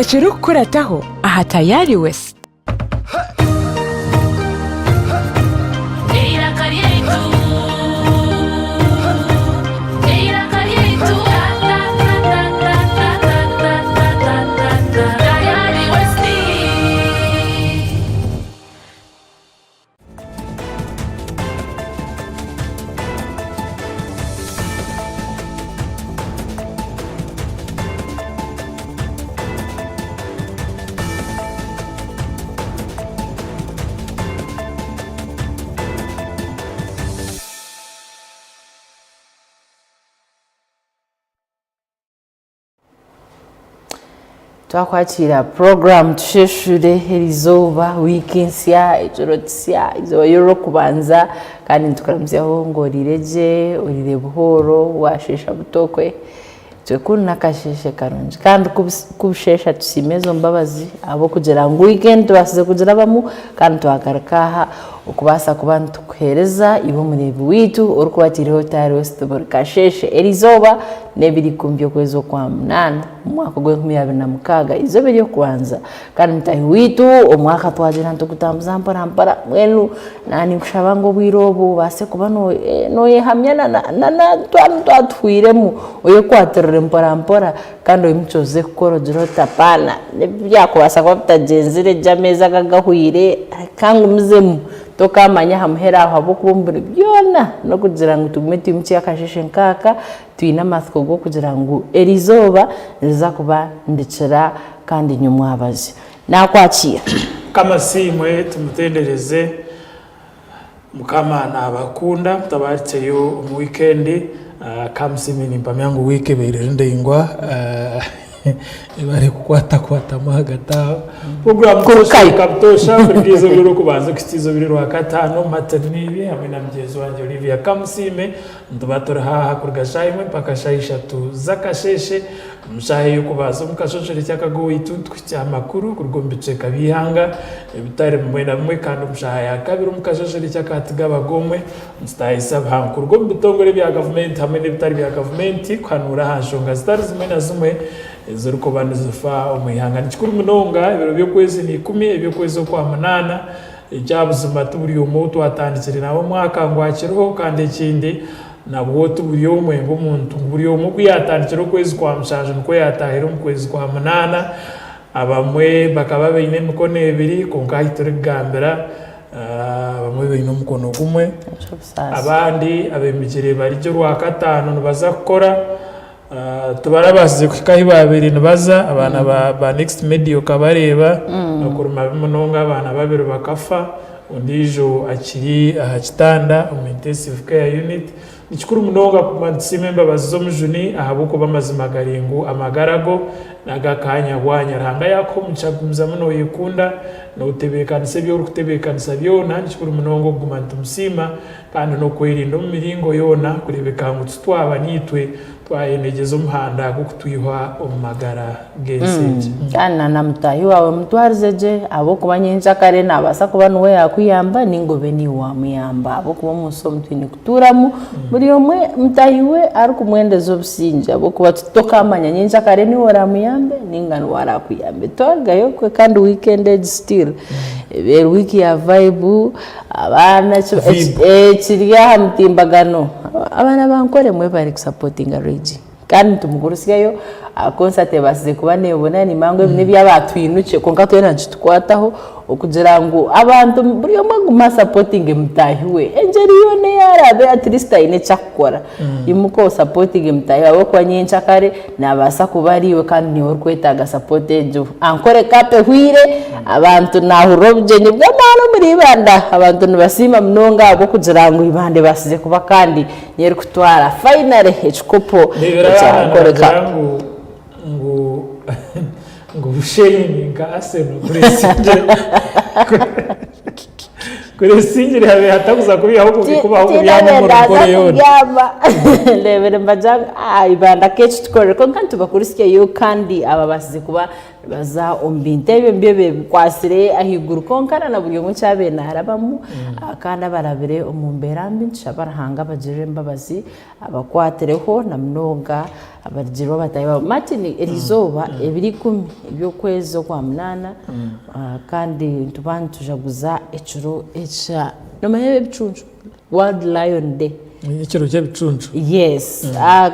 ekiri kukurataho aha tayari wese. Twakwakira program tusheshure herizoba weekensya ejorotsia izo yoro kubanza kandi tukaramzyaho ngo rireje urire buhoro washesha butokwe twekuna kasheshe karunji kandi kubushesha tusimezo mbabazi abo kugera ngo weekend basize kugera bamu kandi twakarakaha ukubasa kubantu kuhereza ibo murebu witu orukwatiriro tayari wese kasheshe erizoba nebiri kumbyo kwezo kwa munana mwaka gwe 2026 izo biri kuanza kandi mtahi witu omwaka twaje ntukutambuza mpara mwenu nani kushabango bwirobo base kuba no yehamyana na twatwiremu oyo kwaterere mpora kandi imchoze kukorojero tapana nebyakubasa kwa bitajenzire jameza gagahwire kangu muzemu toka manya hamhera habo kubumbura byona no kugira ngo tugumete imchi yakasheshe nkaka tuina mathko go kugira ngo erizoba riza kuba ndicira kandi nyumwa abazi nakwakira kama simwe tumutendereze mukama na abakunda tabaritseyo mu weekend kamsimi ni pamyangu wiki beirinde ingwa ibare kukwata mahagata program kaptosha kurizo biro kubanza kitizo biro wakatano matanibi hamwe na mjezo wanje Olivia Kamsime ndubatora haha kurgashayimwe paka shayishatu zakasheshe mshahe yukubaza mukashoshere cyakago itutwe cyamakuru kurgombice kabihanga bitare mwena mwe kandi mshahe yakabiro mukashoshere cyakatiga bagomwe mstahisa kurgombitongore bya government hamwe n'ibitari bya government kwanura hashonga stars zimwe na zimwe ezoruko bandufa omuyihangana kikuru munonga ibiro byo kwezi ni 10 ebyo kwezi kwa munana ejabuzima tuburi omuntu atandikire nawo mwaka ngwakiroho kandi ekindi nabwo tuburi omwe ngo umuntu buri omwe kuyatandikira kwezi kwa mshanje nko yatahira mu kwezi kwa munana abamwe bakaba beine mikono ebiri konkahitire gambera bamwe beine mukono gumwe abandi abemigire bari cyo rwa katano baza gukora tubarabasize kukahi babiri nabaza abana ba next medio kabareba nakuruma bimunonga abana babiri bakafa undijo akiri ahakitanda intensive care unit nikikuru munonga kumansimemba bazo mujuni ahabuko bamazima garingu amagarago nagakanya gwanya ranga yako mucagumza muno yikunda no utebekanise byo rukutebekanisa byo nanjikuru munongo gumantu musima kandi no kwirinda mu miringo yona kurebeka ngo twaba nitwe twayenegezo muhanda gukutwihwa omagara genseje kana namtahi wawe mutwarizeje abo kubanyinja kare nabasa kuba nuwe yakuyamba ningobe ni wa muyamba abo kuba muso mtwini kuturamu muri omwe mtahiwe ari kumwendezo businja abo kuba tutoka amanya nyinja kare ni wora muyambe ningano wara kuyambe togayo kwe kandi weekend still ver wiki ya vibe abana chiriya hamtimbagano abana bankore mwe bari supporting regi kandi tumugurusigayo concert basize kuba nebona ni mangwe n'ibyabatwinuke konka twena nchitwataho okugira ngo abantu buri omwe supporting mtahiwe engeriyo ne yarabe at least ine cyakora imuko supporting mtahiwe abo kwa nyincha kare nabasa kubariwe kandi niwe kwetaga supportejo ankore kape hwire abantu nahurobje nibwo nano muri banda abantu nibasima mnonga abo kugira ngo ibande basize kuba kandi nyeri kutwara finally ekikopo cyakoreka ngo busheni ngase no kuresingire habe hatakuza kubihaho kubaho byane mu rukore yone lebere mbajanga ibanda kechi tukore ko kandi bakurisiye yo kandi aba basize kuba baza ombinte ebyo mbye kwasire ahiguru konkana na buri umwe cyabe narabamu kandi barabire omumbera mbi nshabarahanga bagire mbabazi abakwatireho na mnoga abarigiro batayiba matini erizoba ebiri 10 ibyo kwezo kwa munana kandi tubantu tujaguza ecuro echa no mahebe bicuncu World Lion Day ikiro cy'ebicuncu yes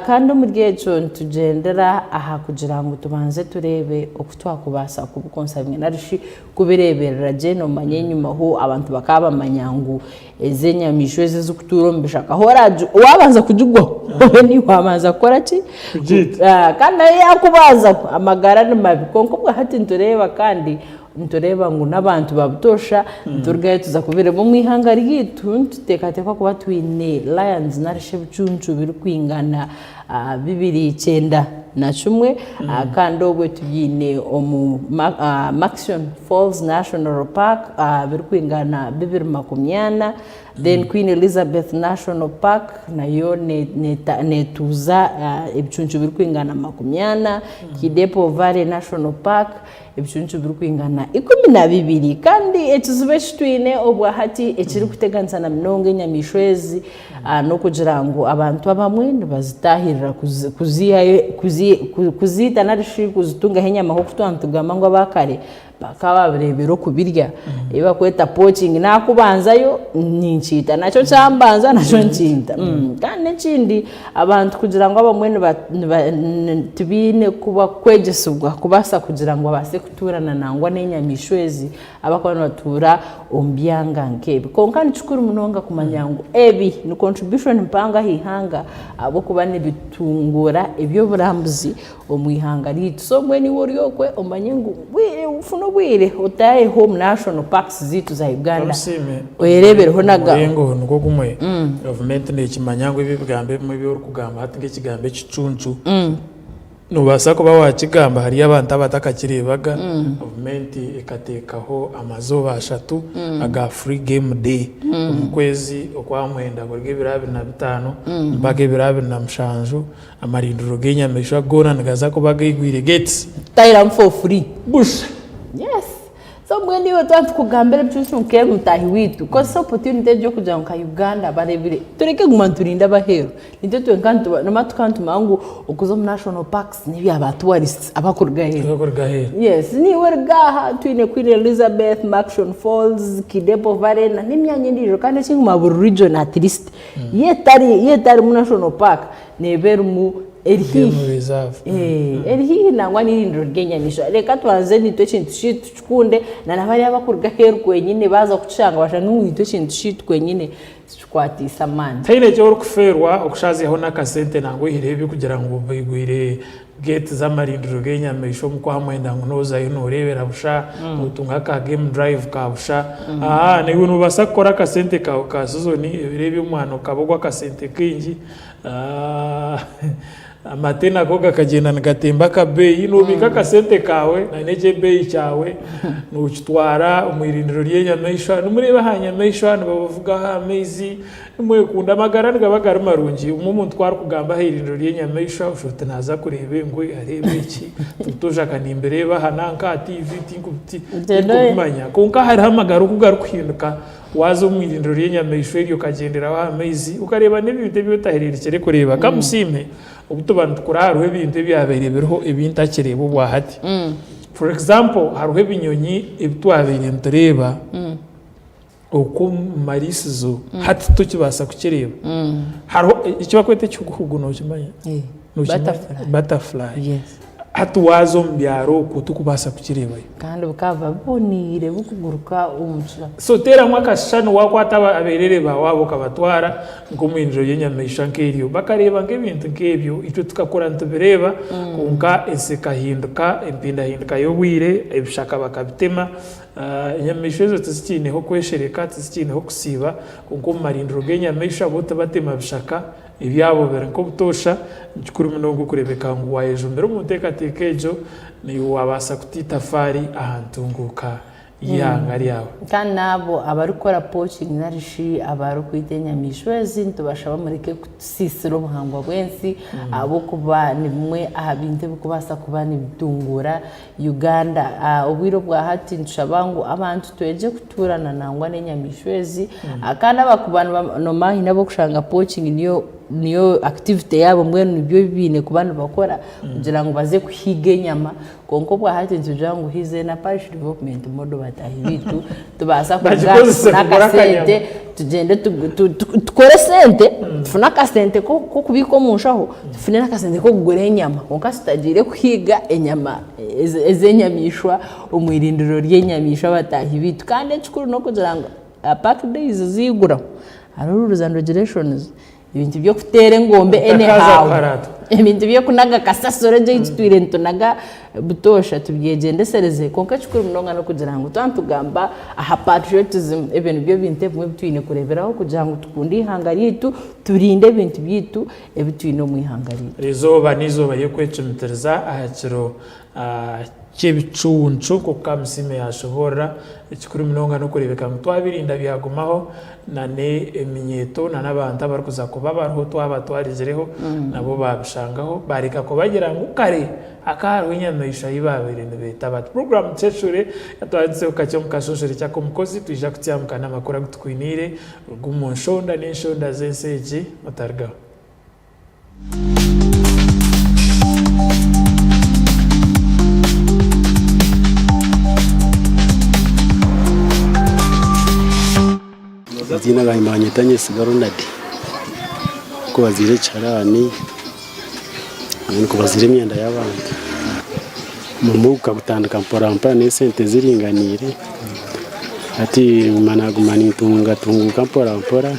kandi mu gihe cyo tugendera aha kugira ngo tubanze turebe okutwakubasa kubukonsa bimwe narishi kubireberera je no manye nyuma ho abantu bakaba manyangu ezenya mishweze zukuturombishaka horaje wabanza kujugwa ni wabanza kora ki kandi yakubaza amagara n'amabi konko hati ntureba kandi ntureba ngo n'abantu babutosha turgaye tuza kubire mu mwihanga ryitu tutekateka kuba twine Lions narishe bicuncu biri kwingana 2009 kandi obwe tugine omu Maxion Falls National Park biri kwingana 2010 then Queen Elizabeth National Park nayo netuza ebicuncu biri kwingana 20 Kidepo Valley National Park ebicuncu biri kwingana 12 kandi ekizube kitwine obwa hati ekiri kuteganza na mnonge nyamishwezi no kugira ngo abantu abamwe bazitahirira kuzita narishi kuzitunga henyama ho kutwantugama ngo abakare bakaba barebero kubirya iba kweta poaching nakubanzayo nincita naco cyambanza naco ncinta kandi n'ikindi abantu kugira ngo abamwe tubine kuba kwegesubwa kubasa kugira ngo base kuturana nangwa n'enyamishwezi abakwana batura ombyanga nkebe konkani chukuru munonga kumanyango ebi ni contribution mpanga hihanga abo kubane bitungura ebyo burambuzi omwihanga ritu so mweni woriyokwe omanyengo ufuno bwire utaye home national parks zitu za Uganda oyerebereho naga ngo nuko kumwe government ne kimanyango ibigambe mu byo kugamba hati ngekigambe kicuncu nubasa ko bawakigamba hari abantu abatakakirebaga government ikatekaho amazoba 3 aga free game day mu kwezi okwamwenda gorge 2025 mbage 2027 amarinduro genya meshwa gona ngaza ko bagigwire gates tayram for free bush yes so mweni wotantu kugambira byinshi nke mutahi witu ko so opportunity yo kuja mu Uganda barebire tureke gumanturinda bahero nite twenkantu namatukantu mangu okuzo mu national parks nibi aba tourists abakurgahero yes ni wergaha twine Queen Elizabeth Maxion Falls Kidepo Valley na nimyanye ndijo kandi kingu maburu region at least yetari mu national park neberu mu erihi nangwa nirindiro ry'enyamisho reka twanze nitwe kintu shitukunde na nabari abakurga heru kwenyine baza kucanga bashanga ngwitwe kintu shitu kwenyine tukwatisa man taine cyo kuferwa okushaziho nakasente nangwa ihirebe kugira ngo bayigwire gate z'amarindiro ry'enyamisho mu kwamwenda ngo noza inorebera busha utunga ka game drive ka busha ni ibintu basakora kasente ka sizoni ibirebe umwana kabogwa kasente kingi amatena koga kagenda ngatemba ka beyi nubika kasente kawe na neje beyi cyawe nucitwara umwirindiro ry'enyamisho numureba hanyamisho bavuga amezi mwe kunda magara ngabagara marungi umuntu twara kugamba hirindiro ry'enyamisho ushute naza kurebe ngo arebe iki tutoja kanimbere bahananka TV tinkuti kumanya konka hari hamagara kugarukinuka wazo umwirindiro ry'enyamisho iryo kagendera wa amezi ukareba n'ibintu byotahirikere kureba kamusime ubutubantu kuraharuwe ibintu byaberebereho ibintakireba ubwahati for example haruwe binyonyi ibitwabereye mtureba uko marisizo hati tukibasa kukireba haro ikibakwete cy'uguhuguno kimanya butterfly yes hatu wazo mbyaro kutukubasa kukireba kandi bukava bonire bukuguruka umuca so tera mwakashano wakwata aberere bawabo kabatwara ngumwinjiro y'enyamisho nkeriyo bakareba ngebintu nkebyo icyo tukakora ntubereba kunka eseka hinduka empinda hinduka yo bwire ebishaka bakabitema enyamisho zo tzikineho kweshereka tzikineho kusiba kunko marindiro y'enyamisho abote batema bishaka ibyabo berenko butosha kuri munongo kurebeka ngo wayejo mbere umuteka tekejo ni wabasa kutitafari ahantunguka yanga ryawe kandi nabo abari gukora poaching narishi abari kwita enyamishwa ezintu bashaba mureke kusisira obuhangwa bwensi abo kuba nimwe ahabinte bukubasa kuba nibitungura Uganda obwiro bwa hati nshabangu abantu tweje kuturana nangwa n'enyamishwa ezi akana bakubana no mahi nabo kushanga poaching niyo activity yabo mbwenu nibyo bibine kubana bakora kugira ngo baze kuhiga enyama konko bwa hati ntugira ngo hize na parish development model batahibitu tubasa kuga sente tugende tukore sente tufuna ka sente ko kubiko munshaho tufune na sente ko kugura enyama konka sitagire kuhiga enyama ezenyamishwa umwirindiro ry'enyamishwa batahibitu kandi cyukuru no kugira ngo pack days zigura aruruza regulations ibintu byo kutere ngombe anyhow ibintu byo kunaga kasasoro je itwire ntunaga butosha tubyegendesereze konka cyukuru mnonga no kugira ngo twantugamba aha patriotism ibintu byo binte bimwe bitwine kureberaho kugira ngo tukundi ihangari yitu turinde ibintu byitu ebitwine mu ihangari rizoba nizoba yo kwecumitereza ahakiro cy'ibicuncu ko kamusime yashobora ikikuri mnonga no kurebeka ngo twabirinda byagumaho nane eminyeto n'abantu abarukuza kuba bariho twabatwarizireho nabo babishangaho bareka ko bagira ngo kare akaru inyamisha yibabirinde beta bat program cechure yatwanditse ukacyo mukashoshore cyako mukozi twija kutyamuka n'amakuru gutukwinire gumunshonda n'inshonda zenseji matarga Zina gaimanye tanye sigaro nadi ko bazire carani ko bazire myenda y'abantu mumuka gutandika mpora ne sente ziringanire ati managumani tunga mpora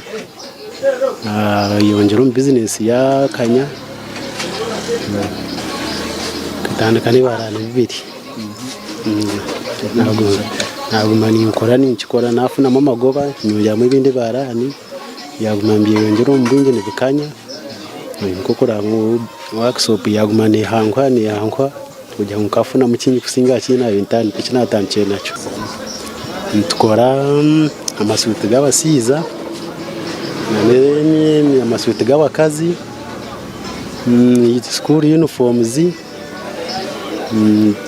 yongera business ya kanya gutandika ni barana bibiri ntabwo mani ukora n'ikikora nafuna mama goba nyujya mu bindi barani yagumambiye yongera umbunge nibikanya nkokora mu workshop yagumane hankwa kujya nkafuna mu kinyi kusinga kina intani kinatanje naco tukora amasuti gabasiza nane amasuti gabakazi school uniforms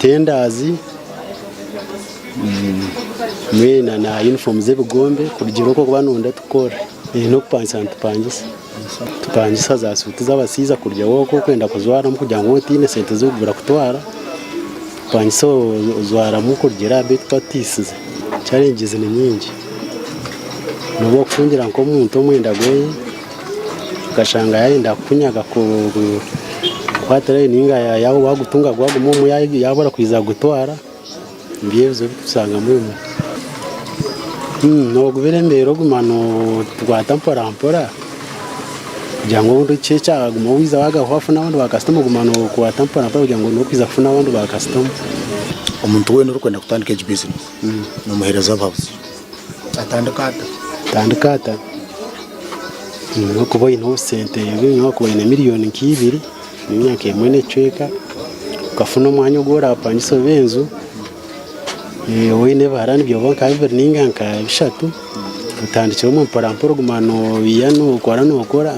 tenders mwena na uniform z'ebigombe kurugero ko banonda tukora no tupangisa za suti z'abasiza kurya woko kwenda kuzwara mu kugira ngo tine sente zo kugura kutwara pangisa uzwara mu kurgira bit patisize challenges ni nyingi no kufungira ko umuntu mwenda gwe gashanga yarinda kunyaga ko kwatare ninga yawo wagutunga gwago mu yabora kwiza gutwara mbyezo usanga muri no guverinero gumano twatampora jango ndo checha guma wiza waga hafuna abantu ba customer gumano kwatampora jango no kwiza kufuna abantu ba customer umuntu we n'urukwenda kutandika business no muhereza vavuze atandukata no kuboye no sente no kuboye na miliyoni nk'ibiri n'imyaka yemwe neceka ukafuna umwanya ugora apangiso benzu wene barani byo banka ninga nka bishatu utandikira mu paramporo gumano yano ukora no ukora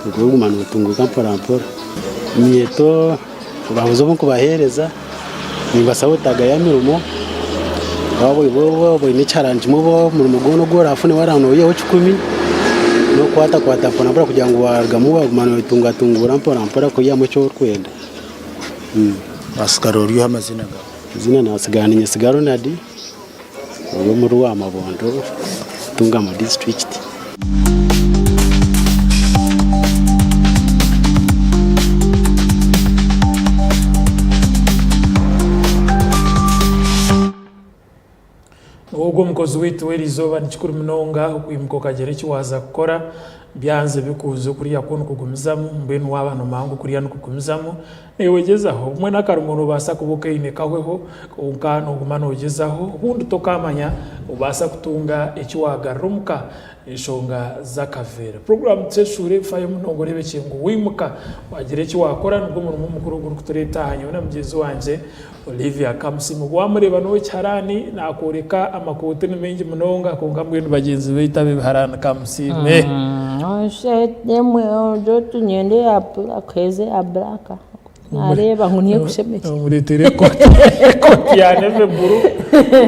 ubwo gumano utunguka paramporo myeto babuzo bo kubahereza nibasabutaga ya mirumo wabo ni challenge mubo mu mugono gora afune warano yeho 10 no kwata paramporo kugira ngo wargamu bagumano itungura paramporo ko yamo cyo kwenda askaro ryo amazina ga zina nasigana nyesigaro nadi uwo muri wa mabondo tunga mu district ubwo mukozi witu werizoba nikikuru mnonga ukwimukoka gere kiwaza gukora byanze bikuze kuri yakono kugumizamo mbenu w'abantu mangu kuri yano kugumizamo newegezaho umwe n'akarumuntu basa kubuka inekahweho unkano gumano ugezaho ubundi tokamanya ubasa kutunga ekiwagarumuka ishonga z'akavera program tseshure fayo munongo rebeke ngo wimuka wagira iki wakora nubwo umuntu mukuru guru kuturetahanye na mugezi wanje Olivia Kamusimu gwamureba no cyarani nakoreka amakote n'mengi munonga konga mbwe bagenzi bitabe harana Kamusime demwe ojo tunyende akweze abraka nareba nkuniye kushemeke muretere koti ya neve buru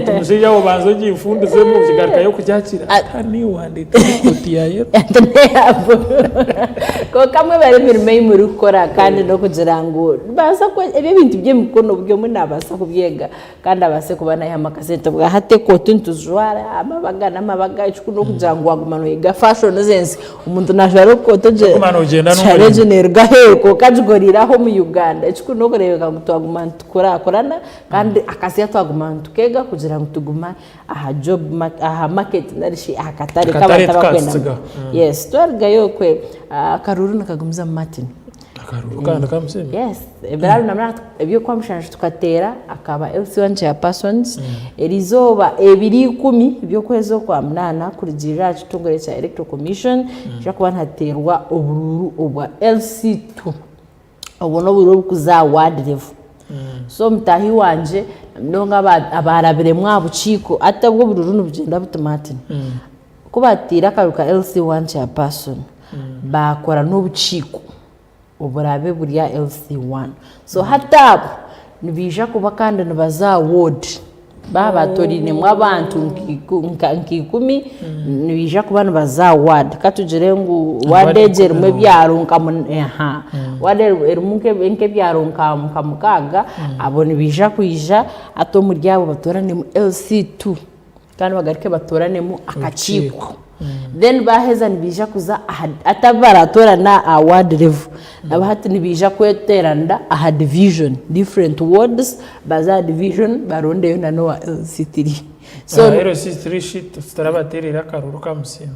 tumusija ubanzo gifunde ze mu kigarika yo kujakira atani wandite koti ya yo ko kamwe bari mirimo y'imurukora kandi no kugira ngo basa ko ebyo bintu bye mukono byo muri abasa kubyega kandi abase kubana ya makasete bwa hate koti ntuzwara amabaga n'amabaga icuku no kugira ngo wagumano yiga fashion zense umuntu najaro koto je kumano ugenda no challenge nerga heko kajugoriraho mu Uganda icuku no kureba ngo twagumana tukorana kandi akasi yatwagumana tukega kugira ngo tuguma aha job aha market narishi akatari kabataba kwenda yes twarga yo kwe karuru nakagumza Martin akaruru kandi Kamusime yes ebera namara ebyo kwamushanje tukatera akaba LC1 chairpersons erizoba 210 byo kwezo kwa mnana kurigirira kitongore cha electoral commission cyakuba ntaterwa ubururu obwa LC2 obono bururu kuza ward level so mtahi wanje ndonga abarabire mwabuciko atabwo bururu n'ubugenda butomatin kubatira karuka LC1 chairperson bakora n'ubuciko uburabe burya LC1 so hatabu nibija kuba kandi nibaza ward babatorine mwabantu nkikumi nibija kuba nibaza ward katugire ngo wadegere mu byarunka wadere nke byarunka mukaga abo nibija kwija ato mu ryabo batorane mu LC2 kandi bagarike batorane mu akaciko then baheza nibija kuza atabara na award level abahati nibija kweteranda aha division different wards baza division baronde yo no LC3 so LC3 shit tarabaterera karuru Kamusime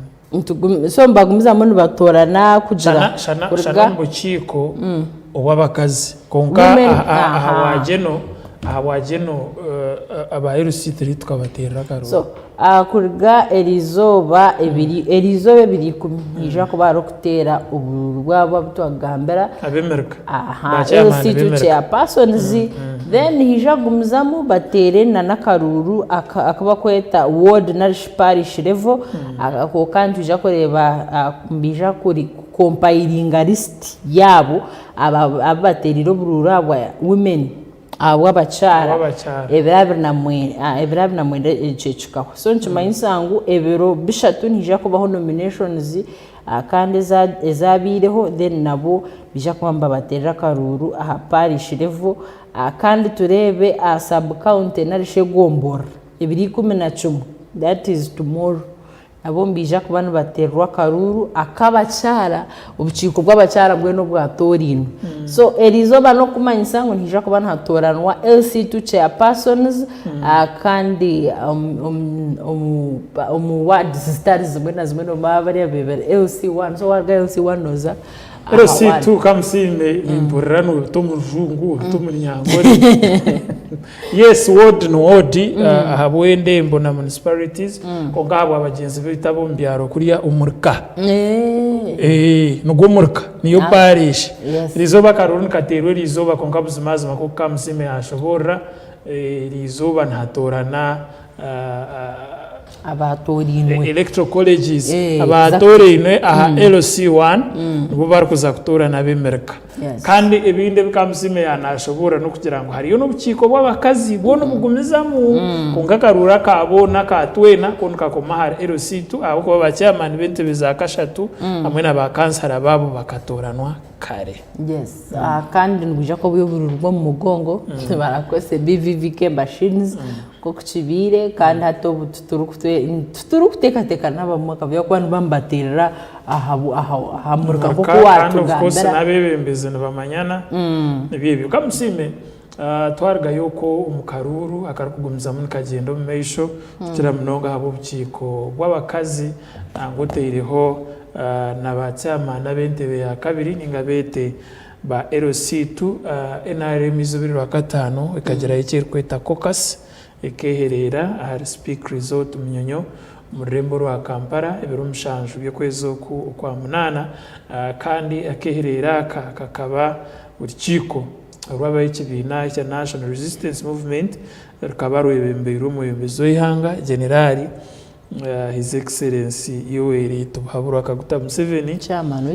so mbagumiza muntu batorana kugira shana mu bukiko obabakazi konka aha wageno aba LC3 tukabaterera karuru so kurga erizoba ebiri kumija ko barokutera uburwa bw'abutwagambera abemerika LC2 chairpersons then hijagumzamu batere na nakaruru akaba kweta ward na parish level ako kandi uje kureba mbija kuri compiling list yabo abateriro bururu aba women abwabachara ebirabira na mwende cecikaho so nchuma insangu ebiro bishatu nija kubaho nominations kandi ezabireho then nabo bija kwamba baterera karuru aha parish level kandi turebe sub county narishe gombora 2010 that is tomorrow abo mbija kubana baterwa karuru akabachara ubuciko bw'abachara bweno bwatorino so erizoba no kumanyisa ngo ntija kubana hatoranwa LC2 chairpersons kandi ward stars zimwe bari abebere LC1 so warga LC1 noza LC2 Kamusime imburano tomujungu tomunyangore yes ward no ward ahabwende mbona municipalities kongabo abagenzi bitabo mbyaro kuriya umurka nugo murka niyo parish rizoba karuni katerwe rizoba kongabuzimazi mako Kamusime ashobora rizoba ntatorana abatorinwe electoral colleges abatorinwe aha LC1 nubo barikuza kutora nabemerika kandi ibinde Kamusime yanashobora no kugira ngo hariyo n'ubukiko bw'abakazi bwo bugumizamo kungakarura kabona katwena konka komahara LC2 abo kuba bacyamani bente bizakashatu hamwe n'abakansara babo bakatoranwa kare yes kandi nguje ko buyobururwa mu mugongo barakose BVVK machines ko kucibire kandi hato tuturukuteka n'abamwaka byo kwanu bambaterera aha murika ko watugambera nabebembeze n'abamanyana nibyo Kamusime twarga yuko umukaruru akarukugumiza muri kagendo meisho kugira mnonga habo bukiko bw'abakazi angoteireho nabacyamana bentebe ya kabiri ningabete ba LC2 NRM izubiri wa gatano ikagera ikirkweta caucus ekeherera ahari speak resort munyonyo mu rurembo rwa Kampala ibiro mushanju by'okwezi okwa munana kandi akeherera kakaba urukiko rw'abayikibiina ekya National Resistance Movement rukaba rwebembeire omwebembezi w'ihanga generali His Excellency Yoweri Kaguta Kaguta Museveni, chairman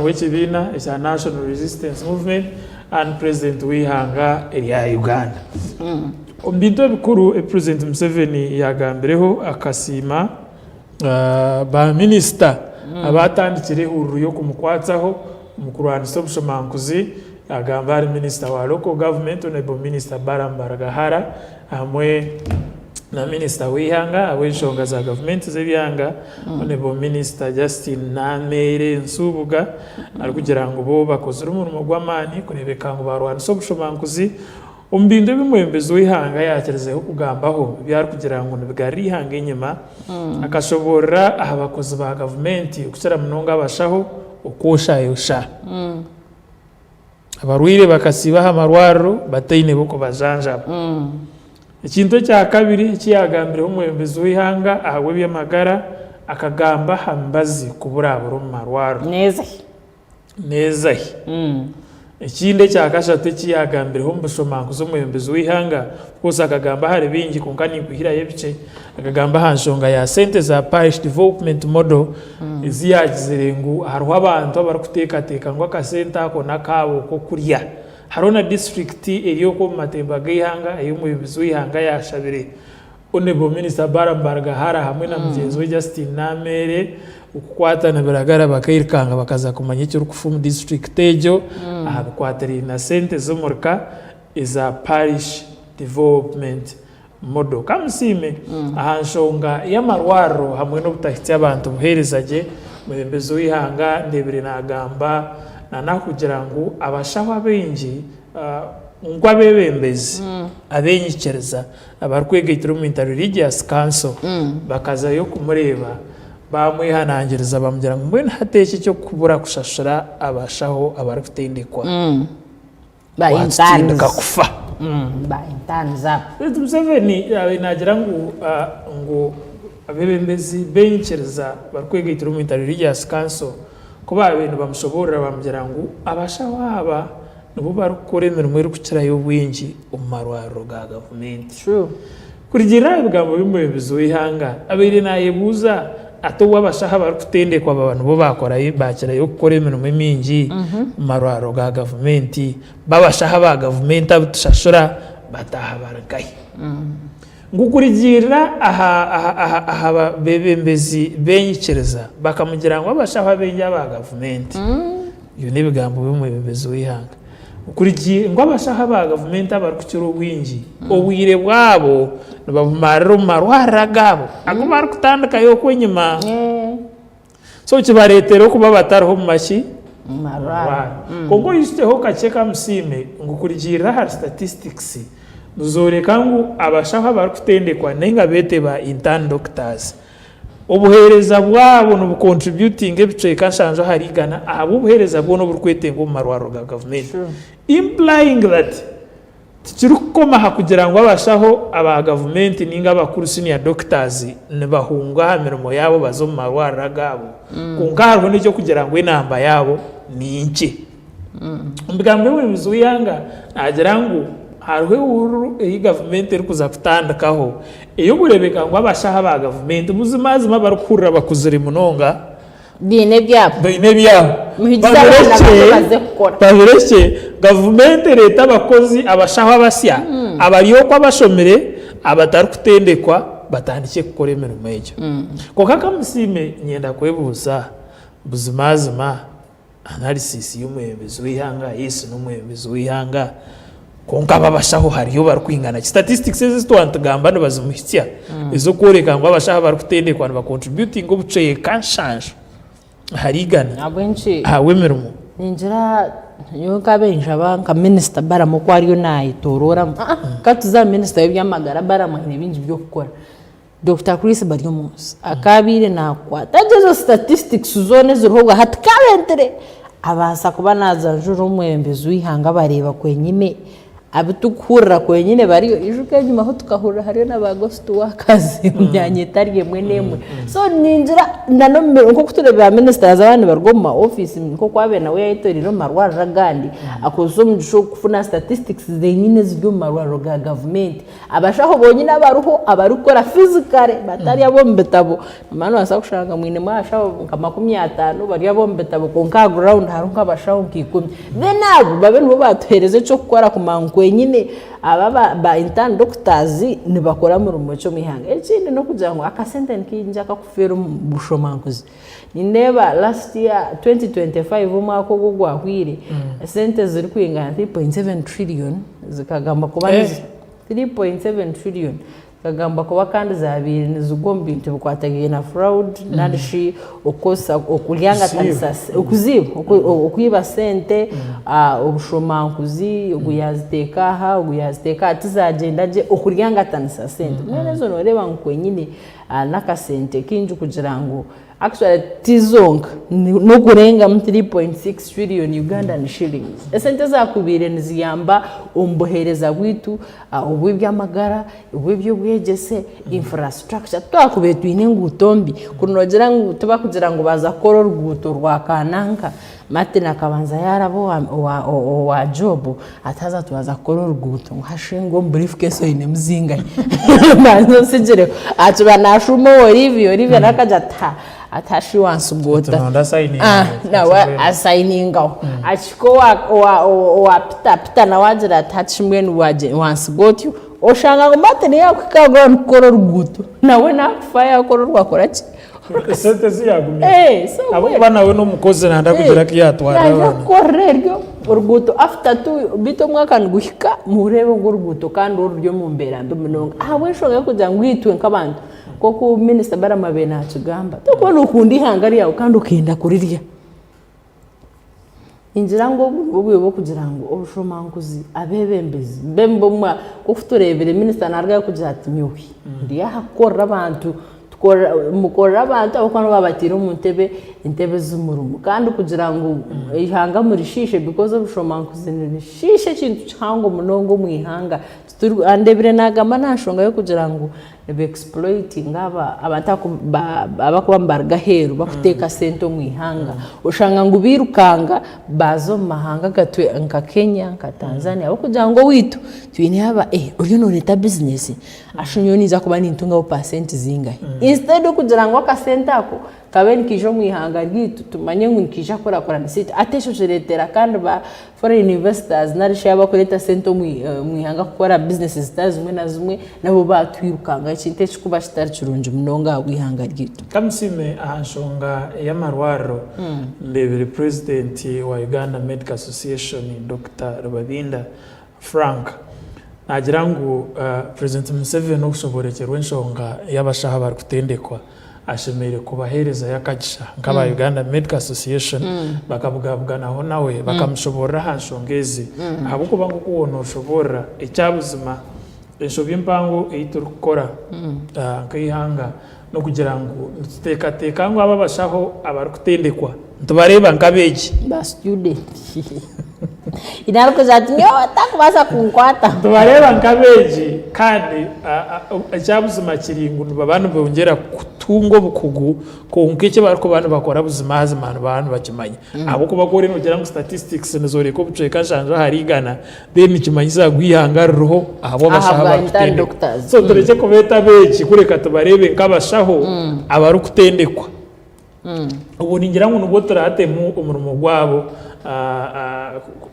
w'ekibiina ekya National Resistance Movement and president w'ihanga erya Uganda. Omu bintu ebikuru President Museveni yagambireho akasiima ba minisita abatandikire ihuriro y'okumukwatsaho mu kurwanisa obushomankuzi. Agamba ari minisita wa local government honorable minister Barambara Hara hamwe na minisita w'ihanga aw'enshonga za government z'ebyanga honorable minister Justin Namere Nsubuga ari kugira ngo bo bakozere umurimo gw'amani kurebeka ngo barwanisa obushomankuzi. Omu bintu ebimwembezi w'ihanga yakerezeho kugambaho byari kugira ngo nibigari ihanga enyuma akashoborera aha bakozi ba government okukira munonga abashaho okwoshayosha abarwire bakasibaho amarwariro bataine b'okubajanjaba. Ekintu ekya kabiri ekiyagambireho omwebembezi w'ihanga aha w'ebyamagara akagamba hambazi kuburabura omu marwariro nezahi. Ekindi ekyakashatu ekiyagambireho omu bushomankuzi omwebembezi w'ihanga kosi akagamba hari bingi konka ninkuhirayo ebice akagamba aha nshonga ya sente za parish development model eziyagizire ngu hariho abantu abarikuteekateeka ngu akasente ako n'akaabo k'okurya. Hariho na district eri okwo omu matemba g'ihanga ey'omwebembezi w'ihanga yashabire honorable minister Barambara Hara hamwe na mugyenzi we Justin Namere okukwatana biragara bakairikanga bakaza kumanya ekirikufa omu district egyo aha bikwatiriire na sente z'omurka eza parish development model. Kamusiime aha nshonga y'amarwariro hamwe n'obutahitya abantu buheereza gye omwebembezi w'ihanga ndebire nagamba kugira ngu abashaho abaingi ngu abebembezi abenyikiriza abarikwegaitira omu interreligious council bakazayo kumureba bamwehanangiriza bamugira ngu mbwenu hati eki kyokubura kushashura abashaho abarikutendekwa watindika kufa. Museveni nagira ngu abebembezi benyikiriza barikwegaitira omu interreligious council kuba abantu bamushoborera bamugira ngu abashaho aba nibo barikukora emirimo erikukirayo obwingi omu marwariro ga gavumenti. Kurigira ebigambo by'omwebembezi w'ihanga abaire nayebuuza ate abashaho abarikutendekwa aba nibo bakirayo okukora emirimo emingi omu marwariro ga gavumenti babashaho ba gavumenti abitushashura bataha baragahi. Ngukurigira aha bebembezi benyikiriza bakamugira ngo abashaho abengi aba gavumenti iyo n'ebigambo by'omwebembezi w'ihanga ukurigira ngo abashaho aba gavumenti abarikukira obwingi obwire bwabo nibabumarira omu marwariro gabo ago barikutandikayo okwenyuma so kibareetera okuba batariho mu maki marwariro kongo yisiteho kakye kamusiime ngukurigira aha statistics nuzoreka ngu abashaho abarikutendekwa nenga bete ba intern doctors obuheereza bwabo nobucontributing ebicweka nshanju harigana abo obuheereza bwo noburikwetenga omu marwariro ga government implying that tikiri kukoma aha kugira ngu abashaho aba government ninga abakuru senior doctors nibahunga aha mirimo yabo baza omu marwariro gabo konka hariho n'ekyo kugira ngu enamba yabo ninkye. Omu bigambo by'omwebembezi w'ihanga nagira ngu hariho ihuriro eyi gavumenti erikuza kutandikaho ey'okurebeka ngu abashaho aba gavumenti buzimazima barikuhurira bakuzire munonga baine ebyabo babirekye gavumenti ereeta abakozi abashaho abasya abaryokwo abashomere abatarikutendekwa batandike kukora emirimo egyo. Konka kamusiime nyenda kwebuuza buzimazima analysis y'omwebembezi w'ihanga yesu n'omwebembezi w'ihanga konka babashaho hariyo barikwingana statistics ezitwantugamba nibazimuhitya ezokworeka ngu abashaho barikutendekwa nibacontributing obucweka nshanju harigana ahawemirimo. Ningira nyo kabenjaba nka minister Baramu ko ariyo nayitorora katuza minister y'ebyamagara Baramu ine bingi byokukora Dr. Chris Baryomunsi akabire nakwata ezo statistics zone ziriho hati kabentere abasa kuba nazanjura omwebembezi w'ihanga bareba kwenyine abitukurra kwenyine bariyo ijuke nyuma ho tukahurira hariyo n'abagost wakazi myanye itari yemwe nemwe so ninjira ndanomero nko kutureba ministers abandi barwo mu office nko kwabe nawe yayitorero marwara gandi akozo mujisho kufuna statistics zenyine z'ibyo marwara ga government abashaho bonyine abaruho abarukora physically batari abo mbetabo mano asa kushanga mwine mwashaho nka 50 bari abo mbetabo konka ground harunka abashaho nkikumi then abo babe nibo batuhereze cyo gukora ku kwenyine aba ba intern doctors ni bakora mu rumocho mihanga ekindi no kugira ngo akasente nkinja kakufera bushomankuzi nindeba last year 2025 umwaka gugwahwire sente ziri kwingana 3.7 trillion zikagamba kuba 3.7 trillion kagamba kuba kandi zabiri nizugomba into bukwatagiye na fraud nadishi okosa okulyanga tansas okuziba okuyiba sente ubushomankuzi oguyaziteka atizagenda je okulyanga tansas sente nezo noreba nkwenyine nakasente kinju kugira ngo actually tizonga no kurenga 3.6 trillion Ugandan shillings esente zakubire niziyamba ombohereza bwitu ubw'ibyamagara ubw'byobwegese infrastructure twakubetu ine ngutombi kunogera ngo tuba kugira ngo baza koro rguto rwa kananka Martin kabanza yarabo wa job ataza tubaza koro rguto ngahashingo briefcase ine mzinga manzo sijere atuba nashumo Olivia nakajata atashi wansugota nawe assigninga achiko wa pita na wajira attachment wansugoti oshanga ngo Martin yakukagwa nkoro rguto nawe nakufaya koro rwakorachi sente ziyagumye abo bana we no mukozi nanda kugira kiyatwara abana koreryo urguto after 2 bito mwaka nguhika murebe ngo urguto kandi uryo mu mbera ndomunonga we shoga kugira ngwitwe nkabantu koko minister baramabena atugamba tokubona ukundi hangari yawe kandi ukenda kurirya injira ngo ubwo kugira ngo ubushomankuzi abebembezi mbembomwa kufuturebere minister narga kugira ati nyuhi ndiya hakora abantu mukora abantu abakwano babatira mu intebe z'umurumu kandi kugira ngo ihanga muri shishe because of shomankuzi ni shishe kintu cyangwa munongo mu ihanga andebire nagama nashonga yo kugira ngo be exploiting abantu abakwambarga heru bakuteka sento mu ihanga ushanga ngo birukanga bazo mahanga gatwe nka Kenya nka Tanzania abo kugira ngo witu twine haba uriyo no leta business ashunyoniza kuba nintunga % zingahe instead kugira ngo akasenta ako kabeni kijo mu ihanga gitu tumanye ngo nkija kora nisite atesho jeretera kandi ba foreign investors narisha bakoreta sento mu ihanga gukora businesses zimwe na zimwe nabo batwirukanga ikinte kuba kitari kirunje munonga wihanga gitu kamusime ahashonga ya marwaro ndebere president wa Uganda Medical Association Dr. Rubabinda Frank nagira ngo President Museveni usoborekerwe nshonga y'abashaha bari kutendekwa ashemere kubahereza yakagisha nk'aba Uganda Medical Association bakabugabuganaho nawe bakamushobora hashongezi abo kuba ngo kubona ushobora icyabuzima inshobi mpango iturukora nk'ihanga no kugira ngo teka ngo ababashaho abari kutendekwa tubareba nkabeji ba student inaruko zatinyo takubasa kunkwata tubareba nkabeji kandi icyabuzima kiringo babana bongera kutungo bukugu ko nk'icyo bariko bantu bakora buzima hazimana abantu bakimanya abo kuba gore no kugira ngo statistics nizore ko buceka shanja harigana then kimanyiza gwihangaruho abo bashaba kutendekwa so tureke ko beta beji kureka tubarebe nkabashaho abari kutendekwa ubu ningira ngo nubwo turatemu umurimo gwabo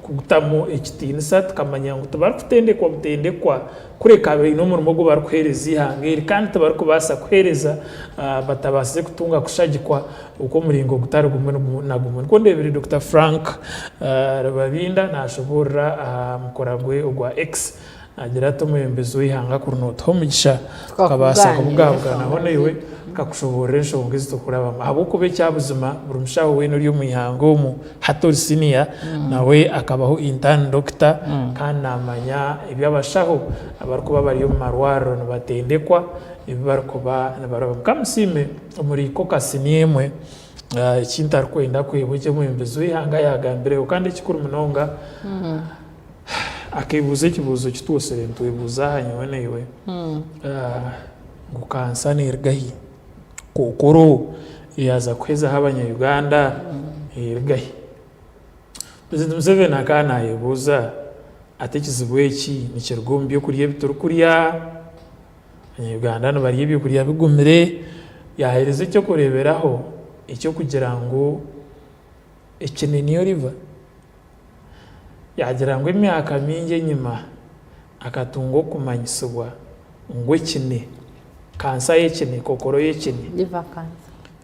kugutamo ikitinisa tukamanya ngo tubari kutendekwa kureka no murimo go bari kuhereza ihangeri kandi tubari kubasa kuhereza batabase kutunga kushagikwa uko muringo gutari gumwe nagumwe ko ndebere Dr. Frank Rubabinda nashobora mukoragwe ugwa X agira tumwembezo wihanga kurunoto homugisha kabasa kubugabwa nahonewe kakushoboresha ungezi tukuraba abo kube cyabuzima burumshaho we n'uri mu ihango mu hatori senior nawe akabaho intern doctor kandi namanya ibyabashaho abarikuba bari mu marwaro nabatendekwa ibarikuba nabaraba kamusime muri ko kasiniemwe ikintu kwenda kwibuje mu imbezo ihanga yagambire kandi kikuru munonga akibuza ikibuzo kitwosere ntwebuza hanyuma newe ngo kansa nirgahi kokoro yaza kweza abanya-Uganda irgahi President Museveni akana yebuza atekizibu eki nikirugombi yo kuriya bitoro kuriya abanya-Uganda no bariye byo kuriya bigumire yahereze cyo kureberaho icyo kugira ngo ikinini yo riva yagira ngo imyaka mingi nyuma akatungo kumanyisubwa ngo ikine kansa y'ikine kokoro y'ikine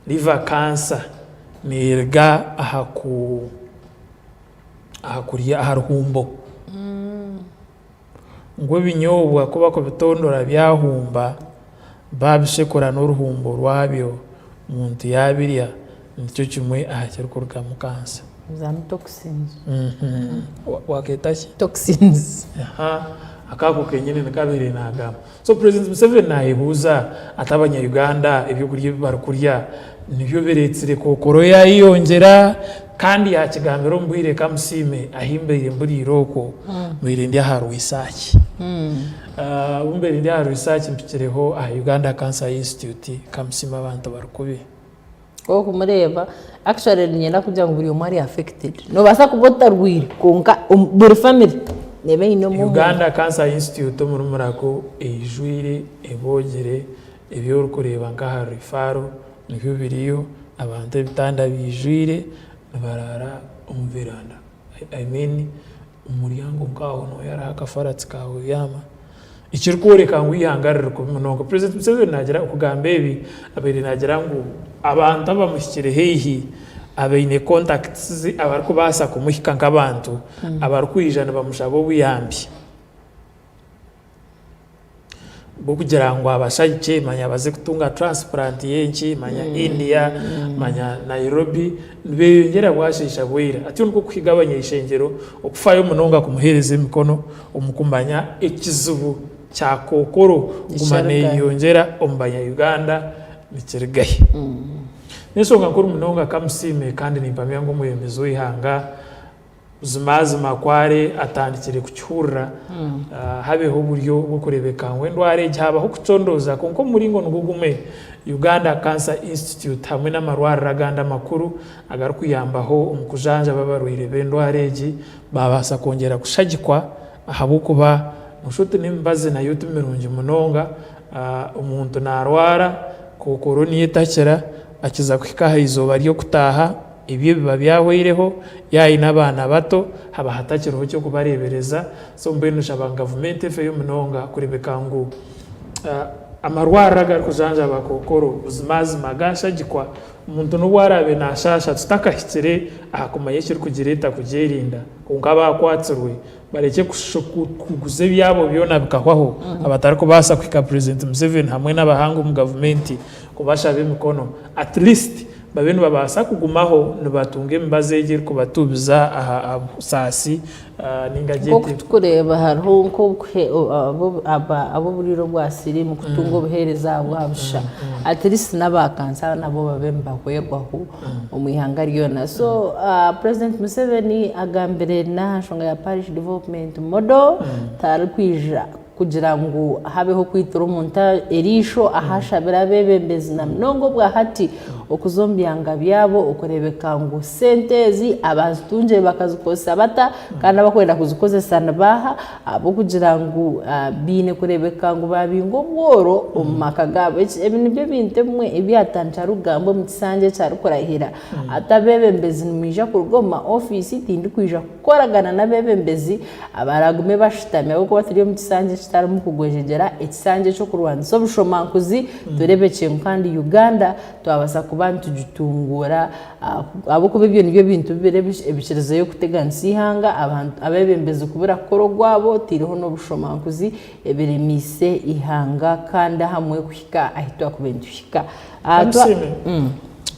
liver cancer nirga ahakuriya aharuhumbo ngo binyobwa kuba ko bitondora byahumba babishekora n'uruhumbo rwabyo umuntu yabirya nicyo kimwe ahakirwa mu kansa zanu toxins waketashi toxins akako kenyine nakabiri nagamba so President Museveni nayibuza atabanya-Uganda ibyo kurya barakurya nibyo beretsire kokoro yayiyongera kandi yakigambiro mbwire kamusime ahimbere mburi iroko mwire ndi haru isaki umbere ndi haru isaki mpikireho Uganda Cancer Institute kamusima abantu barukubi kumureba actually nyenda kugira ngo buri umwe affected no basa kubota rwiri konka buri family nebe ino mu Uganda Cancer Institute muri murako ejwire ebogere ebyo rukureba ngaha rifaro nibyo biriyo abantu bitanda bijwire barara umviranda I mean umuryango ngaho no yara akafaratsi kawe yama ikirkoreka ngo yihangarira ku munongo President Museveni nagira ukugamba ibi abiri nagira ngo abantu bamushyikire hehi abeine contacts abariko basa kumuhika nk'abantu abarikwijana bamushabo buyambi bo kugira ngo abashake manya baze kutunga transplant yenki manya India manya Nairobi beyongera bwashisha bwira ati nuko kwigabanya ishengero okufayo munonga kumuhereza imikono umukumbanya ekizubu cya kokoro gumane yongera ombanya Uganda nikirigahe nesonga nkuru munonga kamusime kandi nimpamya ngo muyembezo wihanga uzimazima kware atandikire kucyurra habeho buryo bwo kurebeka ndware habaho kucondoza konko muringo ngugume Uganda Cancer Institute hamwe n'amarwara raganda makuru agarukuyambaho umukujanja babaruire bendwareji babasa kongera kushagikwa ahabukuba mushote nimbaze na yotu mirungi munonga umuntu narwara kokoro niyetakira akiza kwikaha izoba ryo kutaha ibyo biba byahwireho yayi n'abana bato haba hatakiriho cyo kubarebereza so mbene shaba government efe yo munonga kurebeka ngo amarwara garukujanja bakokoro uzimazi magasha gikwa umuntu n'ubwarabe nashasha tutakahitsire ahakumaye kiri kugireta kugerinda kunkaba kwatsirwe bareke kuguze byabo byona bikahwaho abatariko basa kwika President Museveni hamwe n'abahanga mu government kubasha b'imikono at least babenu babasa kugumaho nibatunge mbazegere ko batubiza aha sasi ningagete kureba hariho nko abo buriro bwasiri mu kutungo buhereza bwabusha at least n'abakansa nabo babembahwerwaho umwihangariyo na so President Museveni agambere na shonga ya parish development model tarkwija kugira ngo habeho kwitura umuntu erisho ahashabira bebembezi na mnongo bwa hati okuzombyanga byabo okurebeka ngo sentezi abatunje bakazikosa bata kandi bakwenda kuzikozesa nabaha abo kugira ngo bine kurebeka ngo babingo bworo omumaka gabo ebintu byo bintemwe ebyatanca rugambo mukisanje cyarukorahira atabebembezi nimija kurugoma office tindi kwija kukoragana na bebembezi abaragume bashitamye kuko batiriyo mukisanje kitaramu kugwejegera ekisanje cyo kurwanza obushomankuzi turebeke kandi Uganda twabasa kubantu gitungura abo kuba ibyo nibyo bintu ebishirizo yo kuteganisa ihanga abantu abebembeze kubura korogwabo tiriho no bushomankuzi eberemise ihanga kandi hamwe kuhika ahitwa kubenduhika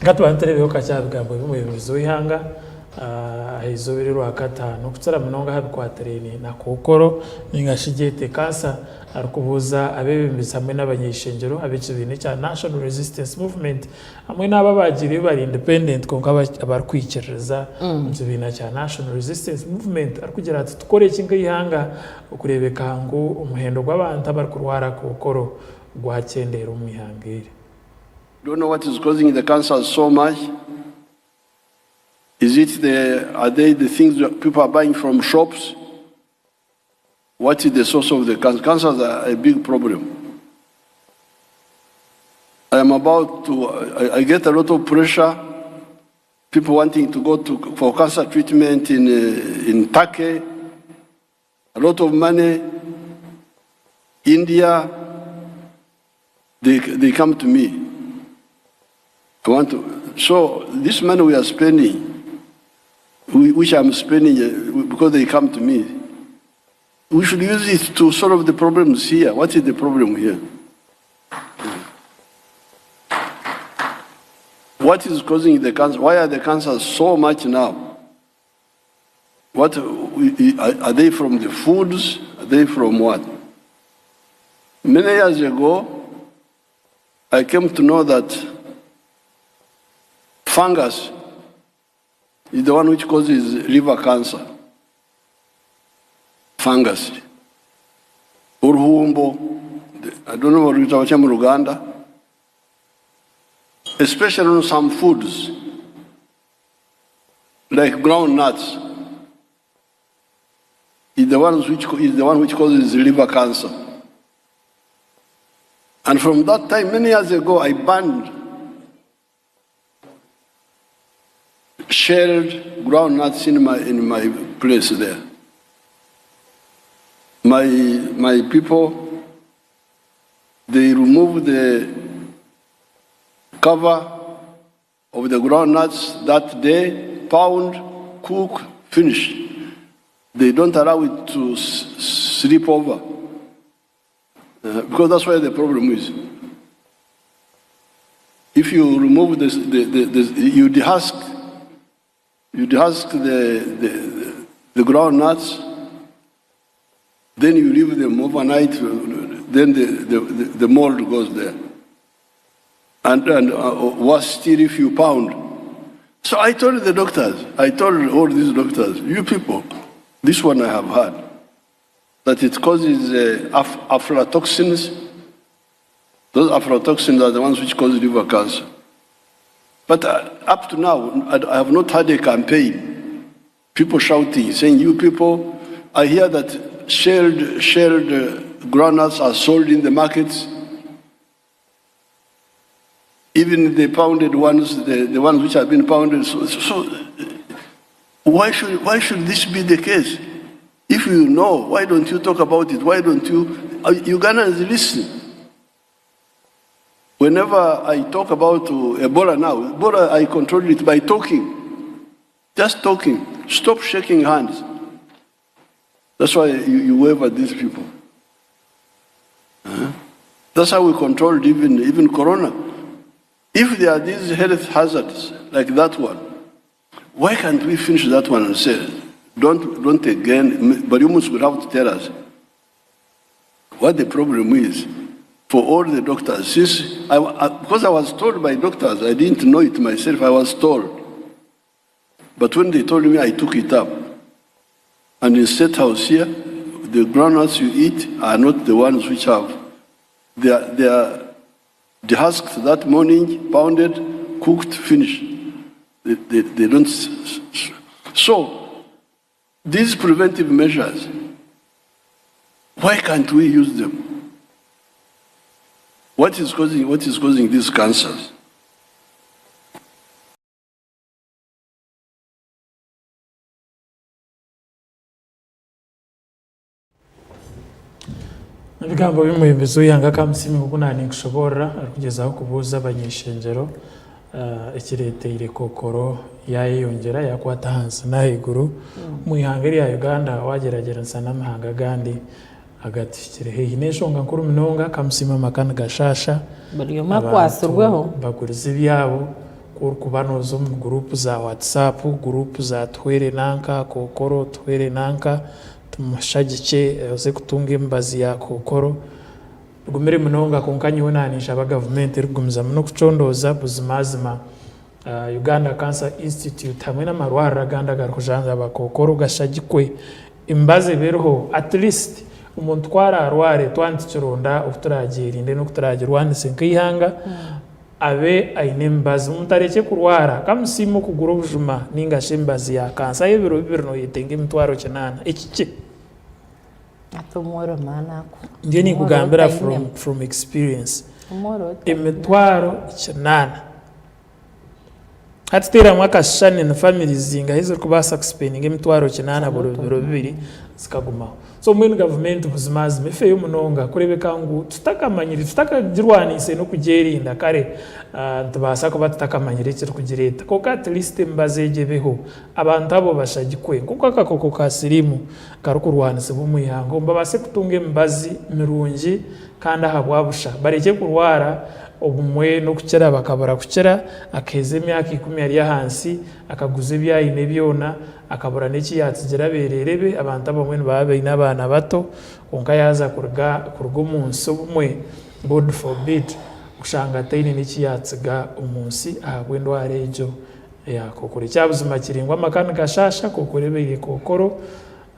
gato banterebeho kacyabigambo bimuyobozi w'ihanga ahizobere rwakatano kutsara munonga habikwatereni na kokoro ningashigete kansa arikubuza abebembeza hamwe n'abanyeshengero ab'ekibine cya National Resistance Movement hamwe n'ababagiriye bari independent konka abarkwikiririza ekibine cya National Resistance Movement arikugira ati tukore ikinga ihanga ukurebeka ngo umuhendo gw'abantu abarikurwara kokoro gwakendera umwihangire. Don't know what is causing the cancer so much. Is it are they the things that people are buying from shops? What is the source of the cancer? Cancer is a big problem. I am about to, I get a lot of pressure. People wanting to go for cancer treatment in Turkey. A lot of money. India. They come to me. I want to. So this money we are spending, which I'm spending because they come to me, we should use it to solve the problems here. What is the problem here? What is causing the cancer? Why are the cancers so much now? What are they from the foods? Are they from what? Many years ago, I came to know that fungus is the one which causes liver cancer. Fungus. Uruhumbo, I don't know what it's called in Uganda. Especially on some foods, like ground nuts, is the one which causes liver cancer. And from that time, many years ago, I banned shelled ground nuts in my place there. My people, they remove the cover of the ground nuts that day, pound, cook, finish. They don't allow it to slip over. Because that's where the problem is. If you remove this, you dehusk the ground nuts, then you leave them overnight, then the mold goes there. And worse still if you pound. So I told the doctors, I told all these doctors, you people, this one I have had, that it causes aflatoxins. Those aflatoxins are the ones which cause liver cancer. But up to now, I have not had a campaign. People shouting, saying, you people, I hear that shelled groundnuts are sold in the markets. Even the pounded ones, the ones which have been pounded. So why should this be the case? If you know, why don't you talk about it? Why don't you? Ugandans listen. Whenever I talk about Ebola now, Ebola I control it by talking. Just talking. Stop shaking hands. That's why you wave at these people. That's how we controlled even Corona. If there are these health hazards like that one, why can't we finish that one and say, don't again, but you must have to tell us what the problem is for all the doctors. Because I was told by doctors, I didn't know it myself, I was told. But when they told me, I took it up. And in State House here, the groundnuts you eat are not the ones which have. They are dehusked that morning, pounded, cooked, finished. They don't. So, these preventive measures, why can't we use them? What is causing these cancers? Nabigambo bimwembezo yanga kamusimi kukunani kushobora arikugezaho kubuza abanyeshengero ekirete ire kokoro yayiyongera yakwata hansi nahiguru mu ihangari ya Uganda wageragera nsana mahanga gandi agati kirehe hineshonga nkuru minonga kamusima makana gashasha bariyo makwasurweho baguriza byabo kubanoza mu group za WhatsApp, group za Twere Nanka Kokoro, Twere Nanka tumushagice yoze kutunga embazi ya Kokoro rugumire munonga konkanyi wenanisha aba government rugumza muno kucondoza buzimazima Uganda Cancer Institute hamwe n'amarwara raganda garukujanja abakokoro gashagikwe imbaze beroho at least umuntu twara arware twantikironda ukuturagerinde no kuturagirwandise nk'ihanga abe ainembazi mutareke kurwara kamusimo kugura ubujuma ningashe imbazi ya kansa y'ibiro no yitenge imitwaro kinana iki atomoro manako ndiye ni kugambira from experience imitwaro kinana hatitera mwaka shane na family zinga hizo kubasa kuspending imitwaro kinana biro bibiri zikagumaho so mwene government buzimazi mefe y'umunonga kurebeka ngo tutakamanyire tutakagirwanise no kugerinda kare tubasa ko batakamanyire cyo kugireta ko at least mbazegebeho abantu abo bashagikwe kuko akakoko kasirimu karukurwanise bumuyango mbabase kutunga mbazi mirungi kandi ahabwabusha bareke kurwara obumwe no kukera bakabara kukera akeze imyaka 10 yari hansi akaguze byayine byona akabura neki yatsigera bererebe abantu abamwe babe n'abana bato konka yaza kurga umunsi bumwe god forbid ushanga tayine neki yatsiga umunsi ahagwendo arejo yakokore cyabuzima kiringwa makana gashasha kokorebeye kokoro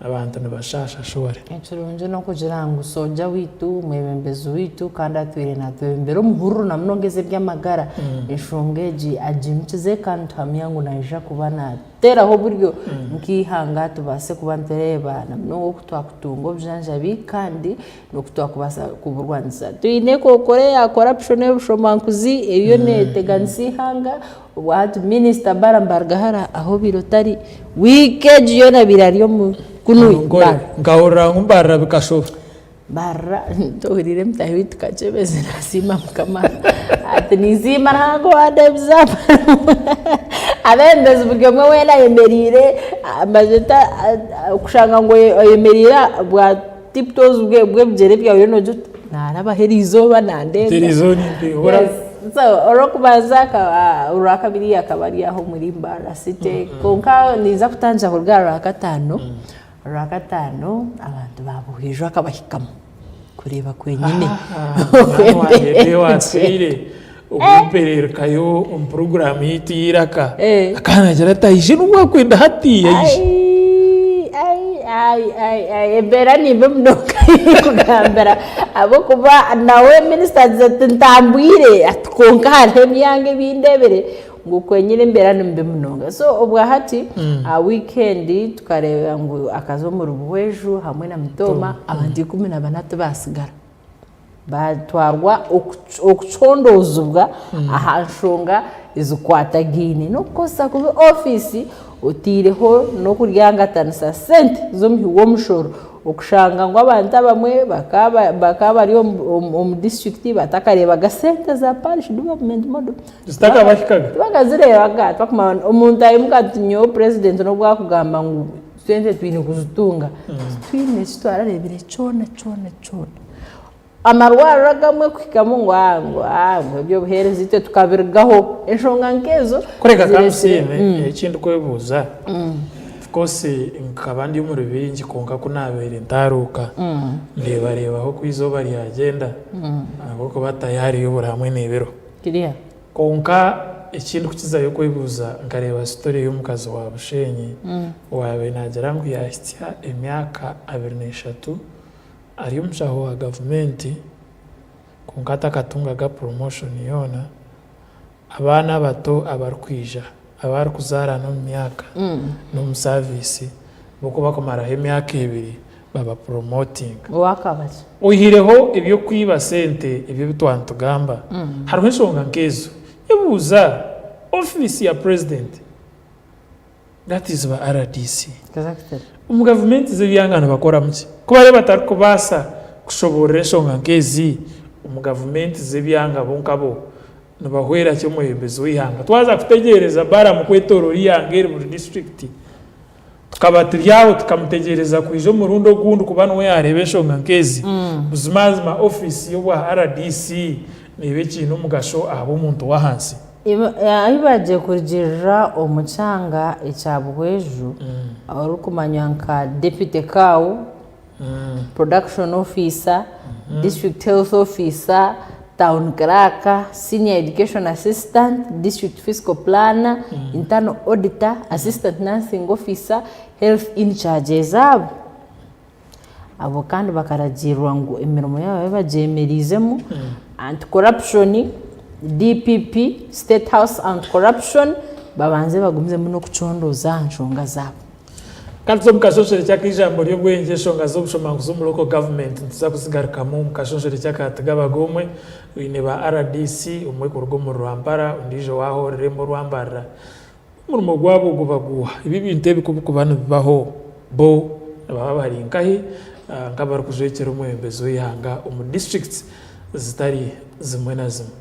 abantu nabashasha shore Echurunje no kugira ngo soja witu mwebembezi witu kandi atwire na twembere umuhuru na mnongeze by'amagara ishongeji ajimchize kandi hamyangu naija kubana tera ho buryo nkihanga tubase kubantereba na mnongo kutwakutungo byanja bikandi no kutwakubasa kuburwanza tuine kokore ya corruption y'ubushomankuzi iyo neteganisi hanga what minister barambarga hara aho birotari weekend yo na birariyo mu kunui ngahora ngumbarra bikashoba barra tohirire mtahi tukachebeze nasima mkama atinizima ntago adebza abendeze buryo mwe wena yemerire amajeta kushanga ngo yemerira bwa tiptoes bwe byere byawe no jut naraba herizo banande herizo ni ora so orokubaza ka urakabiri akabari aho muri Mbara City konka niza kutanja kurgara rakatano abantu babuhijwe akabahikamo kureba kwenyine wasire uguperera kayo program yitiraka akana jara tayije n'ubwo kwenda hati yayije ebera nimbe mnoka kugambara abo kuba nawe minister zatambwire atkonka haremyange bindebere ngo kwenyine mbera nimbe mnonga so obwa hati a weekend tukareba ngo akazo mu rubuweju hamwe na mutoma abandi 14 basigara batwarwa okuchondozubwa ahashonga izukwatagine no kosa ku office utireho no kuryangatanisa sente zo mhiwo mushoro okushanga ngo abantu abamwe bakaba ari mu district batakareba gasente za parish development model zitaka bashikaga bagazirebaga twakuma umuntu ayimukatinyo president no bwakugamba ngo sente twine kuzutunga twine twararebere chona amarwaro ragamwe kwikamo ngo byo buhereza ite tukabirgaho enshonga nkezo kureka kamusime ikindi kwebuza of course nkabandi mu rubingi konka kunabere ndaruka reba aho kwizoba ryagenda ahubwo batayari yo buramwe nebero kiriya konka ikindi kukizayo kwebuza ngareba story yo mukazi wa Bushenyi wawe nagera ngo yahitya emyaka 23 ariyo mshaho wa government kunkata katunga ga promotion yona abana bato abarkwija abari kuzara no myaka no mu service boko bakomara emyaka 2 baba promoting wakabaje uhireho ibyo kwiba sente ibyo bitwantugamba hariho inshonga nkezo ibuza office ya president that is ba RDC mu government z'ibiyangana bakora muki kuba reba batari kubasa kushobora inshonga nkezi mu government z'ibiyanga bonkabo nabahwera cyo muhembezo wihanga twaza kutegereza bara mu kwetoro riyangere mu district tukabatiryaho tukamutegereza kwijo mu rundo gundu kubana we yarebe inshonga nkezi buzimazima office yo wa RDC nibe kintu mugasho abo umuntu wahansi ahibaje kurigirira omucanga ekyabuhweju arukumanya nka deputy cow production officer district health officer town clerk senior education assistant district fiscal planner internal auditor assistant nursing officer health in charge abo kandi bakaragirwa ngo imirimo yabo bajemerizemo anti corruption DPP State House and Corruption babanze bagumizemo no kucondoza nshonga zabo Kanzo mukashoshere cyakijambo ryo bwenge shonga zo bushomanguzo mu local government ntizakusigaruka mu mukashoshere cyakataga bagomwe wine ba RDC umwe ku rugo mu Rwambara undijo waho rembo Rwambara mu gwabo gubaguha ibi binte bikubukubana bibaho bo baba bari nkahi ngabara kujekera umwembezo yihanga umu districts zitari zimwe na zimwe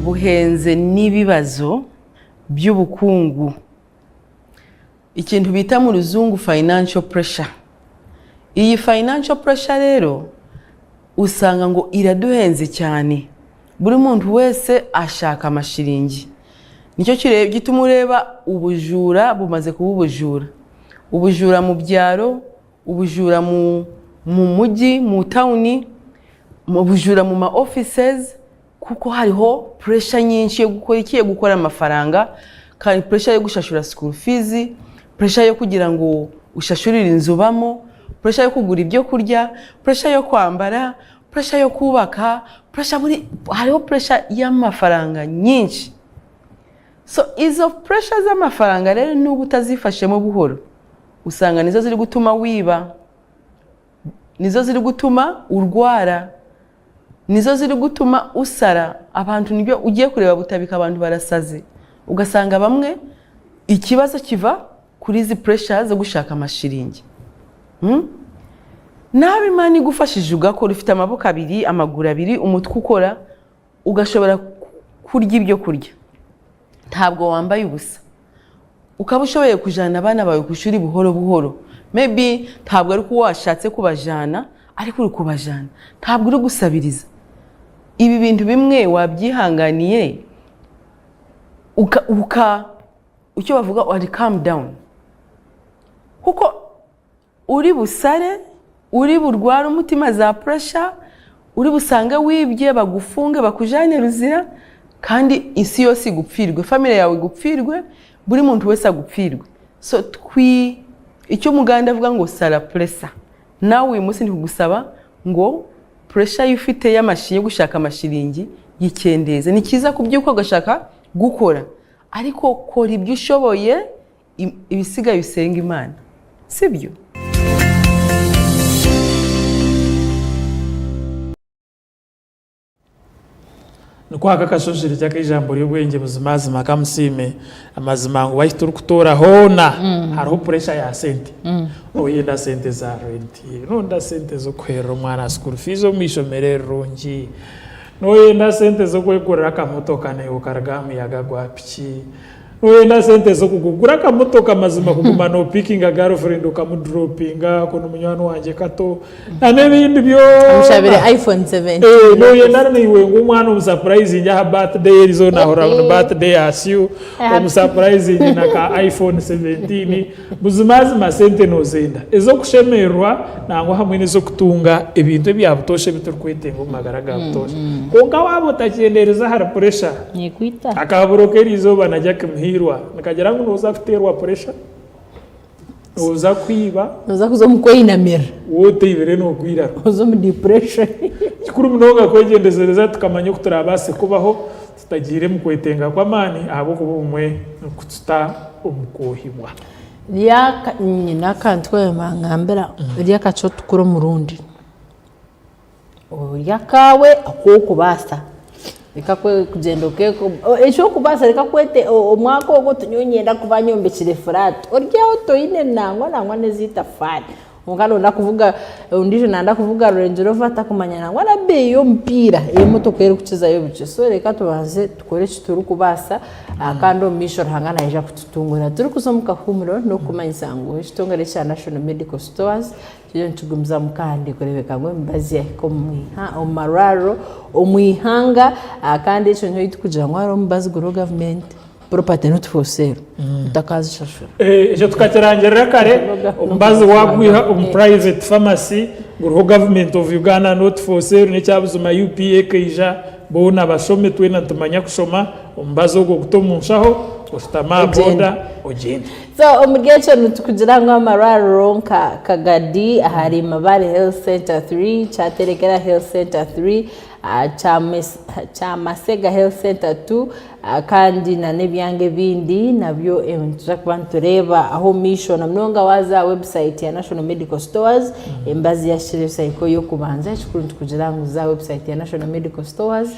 buhenze n'ibibazo by'ubukungu ikintu bita mu ruzungu financial pressure. Iyi financial pressure rero usanga ngo iraduhenze cyane, buri muntu wese ashaka amashiringi. Nicyo gituma ureba ubujura bumaze kuba ubujura mu byaro, ubujura mu mujyi, mu town, mu bujura mu ma offices, kuko hariho pressure nyinshi yo gukora amafaranga, kandi pressure yo gushashura school fees, pressure yo kugira ngo ushashurire inzubamo, pressure yo kugura ibyo kurya, pressure yo kwambara, pressure yo kubaka, hariho pressure y'amafaranga nyinshi. So izo pressure z'amafaranga rero n'ubu utazifashemo buhoro, usanga nizo ziri gutuma wiba, nizo ziri gutuma urwara, nizo ziri gutuma usara. Abantu nibyo ugiye kureba butabika abantu barasaze, ugasanga bamwe ikibazo kiva kuri izi pressure zo gushaka amashiringi. Nabi Imana igufashije ugakora, ufite amaboko abiri, amaguru abiri, umutwe ukora, ugashobora kurya ibyo kurya, ntabwo wambaye ubusa, ukaba ushoboye kujana abana bawe ku ishuri buhoro buhoro. Maybe ntabwo ari ko washatse kubajana, ariko uri kubajana, ntabwo uri gusabiriza. Ibi bintu bimwe wabyihanganiye icyo bavuga wari calm down, kuko uri busare, uri burwara umutima za pressure, uri busange wibye bagufunge bakujane ruzira, kandi isi yose igupfirwe, family yawe igupfirwe, buri muntu wese agupfirwe. So icyo muganda avuga ngo sara pressure, nawe uyu munsi ndikugusaba ngo pressure yufite y'amashi yo gushaka amashiringi yikendeze. Ni kiza kubyuko gashaka gukora, ariko kora ibyo ushoboye, ibisigaye usenga Imana, sibyo? Nukwaka kashonjere cyaka ijambo ry'ubwenge buzimazima kamusime amazima ngo wahita kutora hona hariho pressure ya sente. Oyenda sente za rent, nonda sente zo kwera umwana school fees zo mishomere rongi, noyenda sente zo kwegurira kamotoka ne ukaraga muyaga gwa piki, noyenda sente zo kugura kamotoka mazima kuguma no picking a girlfriend ukamudropinga kono munywano wanje kato n'ibindi byo amushabire iPhone 7. Noyenda niwe ngumwana umusurprise nja birthday rizo na hora birthday asiu umusurprise na ka iPhone 17 buzimazima sente no zenda ezo kushemerwa nangwa hamwe nizo kutunga ibintu byabutoshe biturkwitenga umagaraga butoshe konka wabo takendereza har pressure ni kwita akaburokeri izo banajya kumhirwa nakagera ngo uza kuterwa pressure, uza kwiba, uza kuzo mukoyinamira, wote ibere no kwira, uzo mu depression. Kikuru mnoga kwegendezereza tukamanya kuturabase kubaho tutagire mu kwetenga kwa mani abo kubumwe kututa umukohibwa. Lyaka nyina kantwe mangambera lyaka cyo tukuro murundi. Yakawe akokubasa. Ikakwe kujendoke ejo kubasa rikakwete omwako ogo tunyonyenda kubanyombe kirefrat. Orya otoine nangwa nezita fani. ungano ndakuvuga undije nanda kuvuga Range Rover atakumanya nangwa na be yo mpira iyo motoka iri kukiza yo bice so reka tubanze dukoresha turi kubasa akando misho hangana ija kututungura turi kusomuka humuro no kumanyisa ngo ishitongere cha National Medical Stores cyo ntugumza mukandi kurebeka ngo mbazi yako omararo omwihanga kandi cyo nyo yitukugira ngo ari mbazi guru government property not for sale utakazi shashura je tukaterangera kare umbazi wagwiha private pharmacy guru government of Uganda not for sale ne cyabuzuma UPA kija bona bashome twena tumanya kushoma umbazi go gutomushaho ustama boda ogenda so umugecho nutukugira ngo amararo kagadi ahari Mabare Health Center 3 chaterekera Health Center 3 cha Masega Health Center 2 kandi na nebyange bindi nabyo turakubantureba aho misho na mnonga waza website ya National Medical Stores embazi ya shirisa iko yo kubanza chikuru tukugira ngo za website ya National Medical Stores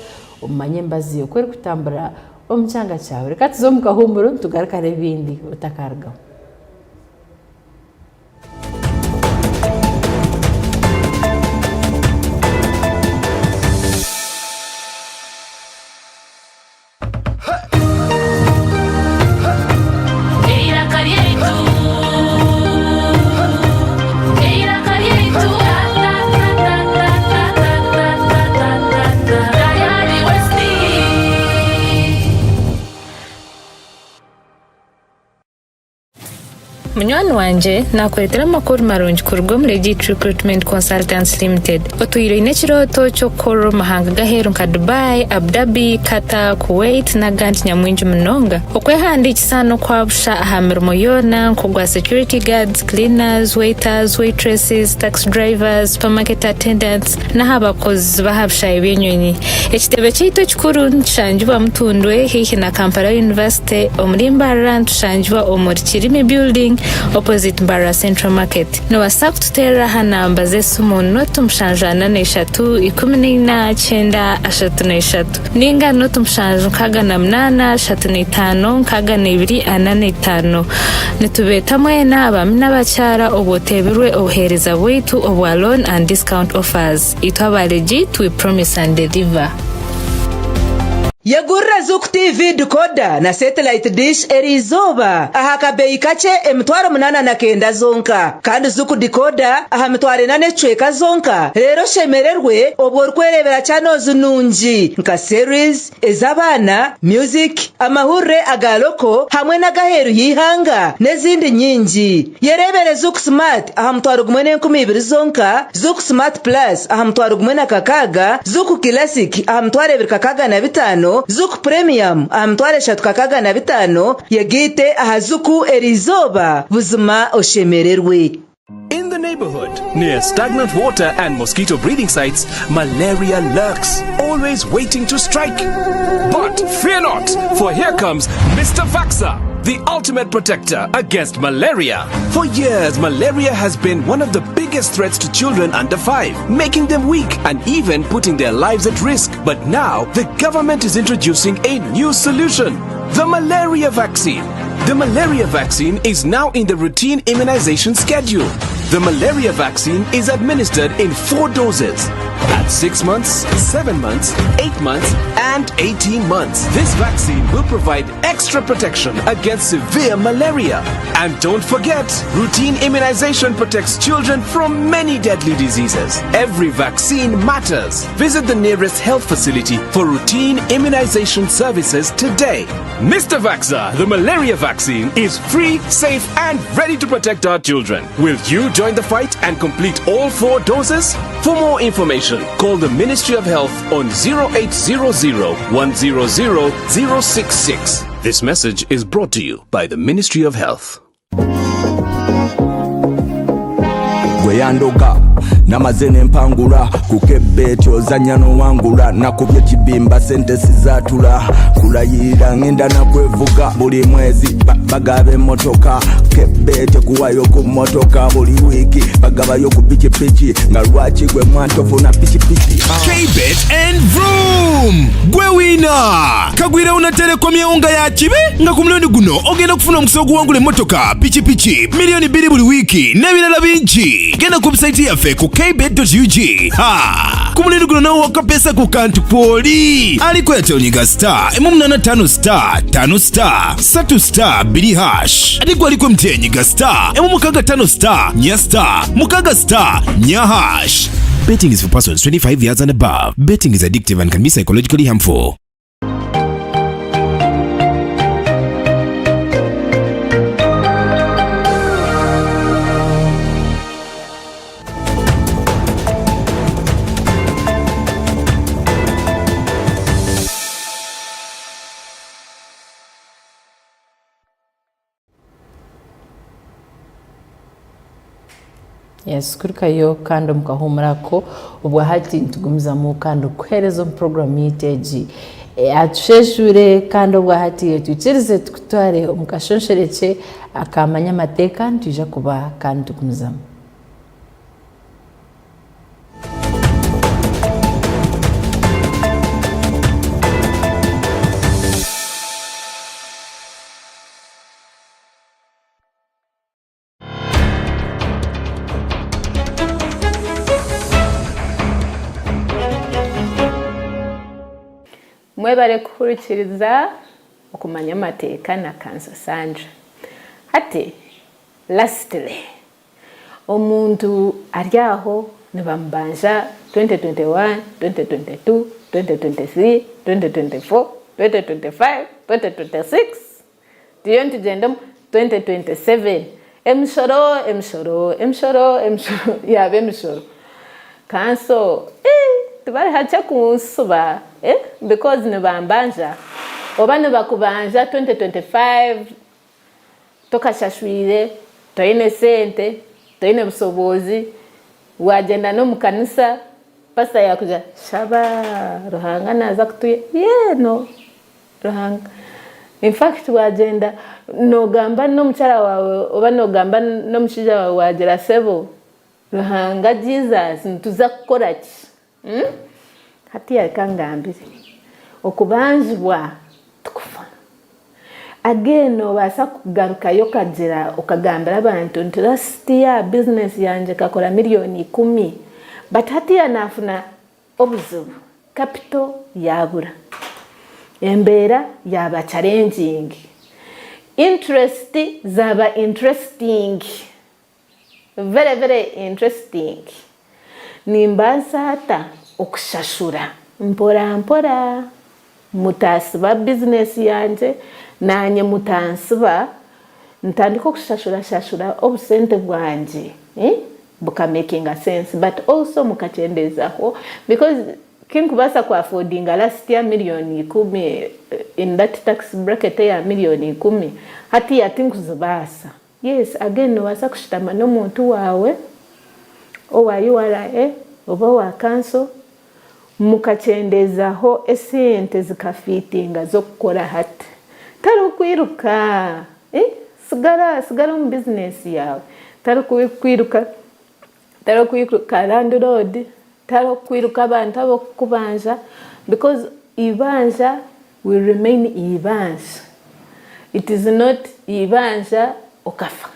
umanye mbazi yo kweri kutambura omuchanga chawe reka tuzomuka humburo tugaruka bindi utakarga Munywani wanje nakweretera amakuru marungi kurugwa muri Legit Recruitment Consultants Limited. Otuyiro inekiroto cyo korora mahanga gaheru nka Dubai, Abu Dhabi, Qatar, Kuwait na gandi nyamwinji munonga. Okwehandikisa no kwabusha ahamirimo yona nkogwa security guards, cleaners, waiters, waitresses, taxi drivers, supermarket attendants na habakozi bahabusha ibyenyonyi. Ekitebe cyito kikuru nshanjwa mutundwe hihi na Kampala University omulimbarra nshanjwa omuri Kirimi building opposite Mbarara Central Market. No WhatsApp tutera hanamba zesumu notu mshanjana na 319 ninga notu mshanju kaga na mnana 5 kaga na 285 nitubeta mwena abamina bacyara obotebirwe ohereza witu obwa loan and discount offers. Itwa Legit, we promise and deliver. Yagurra Zuku TV decoder na satellite dish erizoba ahaka bei kache emitwaro munana na kenda zonka kandi Zuku decoder aha mitware nane chweka zonka rero shemererwe oborkwerebera channels nunji nka series ezabana music amahure agaloko hamwe na gaheru yihanga nezindi nyingi yerebere Zuku Smart aha mitwaro gumene 12 zonka Zuku Smart Plus aha mitwaro gumene kakaga Zuku Classic aha mitware 2 na 5 Zuku Premium amtware shatukakaga na 5 yegite ahazuku erizoba buzima oshemererwe. In the neighborhood, near stagnant water and mosquito breeding sites, malaria lurks, always waiting to strike. But fear not, for here comes Mr. Vaxa, the ultimate protector against malaria. For years, malaria has been one of the biggest threats to children under 5, making them weak and even putting their lives at risk. But now, the government is introducing a new solution, the malaria vaccine. The malaria vaccine is now in the routine immunization schedule. The malaria vaccine is administered in 4 doses at 6 months, 7 months, 8 months, and 18 months. This vaccine will provide extra protection against severe malaria. And don't forget, routine immunization protects children from many deadly diseases. Every vaccine matters. Visit the nearest health facility for routine immunization services today. Mr. Vaxa, the malaria vaccine is free, safe, and ready to protect our children. Will you join the fight and complete all 4 doses? For more information, call the Ministry of Health on 0800 100 066. This message is brought to you by the Ministry of Health. Gweyandoga namazene mpangula kukebeti ozanya no wangula nakubye kibimba sente sizatula kulayira ngenda nakwevuga buli mwezi bagabe motoka kebeti kuwayo ku motoka buli wiki bagabayo ku pichi nga lwachi gwe mwantofu na pichi K-Bet and Vroom gwe winner wagwira una telekom ya unga ya chibe nga ku mulundi guno ogenda kufuna omukisa oguwangula emmotoka pikipiki milioni 2 buli wiiki n'ebirala bingi. Genda ku website yaffe ku kbet.ug. Ku mulundi guno nawe waka pesa ku kantu poli aliko yatonyiga star 85 star 3 star 2 hash ate gwaliko mtenyiga star 5 star 4 star 6 star 4 hash. Betting is for persons 25 years and above. Betting is addictive and can be psychologically harmful. Yes, kurikayo kando mukahumurako ubwo hati ntugumiza mu kando kuherezo program yiteji atusheshure kando ubwo hati tuchirize tukutware umukashonshereke akamanya mateka ntuje kuba kandi tugumiza. Mwebare kukurikiriza okumanya amateka na Kansa Sandra. Hati lastly omuntu aryaho nibambanja 2021 2022 2023 2024 2025 2026 diyo ntugenda 2027 emshoro yabe emshoro kanso tubari hacha kunsuba because nibambanja oba nibakubanja 2025 tokashashwire toine sente toine busobozi wagenda no mukanisa pasta yakuja shaba Ruhanga naza kutuye no Ruhanga. In fact wagenda no gamba no mchara wawe oba no gamba no mshija wawe wagera sebo Ruhanga Jesus ntuza kukora ki hati yakangambire okubanjibwa tukufa again obasa kugarukayo kagera okagambira abantu nti last year business yanje kakora milioni 10 but hati yanafuna obuzibu capital yabura embera yaba challenging interest zaba interesting very interesting nimbansa hata okushashura mpora mutasiba business yanje nanye mutansiba ntandiko kushashura obusente bwanje buka making a sense but also mukachendezaho because kinkubasa ku affording last year milioni 10 in that tax bracket ya milioni 10 hati yatinkuzibasa. Yes, again wasa kushitama no muntu wawe OYURA oba wa council mukachendezaho esente zikafitinga zo kukora hati tari kwiruka sigara mu business yawe tari kwiruka landlord tari kwiruka abantu abo kubanja because ibanja will remain ibanja. It is not ibanja okafa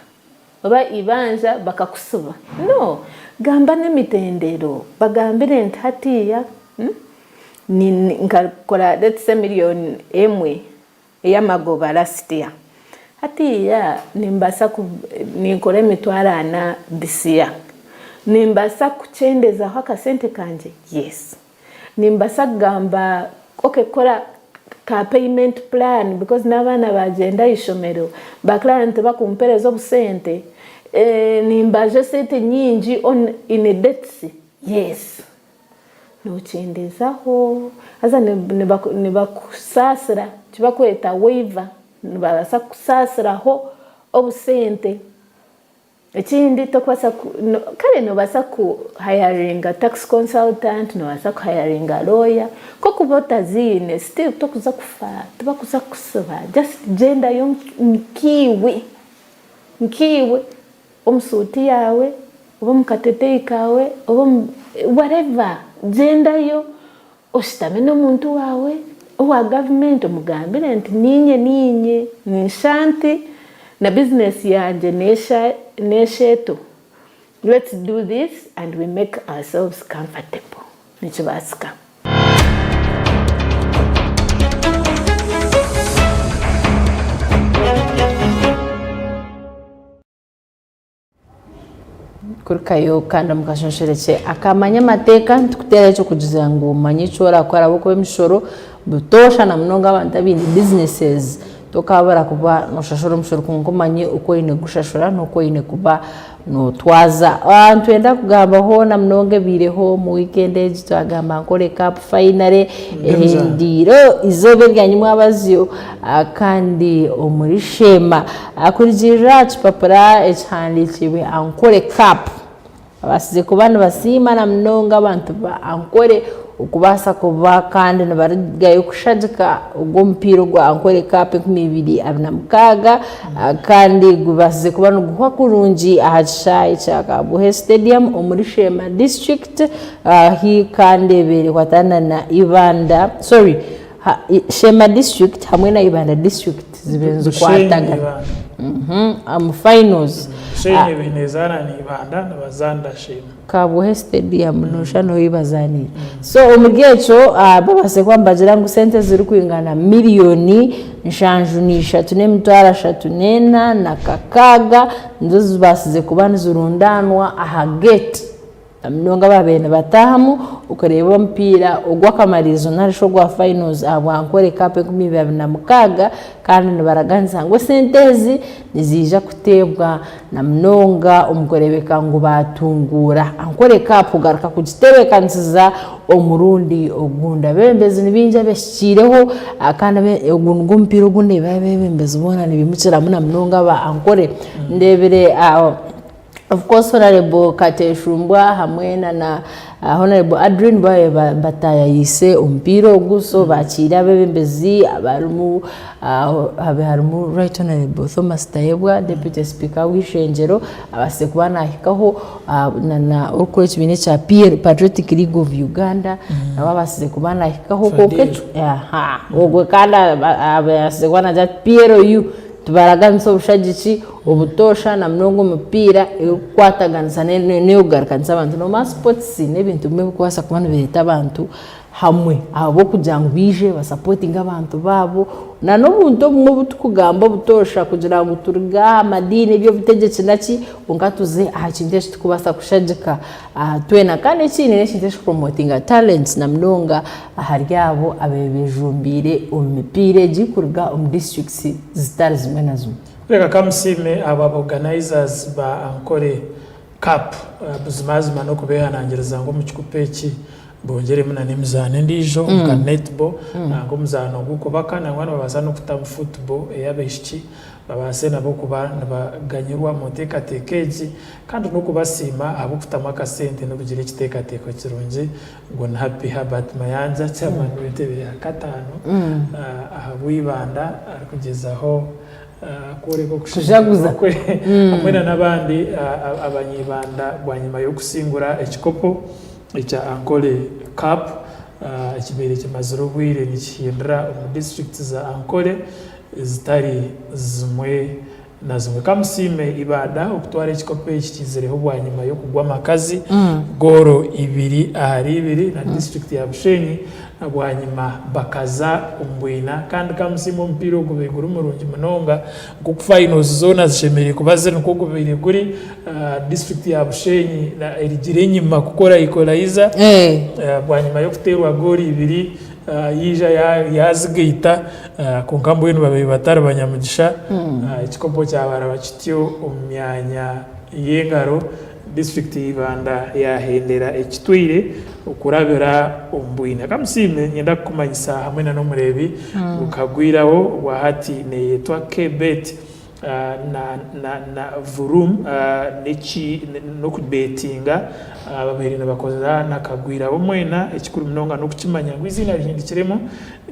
oba ibanja bakakusuba no gamba nemitendero bagambire nti hatiya ni nkakora let's say milioni 1 eyamagoba last year hatiya nimbasa nikore mitwarana this year nimbasa kuchendeza haka sente kanje. Yes, nimbasa gamba okay kora ka payment plan because nabana bagenda ishomero ba client bakumpereza obusente nimbaje sente nyingi on in debts. Yes, no chendezaho aza nibakusasira kibakweta waiver nibasa kusasiraho obusente ekindi tokwasa kale nobasa ku hiring a tax consultant nobasa ku hiring a lawyer ko kubota zine still tokuza kufa tubakuza kusuba just gender yo nkiwe omsuti yawe oba mukatete kawe oba whatever gender yo ositame no muntu wawe owa government omugambire nti ninye nishanti na business yanje nesheto. Let's do this and we make ourselves comfortable. Nichibasika. Kurikayo kandi mukashonshereke akamanya mateka ntukutera cyo kugiza ngo umanye chora akora boko b'imishoro butosha na mnonga abantu abindi businesses tokabara kuba noshashora umshoro kunkomanye uko ine gushashora nuko ine kuba no twaza abantu enda kugamba ho na mnonge bireho mu weekend twagamba nkore cup finale ndiro izobe ryanyimwe abazio kandi omurishema akurijira chipapara echandi chiwe ankore cup abasize kubana basima na mnonga abantu ba ankore ukubasa kuba kandi nabarigayo kushajika ubwo mpiro gwa ankore cup 2026 kandi gubasize kubana guhwa kurungi ahashayi chaka Buhe Stadium omuri Shema district hi kandi bere kwatana na Ibanda Shema district hamwe na Ibanda district zibenzo kwataga finals Shema binezana ni Ibanda nabazanda Shema Buhe Stadium noshano ibazani so omugecho babase kwambagira ngo sente ziri kwingana miliyoni nshanjunisha tune mtwara shatunena na kakaga nzo basize kubana zurundanwa aha gate mnonga babene batahamu ukareba mpira ugwakamarizo narisho gwa finals abwankore cup 2026 kandi nibaraganza ngo sentezi nizija kutebwa na mnonga umukorebeka ngo batungura ankore cup ugaruka kugitebekansiza omurundi ogunda bembezi nibinja beshireho kandi ogungo mpira ogunde babembezi bona nibimukira muna mnonga ba ankore ndebere of course honorable Kateshumbwa hamwe na honorable Adrian baye bataya yise umpiro guso bakira bebembezi abarumu harumu right honorable Thomas Tayebwa deputy speaker w'ishenjero abase kubana hikaho na ukore kibine cha Patriotic League of Uganda nabasize kubana hikaho kokecho ogwe kanda abase kubana ja PRU tubaraganso bushagici ubutosha na mnongo mupira kwataganza ne ugarkanza abantu no ma sports n'ibintu bimwe kwasa kubana bireta abantu hamwe abo kujangu bije basupporting abantu babo na n'ubuntu bumwe butukugamba butosha kugira ngo turga amadini byo bitegetse naki ungatuze ahakindeshe tukubasa kushajika twena kandi kine n'ekindeshe promoting talents na mnonga aharyabo abebejumbire umipire gikurga districts zitari zimwe na zimwe reka kamusime aba organizers ba ankore cup buzimazima no kubehanangiriza ngo mu kikupeki bongere muna nimzane ndijo ka netball ngo muzano guko bakana ngwana babazana kuta football eyabeshiki babase nabo kuba nabaganyirwa muteka tekeji kandi no kubasima abo kutamaka sente no kugira ikiteka teko kirunje ngo na Happy Herbert Mayanja cyama n'ibitebe ya katano ahabwibanda kugezaho kore ko kushaguza amwena nabandi abanyibanda bwanyuma yo kusingura ekikopo icha Ankole Cup ikibere cy'amazuru bwire nikihindura mu district za Ankole zitari zimwe na zimwe kamusime Ibada okutwara ekikopo ekikizireho bwanyuma yo kugwa makazi goro 2 ahari 2 na district ya Bushenyi bwanyuma bakaza umbwina kandi kamusime ompiro gubegura umurungi munonga ku finals zona zishemere kubazira nko gubere kuri district ya Bushenyi na erigire nyima gukora equalizer bwanyuma yo kuterwa gori 2 yija yazigita ku nkambo y'inu babe batari banyamugisha ikikopo cyabara bakityo umyanya yengaro district Ibanda yahendera ekitwire ukurabira umbwina kamusime nyenda kumanyisa hamwe na no murebi ukagwiraho wahati ne yetwa Kebet na Vurum neki no kubetinga ababerina bakoza nakagwira bomwena ekikuru mnonga no kukimanya gwizina lihindikiremo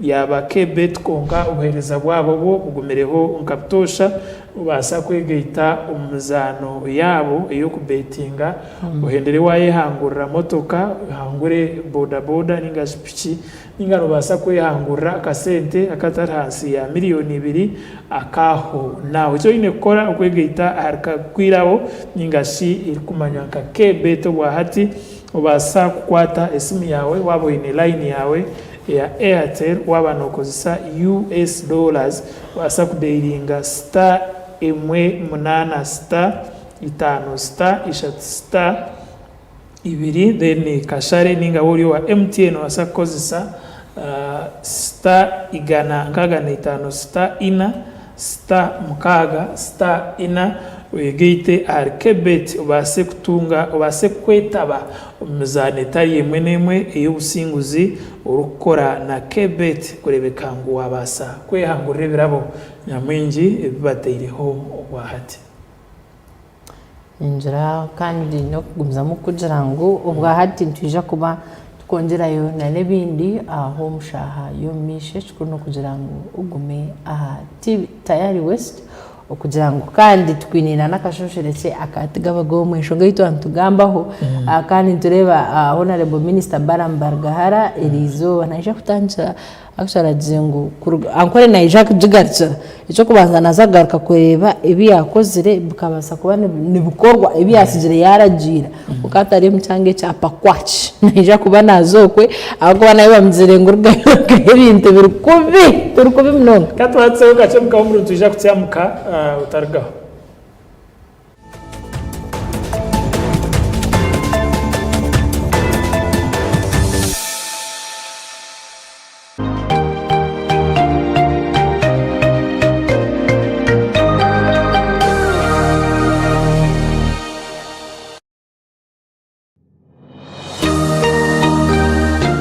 yaba kebet konka ubuhereza bwabo bo bugumereho nkabutosha ubasa kwegeita umuzano yabo iyo kubetinga uhendere waye hangurira motoka hangure boda boda ninga spiki ninga rubasa kwehangurira kasente akatari hasi ya miliyoni 2 akaho nawe cyo ine kora ukwegeita harika kwirawo ninga shi irikumanya ka kebeto bwa hati ubasa kukwata esimu yawe wabo ine line yawe ya Airtel waba nokozesa US dollars wasa kudeiringa star emwe munana star 5 star 3 ibiri then kashare ninga wori wa MTN wasa kozesa star igana nkaga na 5 star ina star mukaga star ina wegite arkebet ubase kutunga ubase kwetaba umuzane tari yemwe nemwe iyo businguzi urukora na kebet kurebeka ngo wabasa kwehangurira birabo nyamwingi bibateireho ubwahati injira kandi no kugumzamo kugira ngo ubwahati ntuje kuba tukongerayo na nebindi aho mushaha yo mishe no kugira ngo ugume aha tayari west okugira ngo kandi twinina nakashosheretse akatigabago mwishonga yito antugambaho kandi tureba honorable minister Barambargahara Elizo naje kutangira akasharaje ngo ankore na Jacques Jigarcha ico kubanza nazagaruka kureba ibi yakozire bukabasa kuba nibukorwa ibi yasigire yaragira ukatari mchange cyapa kwachi naje kuba nazokwe ahubwo banaye bamzire ngo ibintu birukubi mnonga katwatse gace mukabumuru tuje kutyamuka utargaho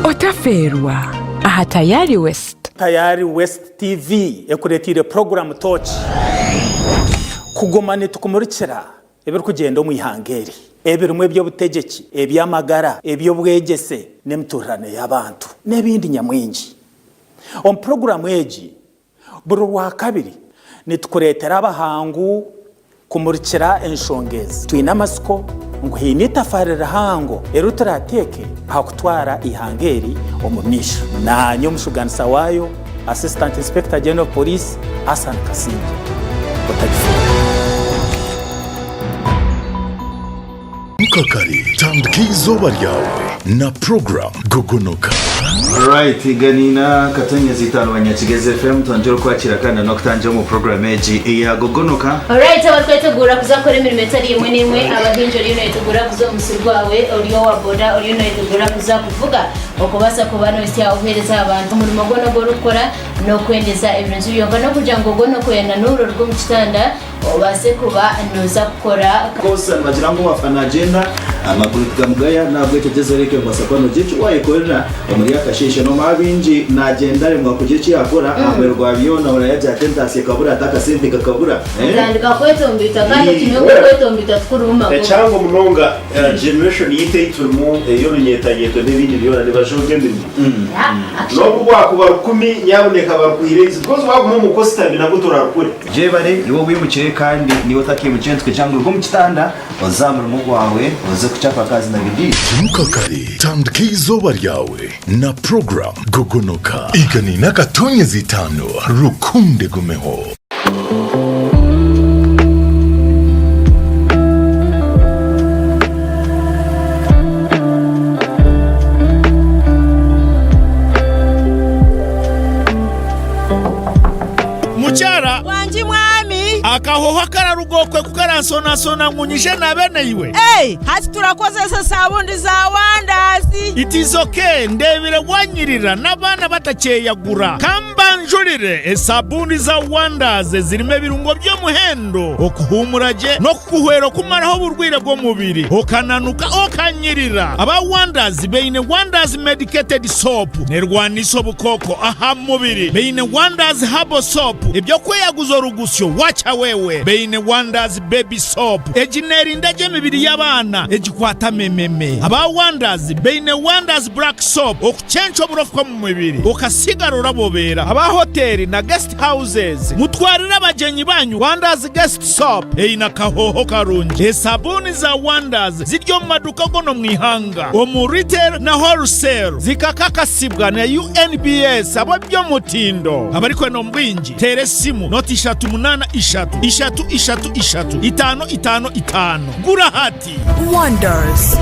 Otaferwa aha Tayari West. Tayari West TV ekuretire program tochi kugomane tukumurikira ebiri kugenda mu ihangeri ebirumwe byo butegeki ebyamagara ebyo bwegese nemturane y'abantu nebindi nyamwingi on program eji buru wa kabiri nitukuretera abahangu kumurikira enshongezi twina masiko ngo hinitafarira hango eruturateke hakutwara ihangeri omumisha na nyomushuganisa wayo Assistant Inspector General of Police Hassan Kasinje Mukakari tambukizo baryawe na program Gogonoka. Alright, ganina katanya zitano Banyakigezi FM tanjoro kwakira kandi no kutangira mu program eji ya Gogonoka. Alright, abatwetegura kuzakora imirimo itari imwe n'imwe abahinjori y'unetegura kuzomusurwawe oriyo wa boda oriyo n'unetegura kuzakuvuga okubasa kubano isi yahereza abantu umurimo gwo rukora no kwendeza ibintu by'yonga no kugira ngo Gogonoko yana nuro rwo mu kitanda obase kuba noza gukora kosa bagira ngo bafana agenda amaguru tugamugaya nabwo tegeze reke basakano gicu wayikorera muri akashishe no mabinji nagenda rimwa kugici yakora amerwa biyona urayajya tentasi kabura atakasimbi kakabura ndandika kwetombita kandi kimwe kwetombita twuruma cyangwa munonga generation yite turimo yo nyetageto n'ibindi byona nibajoge ndimo no kubwa kuba 10 nyaboneka barukwireze because baguma mu kositabi nabwo turakure je bare iwo wimukiye kandi niwo takiye mu cyentwe cyangwa urwo mu kitanda wazamura umugo wawe waze kuchapa kazi na bidii Mukakari tambukizo baryawe na program Gogonoka igani nakatonye zitano rukunde gumeho. Muchara wanji mwami akahoho kararugokwe kukaransonasona nkunyije na bene iwe hati turakozesa sabundi za wandazi it is okay ndebire wanyirira n'abana batakeyagura kamba mukanjurire esabuni za Wonders zirimo ebirungo by'omuhendo okuhumuraje no kuhwera kumaraho uburwire bw'omubiri okananuka okanyirira. Aba Wonders beine Wonders medicated soap nerwanisa obukoko aha mubiri, beine Wonders herbal soap ebyo kweyaguza orugusyo wacha wewe, beine Wonders baby soap ejinerinda gy'emibiri y'abana egikwata mememe. Aba Wonders beine Wonders black soap okuchencha oburofu mu mubiri okasigarura bobera. Aba hoteli na guest houses mutwarira abagenyi banyu Wonders guest soap eina kahoho karungi. Esabuni za Wonders ziryo mu maduka gono mwihanga omu retail na wholesale zikakakasibwa na UNBS abo byo mutindo. Abariko no mbwingi tere simu noti 383 gura hati. Wonders,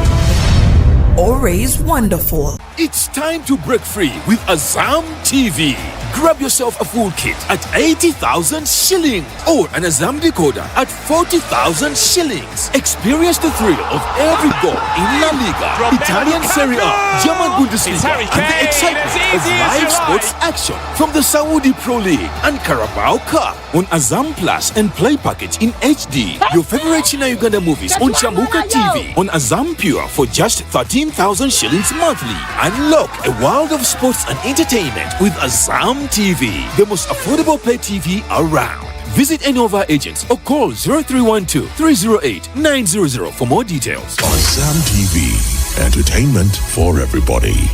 always wonderful. It's time to break free with Azam TV. Grab yourself a full kit at 80,000 shillings or an Azam decoder at 40,000 shillings. Experience the thrill of every goal in La Liga, Italian Serie A, German Bundesliga, and the excitement of live sports action from the Saudi Pro League and Carabao Cup on Azam Plus and Play Package in HD. Your favorite China Uganda movies on Chambuka TV on Azam Pure for just 13,000 shillings monthly. Unlock a world of sports and entertainment with Azam TV, the most affordable pay TV around. Visit any of our agents or call 0312-308-900 for more details. Azam TV, entertainment for everybody.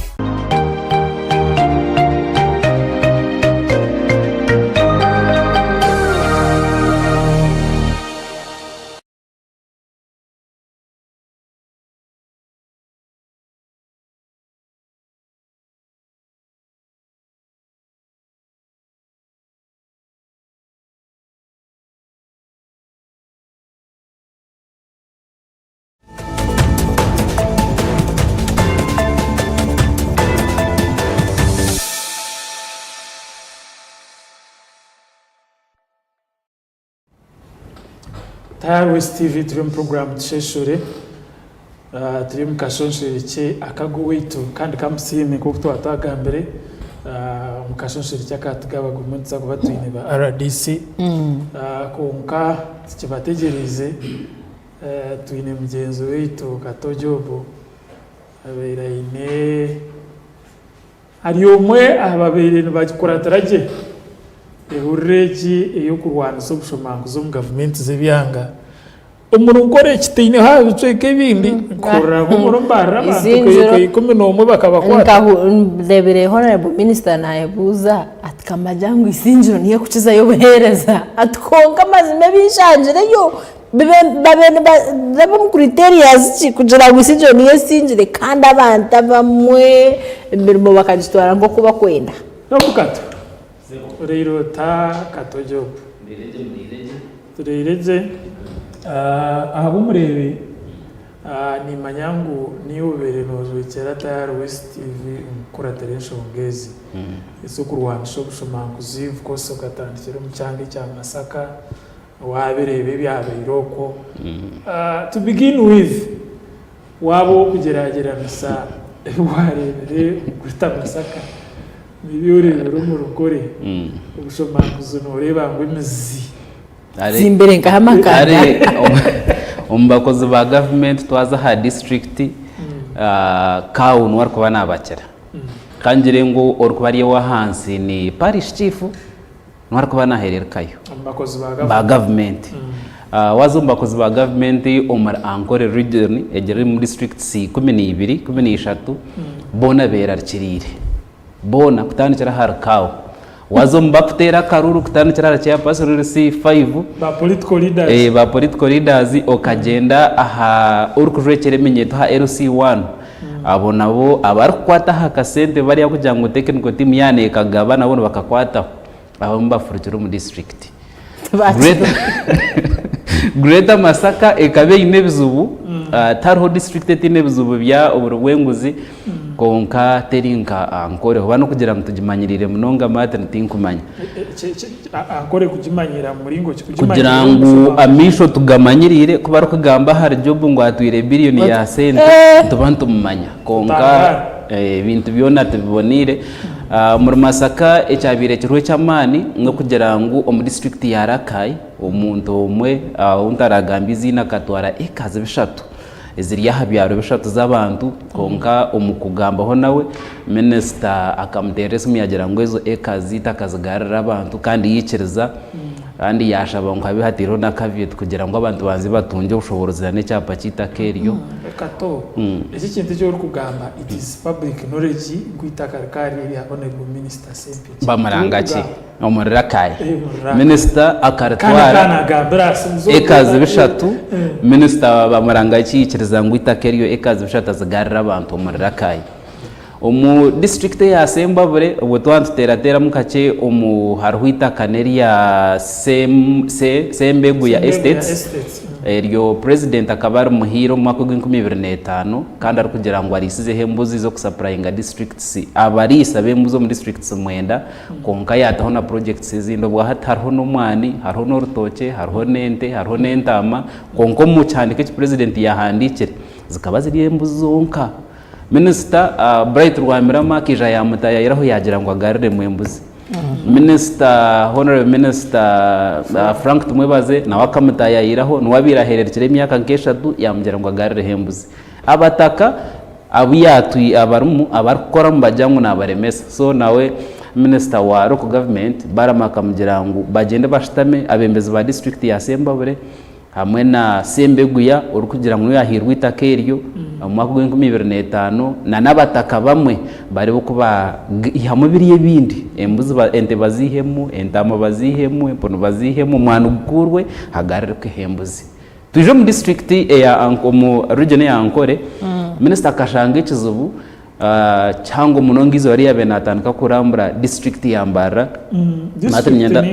Tayari West TV turi mu program Tsheshure, turi mu kashonshirike akaguwitu kandi kamusime kuko twataga mbere mu kashonshirike akatugaba gumunza kuba twine ba RDC konka kibategereze twine mugenzi wetu Katojobo abeiraine ari umwe ababere bakora taraje ehureki eyo kurwana so bushomango zo mu government z'ebyanga umurungore kitine hazo ceke bindi kora umurumbara abantu kuyikome no mu bakabakwata ndebere honorable minister nayebuza atkamajyangu isinjiro niye kukiza yo buhereza atkonga mazime bishanjire yo babe mu criterias ki kugira ngo isinjiro niye sinjire kandi abantu bamwe birimo bakagitwara ngo kuba kwenda no kukata rero ta Katojobo turereje abo murebe ni manyangu niyo berenozo cyera Tayari West TV mukora television ngezi isukurwanisho bushomangu zivu kose gatandikira mu cyangi cya Masaka waberebe byabiroko to begin with wabo kugeragerana warebere guta Masaka nibiyore mu rugore ubushomangu zonureba ngo imizi zimbere ngahamakara umbakozi ba government twaza ha district kaun war kuba nabakera kanjire ngo orukubariye wa hansi ni parish chief nwar kuba nahererkayo umbakozi ba government wazo umbakozi ba government Omar Ankore region egere mu district C 12 13 bona berarkirire bona kutandikira har kawo wazo mbaputera karuru kutandikira cya pastor C5 ba political leaders ba political leaders okagenda aha urikurekere menyeto ha LC1 abo nabo abarkwata ha kasente bari yakujya ngo technical team yane kagaba nabo bakakwata abo mbafurukira mu district Greater Masaka ekabe inebizubu tarho district inebizubu bya uburwenguzi konka terinka ankore bano kugira mutugimanyirire munonga mate ntinkumanya ankore kujimanyira muringo kugira ngo amisho tugamanyirire kubara kugamba hari job ngo atwire billion ya sente tubantu mumanya konka ibintu byona tubibonire muri Masaka ecyabire kirwe cy'amani no kugira ngo mu district ya Rakai umuntu umwe untaragambizi nakatwara ekaze bishatu iziriya habyaro bishatu z'abantu konka umukugambaho nawe minister akamuteresa muyagira ngo ezo ekazi takazigarira abantu kandi yikiriza kandi yashaba ngo abihatiro n'akaviet kugira ngo abantu banzi batunge ubushobozi n'icyapa cy'itakeryo kato iki kintu cyo kugamba it is public knowledge gwitakarikari ya honorable minister Sempiki bamarangaki omurirakai minister akaratwara ekazi bishatu minister bamarangaki yikiriza ngo itakeryo ekazi bishatu azigarira abantu omurirakai omu district ya Sembabure ubwo twantera mukace omu harwita kaneri ya Sembegu ya estates eryo president akabar muhiro mwaka w'2025 kandi ari kugira ngo arisize hembuzi zo kusupplyinga districts abarisa bembuzo mu districts mwenda konka yataho na projects zindo bwa hariho n'umwani hariho n'urutoke hariho n'ente hariho n'entama konko mu cyane ke president yahandikire zikaba ziri hembuzi zonka Minister Bright Rwamirama kija yamutaya yaraho yagira ngo agarire mwembuzi Minister Honorable Minister Frank Tumwebaze na wakamutaya yiraho nwabirahererekere imyaka nkeshatu yamugira ngo agarire hembuzi abataka abiyatwi abarumu abarukora mbajyangu nabaremesa so nawe Minister wa local government baramaka mugira ngo bagende bashitame abembezi ba district ya Sembabure hamwe na Sembeguya uri kugira ngo yahirwe itakeryo mwaka w'2025 na nabataka bamwe bari kuba ihamubiriye bindi embuzi ente bazihemu entama bazihemu empono bazihemu mwana ukurwe hagararike hembuzi tuje mu district ya Ankomo region ya Ankore minister Kashange Kizubu cyangwa munongizo wari yabenatandika kurambura district ya Mbara matanyenda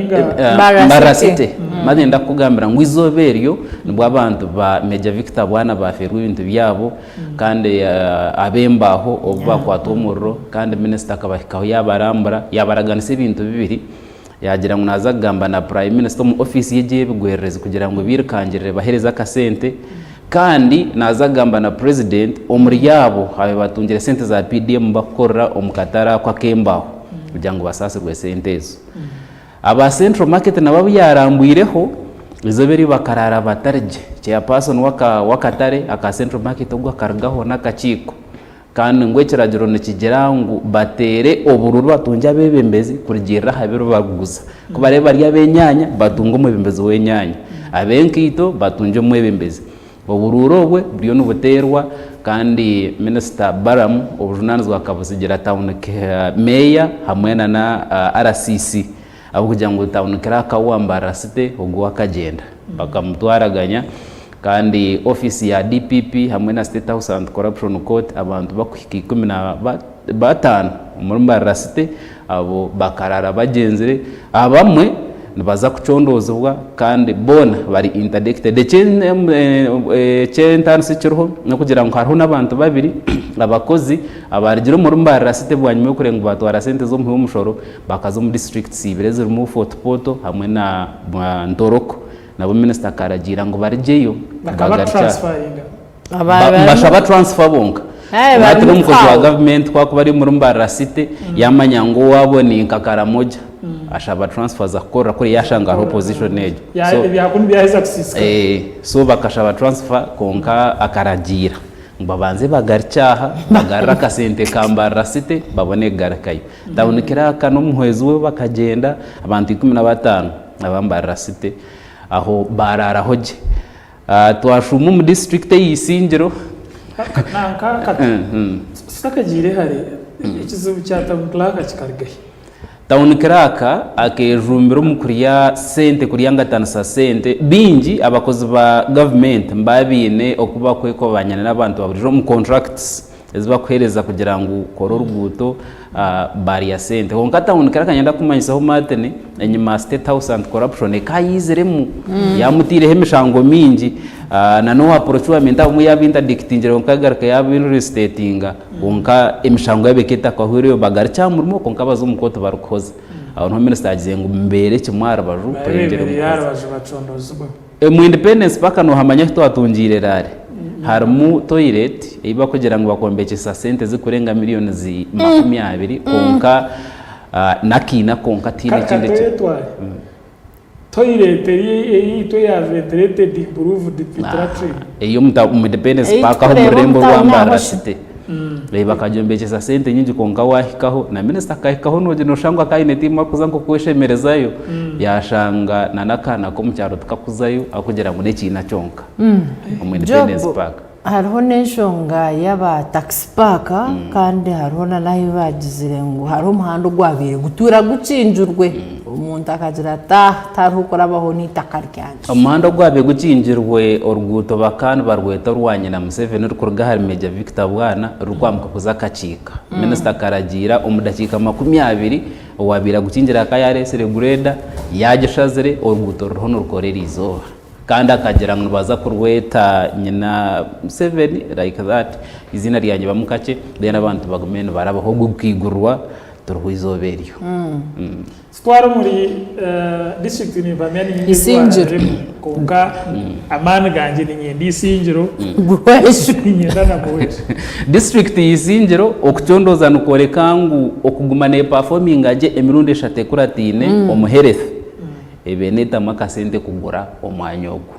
Barasite matanyenda kugambira ngo izoberyo nibwo abantu ba Major Victor bwana baferwa ibintu byabo kandi abembaho oba kwatomuro kandi minister akabahikaho yabarambura yabaraganise ibintu bibiri yagira ngo nazagamba na prime minister mu office yegiye bigwerereza kugira ngo birikangirire bahereza akasente kandi nazagamba na president omuri yabo habe batungire sente za PDM bakora omukatara kwa Kembaho kugira ngo basasirwe sente ezo aba central market nabo yarambuireho izoberi bakarara batarje chairperson wakatare aka central market ubwo akargaho nakachiko kandi ngwe kiragiro nikigera ngo batere obururu batunja bebembezi kurigera habero baguza kubareba rya benyanya batunga mu bembezi wenyanya abenkito batunje mu bembezi obururo bwe buriyo n'ubuterwa kandi minister Baram obujunanizwa akabusigira town mayor hamwe na RCC abo kugira ngo town kiraka wambara site ubwo akagenda bakamutwaraganya kandi office ya DPP hamwe na State House and Corruption Court abantu bakwiki 15 muri Mbarasite abo bakarara bagenzere abamwe baza kucondozwa kandi bona bari interdicted cyentansi cyroho no kugira ngo hariho nabantu babiri abakozi abarigiro muri Mbarasite bwanyuma yo kurenga batwara sente zo mu mushoro bakaza mu district sibireze mu Fort Poto hamwe na Ndoroko nabo minister karagira ngo barjeyo bashaba transfer bonka bati n'umukozi wa government kwa bari muri Mbarasite yamanya ngo wabone inkakara moja ashaba transfers akora kuri yashanga opposition ejo so bakashaba transfer konka akaragira ngo banze bagarcyaha bagarra kasente Kambarasite babone garakayo tabonekera kano muhwezi we bakagenda abantu 15 abambarasite aho barara hoje twashumu mu district y'isingiro nanka sakagire hari ikizubu cyatabukaka kikargaye town kiraka akejumbiro mu kuriya sente kuriyanga tansa sente bingi abakozi ba government mbabine okuba kweko banyana n'abantu baburijo mu contracts eziba kuhereza kugira ngo kororguto bari ya sente konka town kiraka nyanda kumanyisaho matene enyuma State House and Corruption kayizeremu yamutire hemishango mingi na no approachment amu yabinda dictingero nkagaraka yabintu restatinga konka emishango yabeketa kwa huriyo bagarcha murimo konka bazo mukoto barukoze aho no minister agize ngo mbere kimwara baju prengere yarabaje bacondozwa mu independence paka no hamanya to atungire rare harimu toilet iba kugira ngo bakombekesa sente zikurenga miliyoni 20 konka nakina konka tine kindi toilet to ya ventilated improved filtration iyo Independence Park aho murembo rwambara city reba kajombekesa sente nyingi konka wahikaho na minister kahikaho noje noshangwa kayinetima kuzango kweshemerezayo yashanga nanakana ko mu cyaro tukakuzayo akugira ngo nekina cyonka mu Independence Park hariho n'enshonga y'aba taxi park kandi hariho nayo bagizire ngo hariho umuhanda gwabire gutura gucinjurwe umuntu akagira tariho korabaho n'itaka ryanje umuhanda gwabire gucinjurwe orguto bakana barweta rwanye na Museveni rukurga hari Meja Victor Bwana rukwamuka kuzakacika minister karagira umudakika 20 wabira gucinjira kayarese reguleda yageshazire orguto ruhono rukorera izoba kandi akagira ngo baza kurweta nyina Museveni like that izina ryanje bamukace then abantu bagumene barabaho gukigurwa turwizoberiyo twara muri district ni bamyani Isingiro konka amana ganje ni nyendi Isingiro nyenda na boys district Isingiro okutondoza nukorekangu okugumana performing aje emirundi eshate kuratine omuherefe ebeneta makasente kugura omwanyogo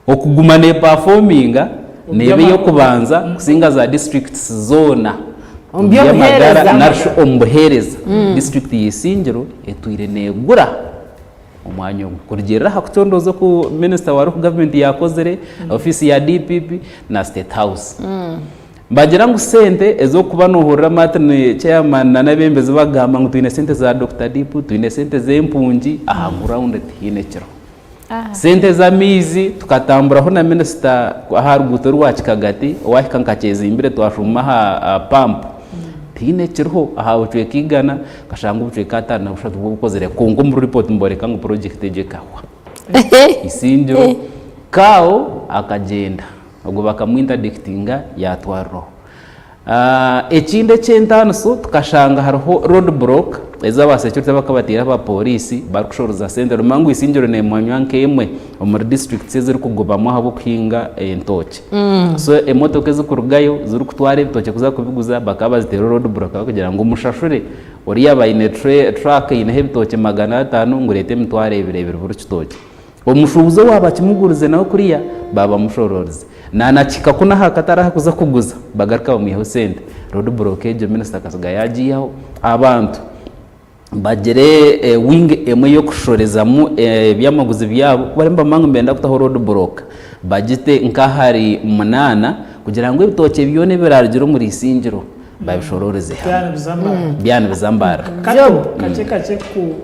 okugumana performinga nebe yo kubanza kusinga za districts zona Ombyamagara narsho ombuhereza district Isingiro etwire negura omwanyogo kurigera hakutondoza ku minister wa government yakozere office ya DPP na state house bagira ngo sente ezo kuba nohurira matne chairman na nabembezi bagamba ngo twine sente za Dr. Dipu twine sente z'empunji aha ground tine kiro sente za mizi tukatamburaho na minister aha ruguto rwacu kagati wahikankakeza imbere twashuma ha pump tine kiro aha ucwe kigana kashanga ucwe katana ushatu gukozere kongo mu report mboreka ngo project ejekawa Isingiro kao akagenda ubwo bakamwinda dictinga yatwaro ekinde cyentano so tukashanga hariho road block ezaba security bakabatira ba police barushoroza sendero mangu Isingiro ne mwanyanke emwe mu district ziri kugobamo habo kwinga entoke so emotoke zikurugayo ziri kutwara entoke kuza kubiguza bakaba zitero road block kugira ngo umushashure uri yabayine truck ine hebitoke 500 ngurete mtware birebire buri kitoke omushubuzo waba kimuguruze nawe kuriya baba mushororeze nanakika kuna hakatara kuza kuguza bagaruka bamuyeho sente road blockage minister kasaga yagiyeho abantu bagere wing emwe yo kushorezamo byamaguzi byabo baremba mangu mbenda kutaho road block bagite nkahari 8 kugira ngo ibitoke byone birarugiro muri Isingiro babishororeze byana bizambara kace ku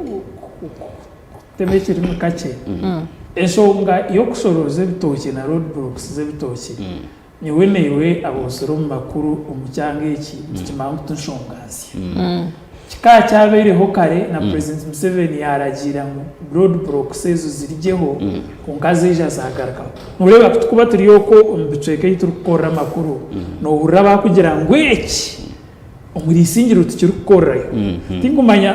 temekiri mukace eshonga yo kusoroza bitoke na road blocks z'ebitoke niwenewe abosoro mu makuru umucyange iki kimangu tunshongazi kika cyabereho kare na president Museveni yaragira ngo road blocks ezo zirigeho kungaze ija zagaraka nureba kuba turiyo ko umbiceke yiturukora makuru no uraba kugira ngo iki muri Isingiro tukirukora tingumanya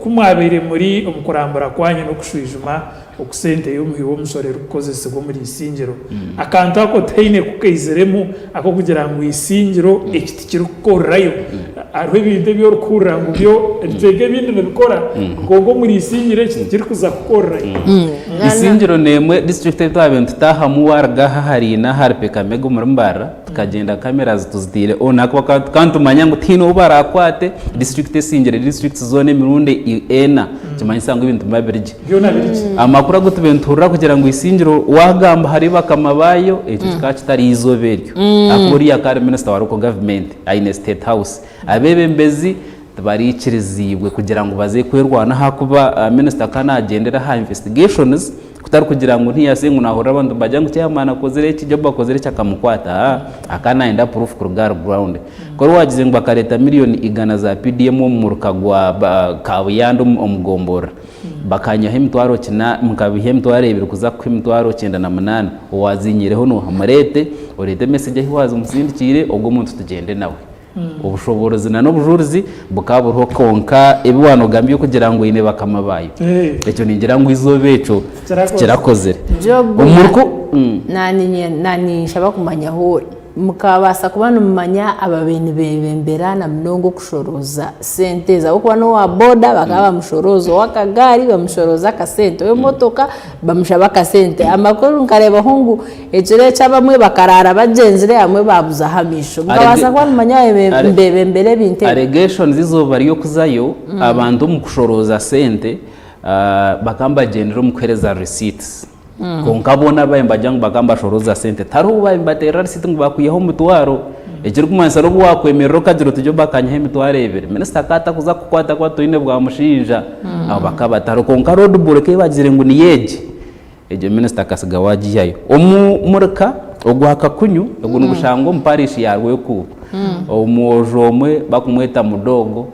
kumwabere muri umukurambara kwanye no kushwijuma okusente yo muhiwo musore rukoze sego muri Isingiro akantu ako teine kukeizeremo ako kugira ngo Isingiro ekiti kirukorayo arwe ibintu byo rukura ngo byo twege bintu bikora ngo muri Isingiro ekiti kirikuza gukora Isingiro nemwe district y'abantu tahamu warga hari na harpe kamego murambara tukagenda kamera zituzitire ona ko kantu manya ngo tino barakwate district Isingiro district zone mirundi ena kimanyisa ngo ibintu mabirije amakuru gutubentura kugira ngo Isingiro wagamba hari bakamabayo ekyo kitari izoberyo akuri ya kare minister wa government aine state house abebembezi barikirizibwe kugira ngo baze kwerwana hakuba minister kana agendera ha investigations kutari kugira ngo ntiyasengu nahora abantu bajya ngo cyamana kozere iki job bakozere cyakamukwata akana enda proof ku ground ko wagize ngo bakareta miliyoni igana za PDM mu rukagwa kabuyando omugombora bakanya hemtwaro kina mukabihe mtware ibiri kuza ku mtwaro 98 wazinyireho no hamarete urete message hiwaza umusindikire ubwo muntu tugende nawe ubushobozi na n'ubujurizi bukaburiho konka ibiwano gambi yo kugira ngo ine bakamabaye icyo ningira ngo izobeco kirakozere umurko nani shaba kumanya ho mukabasa kubana mumanya ababeni bembera na mnongo kushoroza sente za uko no wa boda bakaba mushorozo wakagari bamushoroza ka sente we motoka bamushaba ka sente amakuru nkareba hungu ejere cyabamwe bakarara bagenzire amwe babuza hamisho mukabasa kubana mumanya bembere binte allegations izoba ariyo kuzayo abantu mu kushoroza sente bakamba genero mukwereza receipts konkabona bayimbaje ngo bagamba shoroza sente taru bayimbatera receipt ngo bakuyeho mutwaro ekiri kumansa ro bwakwemerero kagiro tujyo bakanye hemitware ebere minister kata kuza kukwata kwa toine bwa mushinja abo bakaba taru konka road bureke bagire ngo ni yeje eje minister kasiga wajiyayo omurka ogwaka kunyu oguno gushango mparishi yarwe ku omujomwe bakumweta mudogo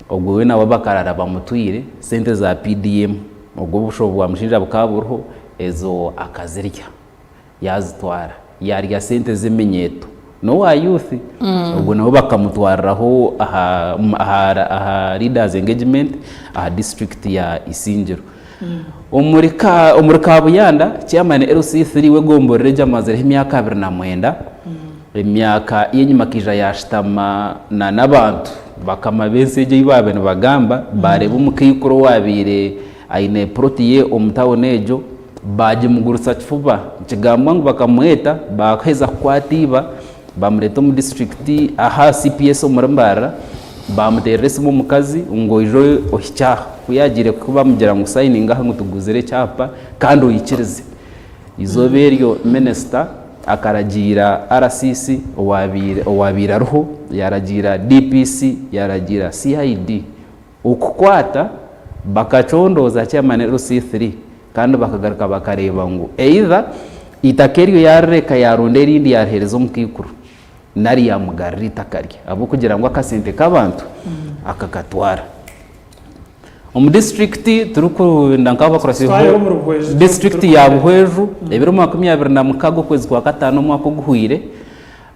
ogwe na babakarara bamutwire sente za PDM ogwo bushobo bwa mushinja bukaburho ezo akazirya yazitwara yarya sente z'imenyeto no wa youth ubwo nabo bakamutwaraho aha leaders engagement aha district ya Isingiro umurika buyanda chairman LC3 we gomborere amazere imyaka 29 imyaka yenyuma kija yashitama na nabantu bakama benseje ibabe bagamba bareba umukikuro wabire aine protiye omutawonejo baje mugurutsa kifuba kigamba ngo bakamweta bakaheza kwatiba bamureta mu district aha CPS umurambara bamuterese mu mukazi ngo ijo ohicya kuyagire kuba mugira ngo signing aha ngo tuguzere cyapa kandi uyikirize izoberyo minister akaragira RCC wabira ruho yaragira DPC yaragira CID ukukwata bakacondoza chairman LC3 kandi bakagaruka bakareba ngo either itakeriyo yareka yarondera indi yarhereza umukikuru nari yamugarira itakarya abo kugira ngo akasente kabantu akakatwara district turuko ndankaba korasiho district ya Buhweju ebiro 20 kwezi kwa 5 mwaka guhwire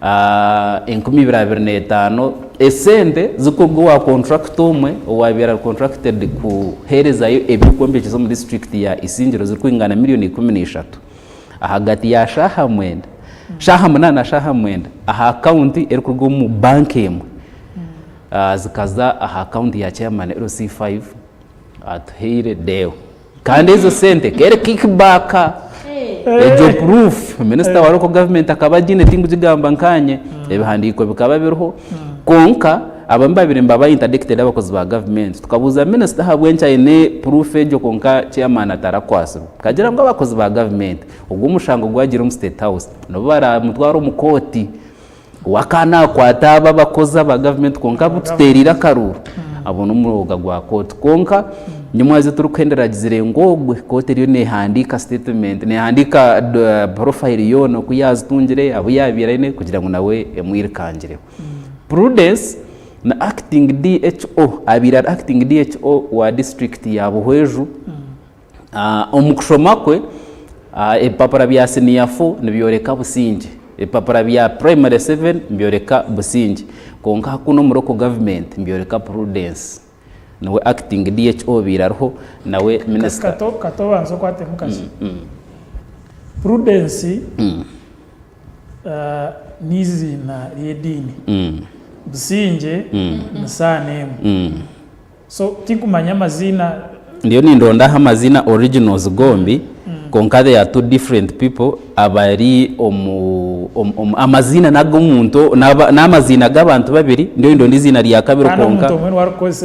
2025 esente zikorwa wa contract umwe wabira contracted kuherezayo ebikombekezo mu district ya Isingiro zikwingana miliyoni 13 ahagati ya Shahamwenda Shahamunana Shahamwenda aha account erikurwa mu bank emwe zikaza aha account ya chairman LC5 at here deo kandi izo sente kere kickback ejo proof minister wa local government akabagine tingu jigamba nkanye ebihandiko bikaba biriho konka abamba birimba ba interdicted abakozi ba government tukabuza minister habwencha ine proof ejo konka chairman atarakwasa kagira ngo abakozi ba government ubwo mushango gwagira mu state house no bara mutwaro mukoti wakana kwataba abakozi ba government konka buterira karuru abona umuroga gwa court konka nyumwaze turukendera zirengogwe kote ryo ne handika statement ne handika profile yono kuyazitungire abo yabirane kugira ngo nawe emwirikangire Prudence na acting DHO abira acting DHO wa district ya Buhweju omukushomakwe epapara bya senior 4 nibiyoreka Businge epapara bya primary 7 mbiyoreka Businge konka kuno muroko government mbiyoreka Prudence nawe acting DHO birarho nawe minister kato banzo kwate mukazi Prudence nizina yedini Businge musane so tikumanya amazina ndiyo nindonda amazina originals gombi konkade ya two different people abari amazina nago muntu n'amazina g'abantu babiri ndiyo ndondi zina rya kabiri konka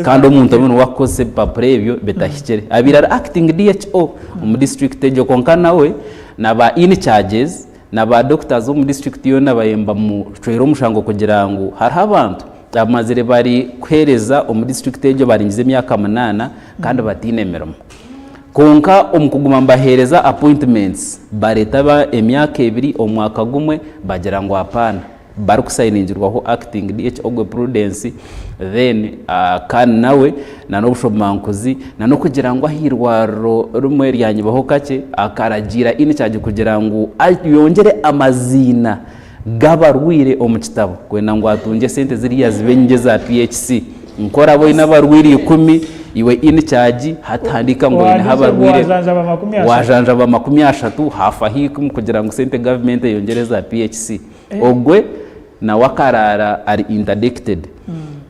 kandi umuntu umwe wakoze paprevyo betahikere abira acting DHO mu district ejo konka nawe naba in charges naba doctors mu district yo nabayemba mu cwero mushango kugira ngo hari abantu amazire bari kwereza mu district ejo baringize myaka 8 kandi batinemeramo konka omukuguma mbahereza appointments baretaba emyaka 2 omwaka gumwe bagira ngo apana bari kusayiningirwaho acting DHO gwe Prudence then kan nawe nanobushomankuzi nano kugira ngo ahirwaro rumwe ryanyibaho kake akaragira ini cyaje kugira ngo yongere amazina gabarwire omu kitabo kwenda ngo atunge sente ziriya zibenye za PHC nkora bo inabarwire 10 iwe in charge hatandika ngo ine habarwire wajanja ba 30 hafa hikum kugira ngo sente government yongereza PHC ogwe na wakarara ari interdicted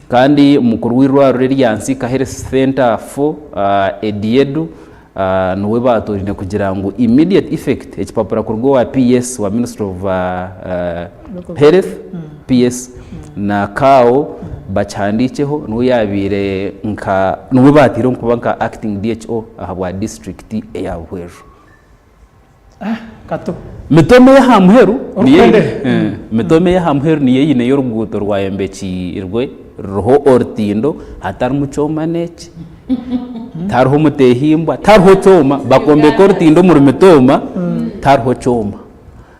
kandi mukuru w'irwa Reliance ka Health Center for Ediedu nuwe batorine kugira ngo immediate effect ekipapura kurgo wa PS wa Ministry of Health PS na kao bachandikeho nuyabire nka nuwe batiro kuba nka acting DHO ahabwa district ya Bwejo kato mitome ya hamheru niye mitome ya hamheru niye yine yoruguto rwa Embeki irwe roho ortindo hatari muchoma neke tarho mutehimbwa tarho choma bakombe kortindo muri mitoma tarho choma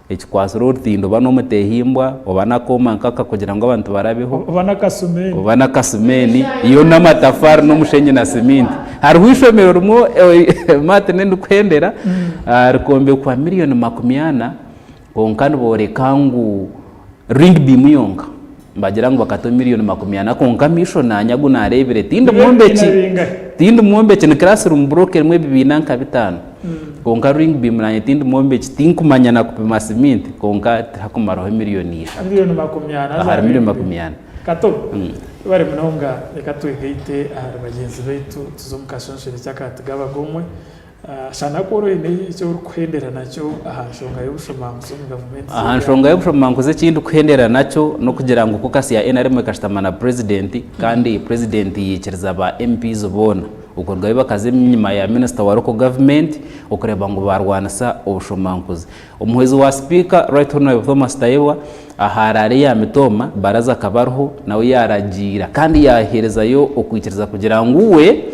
ekikwasiro ortindo bano mutehimbwa obana koma nkaka kugira ngo abantu barabeho obana kasumeni iyo namatafari no mushenye na cement hariho ishomero rumwe matene ndukwendera rikombe kwa miliyoni 80 konkani borekangu ring beam yonka mbagira ngo bakato miliyoni 80 konka misho nanyagu narebere tindi muombechi ni classroom broker mwe bibinanka bitano konka ring beam nanye tindi muombechi tinkumanya na kupima cement konka hakumaraho miliyoni 80 hari miliyoni 80 kato bari munonga reka twigite abagenzi betu tuzomukashonshire cyakatugaba gomwe sana korohene icyo kwendera nacyo ahashonga y'ubushomanguzo mu government ahashonga y'ubushomanguzo kindu kwendera nacyo no kugira ngo kukasi ya NRM kashitama na president kandi president yikiriza ba MPs bona ukorwa bakaze nyuma ya minister wa local government ukureba ngo barwanasa ubushomanguzo umuhezi wa speaker right honorable Thomas Taiwa aharare ya mitoma baraza kabarho nawe yaragira kandi yaherezayo ukwikiriza kugira ngo uwe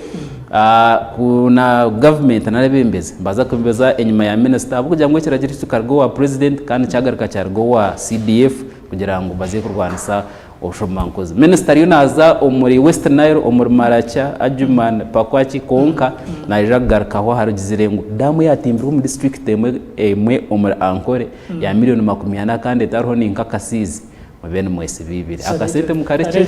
kuna government narabembeze baza kumbeza enyuma ya minister kugira ngo kiragira cyukargo wa president kandi cyagaruka cyargo wa CDF kugira ngo baze kurwanisa obushomanguzo minister yunaza umuri Western Nile umuri Maracha Ajuman Pakwaki konka na jagarukaho harugizire ngo damu yatimbirwa mu district emwe umuri Ankore ya miliyoni 80 kandi tarho ni nkakasizi mabene mwese bibiri akasete mukareke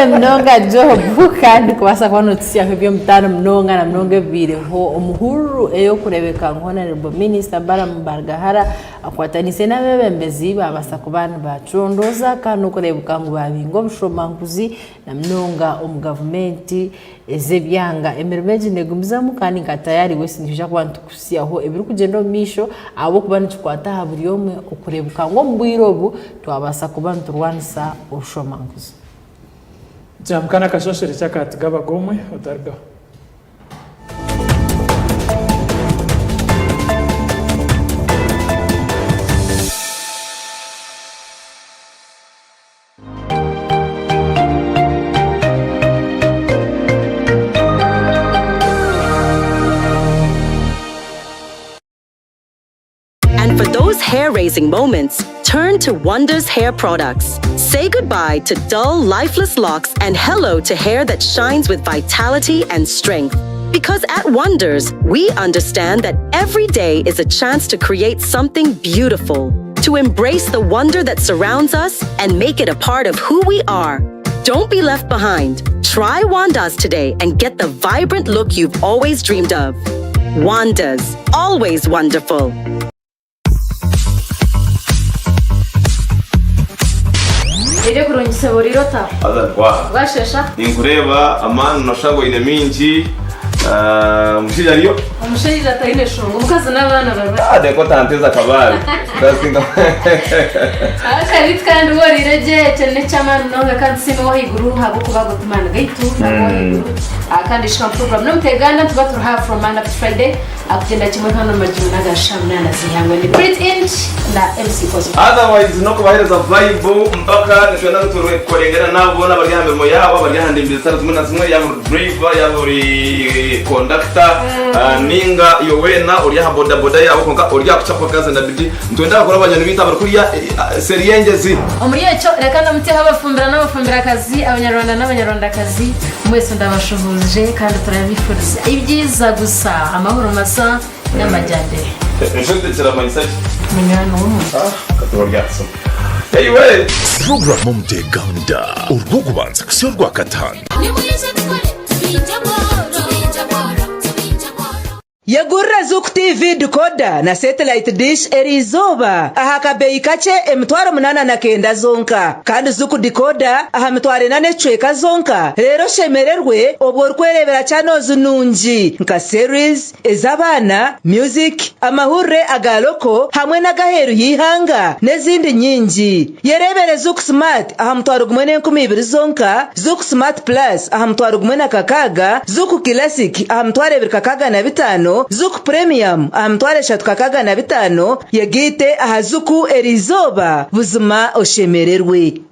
mnonga jobu kandi kubasa kwa notisi ya hivyo mtano mnonga na mnonge bire ho umuhuru eyo kurebeka honorable minister Barambargahara akwatanise na bebembezi babasa kubana bacondoza kandi kurebuka ngo babingo bushomanguzi na mnonga government ezebyanga emermeje negumza mukani katayari wese ndija kwantu kusiyaho ebiri kugenda misho abo kubana chikwata haburi yomwe ukurebuka ngo mbwirobu twabasa kubana turwanisa ubushomanguzi jamkana kashoshire cyakatugaba gomwe utarga hair-raising moments, turn to Wonders Hair Products. Say goodbye to dull, lifeless locks and hello to hair that shines with vitality and strength. Because at Wonders, we understand that every day is a chance to create something beautiful, to embrace the wonder that surrounds us and make it a part of who we are. Don't be left behind. Try Wanda's today and get the vibrant look you've always dreamed of. Wanda's, always wonderful. Ire kurungisa boriro ta. Azarwa. Bashesha. Ninkureba amana nashago ine minji. Mushija riyo. Mushija taine shungu. Mukazi n'abana baba. Deko tanteza kabari. Ndasinga. Akarit kandi borireje cyane cyamana no kandi simo higuru habo kubago tumana gaitu nabo. Kandi shika program no mtegana tuba have from Monday to Friday. Akugenda kimwe hano majuna gashamna na zihangwe ni Brit Inch na MC Kozo. Otherwise no kubahereza vibe mpaka nishobora guturwe korengera nabo bona bari hamwe yabo bari hande imbere tsara tumwe na zimwe yabo driver yabo conductor ninga yowena uri ha boda boda yabo konka uri akuchapa kaza na bidi ntwenda bakora abanyana bita bari kuri ya seriengezi omuriyecho reka ndamutse abafumbira n'abafumbira kazi abanyarwanda n'abanyarwandakazi mwese ndabashuhuje kandi turabifuriza ibyiza gusa amahoro masa n'amajyambere Nshobora kugira amayisaki munyana katoro ryatso eyiwe Programu Mteganda urwo kubanza kusiyo rwa katanu yagurra Zuku TV decoder na satellite dish erizoba aha kabeyi kace emitwaro 89 zonka kandi Zuku decoder aha mitwaro 4 zonka rero shemererwe obwo rwerebera channels nungi nka series ezabana music amahure agaloko hamwe na gaheru yihanga nezindi nyingi yerebere Zuku smart aha mitwaro 12 zonka Zuku smart plus aha mitwaro 16 Zuku classic aha mitwaro 25 Zuku Premium amtware 3.5 yagite aha Zuku erizoba buzima oshemererwe.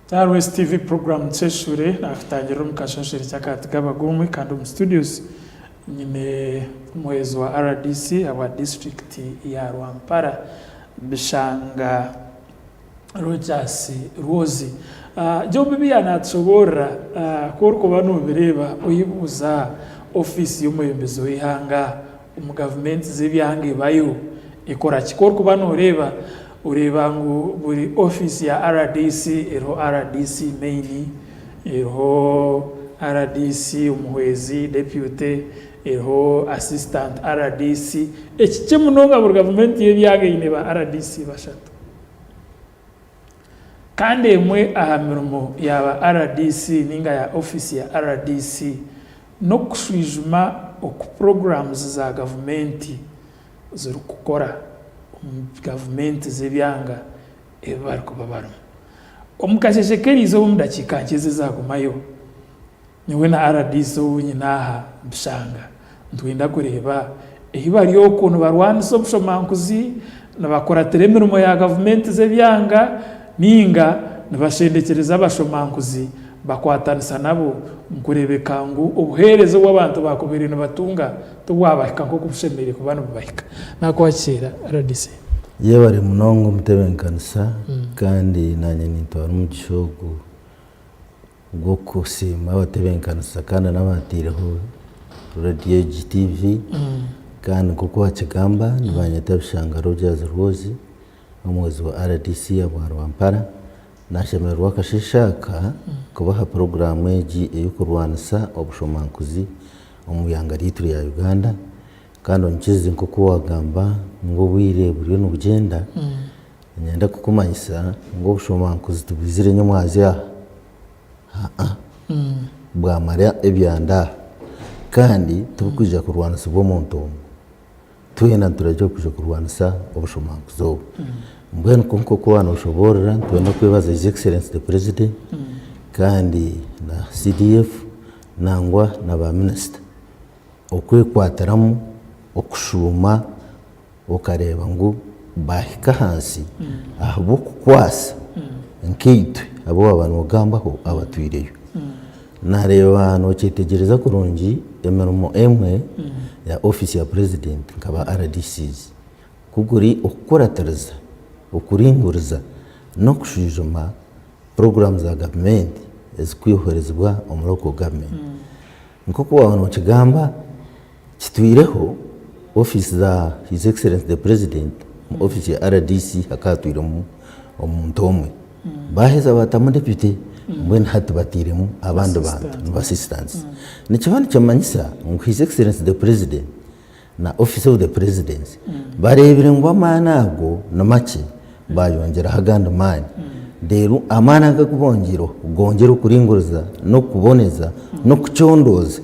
Tarwest TV program tseshure nakutangira mukashashiri chakati gabagumwe kandi mu studios nyine mwezi wa RDC awa district ya Rwampara Bishanga Rogers Rozi jo bibi anatsobora korko bano bireba uyibuza office y'umuyembezo w'ihanga mu government z'ibyange bayo ikora kikorko bano ureba ngo buri office ya RDC ero RDC main ero RDC umuhwezi deputy ero assistant RDC ekiche munonga buri government y'ebyange ine ba RDC bashatu kandi emwe ahamirimo yaba RDC ninga ya office ya RDC no kuswijuma oku programs za government ziri kukora government z'ebyanga ebari kubabaru omukasheshekerizo omudakika nkeze zagumayo niwe na RDC unyinaha Bishanga ntwenda kureba ehibari okuntu barwanisa obushomankuzi nabakora teremirimo ya government z'ebyanga ninga nabashendekereza abashomankuzi bakwatanisa nabo nkurebeka ngo obuherezo bw'abantu bakubiri nabatunga tubwabahika nko kubushemere ku bana babahika nakwakira RDC yebari munongo mutebenkanisa kandi nanye nitwara umugishogo gwo kusima abatebenkanisa kandi nabatireho Radio GTV kandi kuko hakigamba nibanyeta Bishanga Rogers Rose umwezi wa RDC ya Rwampara nashemerwa kashishaka kubaha programu eji eyokurwanisa obushomankuzi omuyanga litru ya Uganda kandi onkizi nkuko wagamba ngo bwire buriyo n'ubugenda nyenda kukumanyisa ngo obushomankuzi tubizire nyomwazi bwa Maria ebyanda kandi tukuja kurwanisa bw'omuntu tuyena turaje kuja kurwanisa obushomankuzi mbwenu kunko kwana ushoborera twenda kwibaza His Excellency the President kandi na CDF nangwa na ba minister okwekwataramu okushuma okareba ngo bahika hansi ahubwo kukwasa nkitwe abo abantu bagambaho abatwireyo nareba no cyitegereza kurungi emirimo emwe ya office ya president nkaba RDCs kuguri okukoratereza okuringuriza no kushujuma programs za government ezikwiyoherezwa omuroko government nkoko abantu kigamba kitwireho office za His Excellency the President office ya RDC hakatwiremo omuntu omwe baheza batamu deputy mbwen hatubatiremo abandi bantu no assistants nikibandi cyamanyisa ngo His Excellency the President na office of the presidency barebire ngo amana ago na make bayongera haganda mani rero amana gakubongero ugongera kuringuriza no kuboneza no kucondoza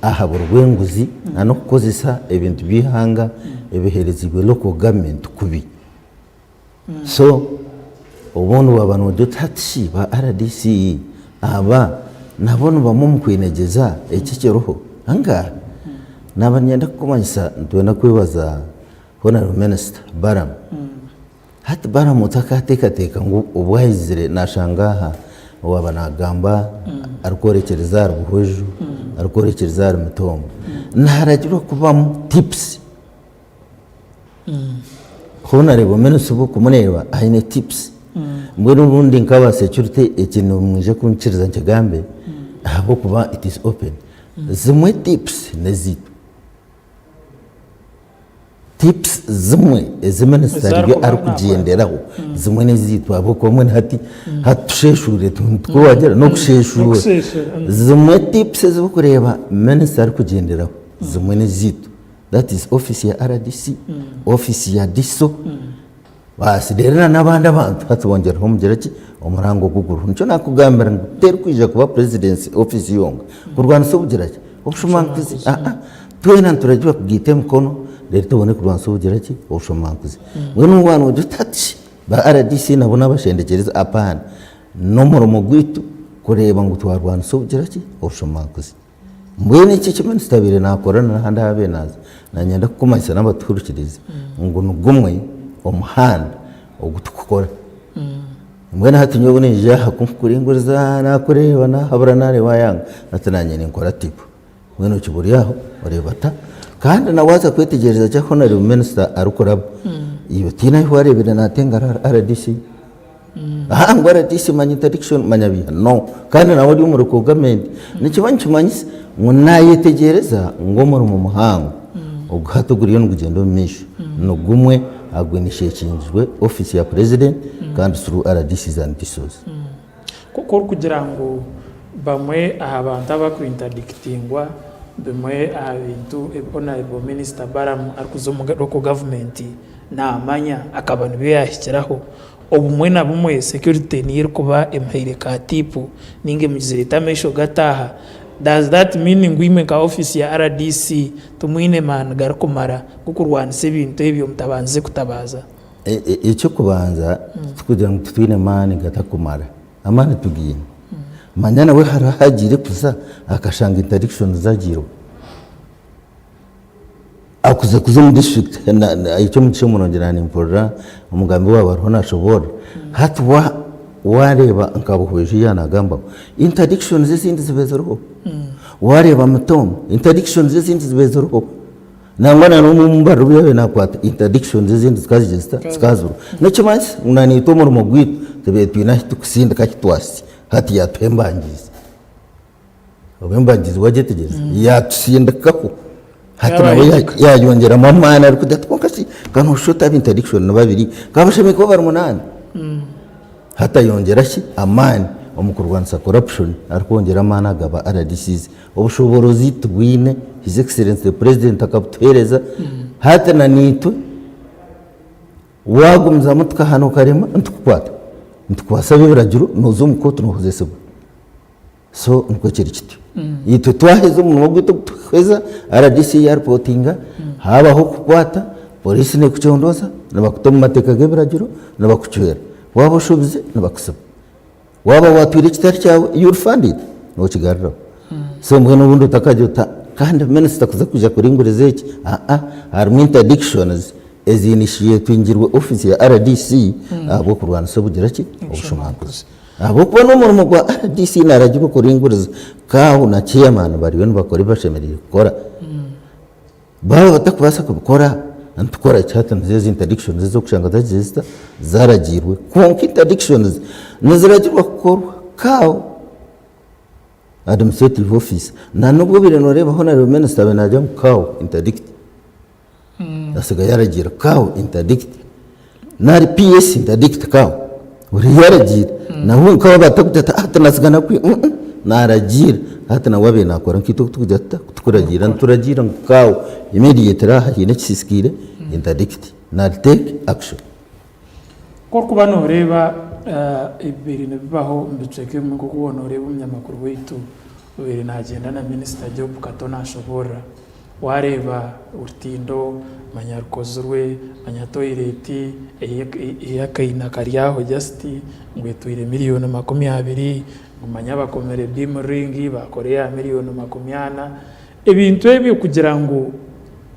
ahabura rwenguzi no kukozesa ebintu bihanga ebiherezibwe local government kubi so ubundi abantu dutati ba RDC aba nabone bamumkwinegeza ekikeroho anga nabanyenda kumanyisa ntwenda kwibaza Honorable Minister Baram hati Baram utakateka ngo ubwahizire nashangaha waba nagamba arikorekereza rubuhoju arikorekereza rumitombo naharagira kubamo tips hona rebo menusu bo kumuneba aine tips mbwe n'ubundi nkaba security ikintu mwije kunchiriza nkigambe abo kuba it is open zimwe tips nezitu tips zimwe eziministeri ari kugenderaho zimwe nezitu abo komwe hati hatusheshure twagera no kusheshura zimwe tips zo kureba ministeri kugenderaho zimwe nezitu that is office ya RDC office ya DISO basiderera n'abandi abantu hatubongeraho mugeraki umurango guguru nico nakugambira ngo teri kwija kuba presidency office yonga kurwana sobugiraki obushumankuzi twena turagiye kugite mkono rero tubone kurwana sobugiraki obushumankuzi mwe n'ubwana udutati ba RDC nabona bashendekereza apana no muromo gwitu kureba ngo twarwana sobugiraki obushumankuzi mbwene iki kimwe sitabire nakorana n'ahandi habe naza nanyenda kukumanyisa n'abaturukiriza ngo nugumwe umuhanda ogutukora mbwene hatinyo bunije hakunkuringuriza nakureba na habura nare wayanga natananye ninkora tipo mbwene ukiburi yaho urebata kandi nawaza kwitegereza cyo honari minister arukora iyo tina iwarebera natenga RDC ngo RDC manya interdiction manyabiha no kandi nawe uri mu government nikibanyi kimanyise ngo nayitegereza ngo muri mu muhango ugatuguriye n'ugendo misho nugumwe agwenishekinjwe office ya president kandi through RDC and DISOs kuko kugira ngo bamwe abantu abakwinterdictingwa bamwe abintu honorable minister Baram arikuzomuga local government namanya akabana biyashyiraho obumwe na bumwe security niyo kuba emhaire ka tipu ninge muzirita mesho gataha. Does that mean ngwime ka office ya RDC tumwine man garakumara gukurwanisa ibintu ebyo mutabanze kutabaza icyo kubanza kugira ngo twine man gatakumara amane tugine manyana we harahagire kuza akashanga interdiction zagiro akuze mu district icyo mucyo munongera nimpora umugambi wabo nashobora hatwa wareba nkabuhweje yanagamba interdiction z'izindi zibezeruho wareba mutom interdiction z'izindi zibezeruho nangwana n'umumbaru byawe nakwata interdiction z'izindi zikazuru n'icyo manzi unani itomo rumugwito tebetwina tukusinda kakitwasi hati yatwembangiza obembangiza wajetegeza yatusinda kako hati nawe yayongera mamana ariko datwakasi kanoshota interdiction nababiri kabasheme ko barumunani hata yongera ki amani omukurwanisa corruption arikongera amana agaba RDCs obushoborozi tubwine his excellency the president akabutwereza hata na nitwe wagumza mutka hano karema ntukwata ntukwasaba biragiro nozo mukoto nohozesebo so nkwekeri kiti yitwe twaheze mu mwogito tweza RDC ya reportinga habaho kukwata polisi ne kuchondoza nabakutoma mateka gebiragiro nabakuchwera waba ushobize nabakusaba waba watwire kitari cyawe you fund it no kigarro so mbwe n'ubundi utakajyota kandi minister kuza kuringureze iki harimo interdictions as initiate ingirwe office ya RDC abo kurwana so bugira ki ubushumanguzi abo kubona umurimo gwa RDC naragiye kuringureza kaho na chairman bariwe n'abakora bashemereye gukora baba batakubasa kubikora antukora cyata nziza interdictions zo kushanga dagista zaragirwe konka interdictions naziragirwa kukorwa kawo administrative office na nubwo birenoreba honorable minister benajya mu kawo interdict asiga yaragira kawo interdict nari PS interdict kawo uri yaragira naho kawo batakutata hata nasigana kwi naragira hata na wabe nakora nkito tukujata tukuragira nturagira kawo immediate raha yine kisiskire interdict na take action ko kubana ureba ibintu bibaho mbiceke mu kubona ureba umunyamakuru wetu ubere nagenda na minister Job Katona ashobora wareba urtindo manyarukozurwe manyatoireti eyakaina kariyaho just ngwetwire miliyoni 20 ngumanya bakomere bimringi bakorea miliyoni 20 ibintu ebyo kugira ngo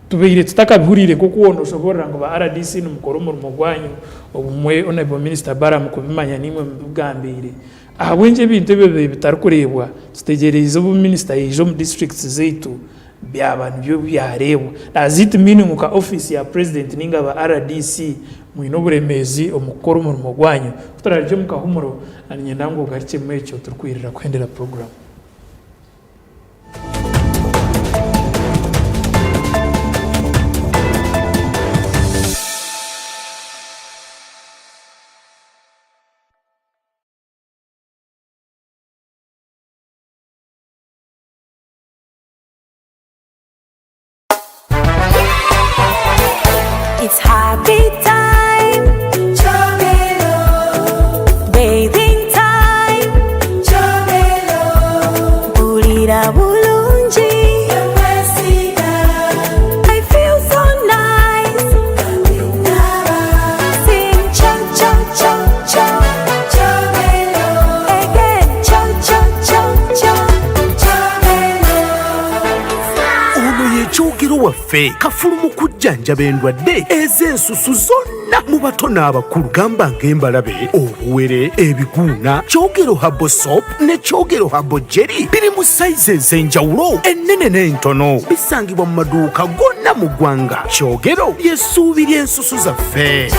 tubire tutakabihurire kuko ubona ushobora ngo ba RDC n'umukoro mu rugwanyu obumwe honorable minister Baram kubimanya nimwe mbugambire ahabwenje ebintu ebyo bitari tutegereze ubu minisita yije mu districts zeitu by'abantu byo byarebwa aziti meaning ka office ya president ninga ba RDC mwino buremezi omukoro umurimo gwanyu kutararije mukahumuro anyenda ngo garike mwecho turkwirira kwendera program. It's happy time, Chomelo. Bathing time, Chomelo. Pulira bulungi, I feel so nice. Sing cho cho cho cho, Chomelo. Again cho cho cho cho, Chomelo. Ono ye chogero waffe kafulumu kujjanja bendwadde ez'ensusu zonna mu bato n'abakulu gamba ng'embalabe obuwere ebiguuna kyogero habo soap ne kyogero habo jerry biri mu sayizi ez'enjawulo ennene n'entono bisangibwa mu maduuka gonna mu ggwanga kyogero ly'essuubi ly'ensusu zaffe.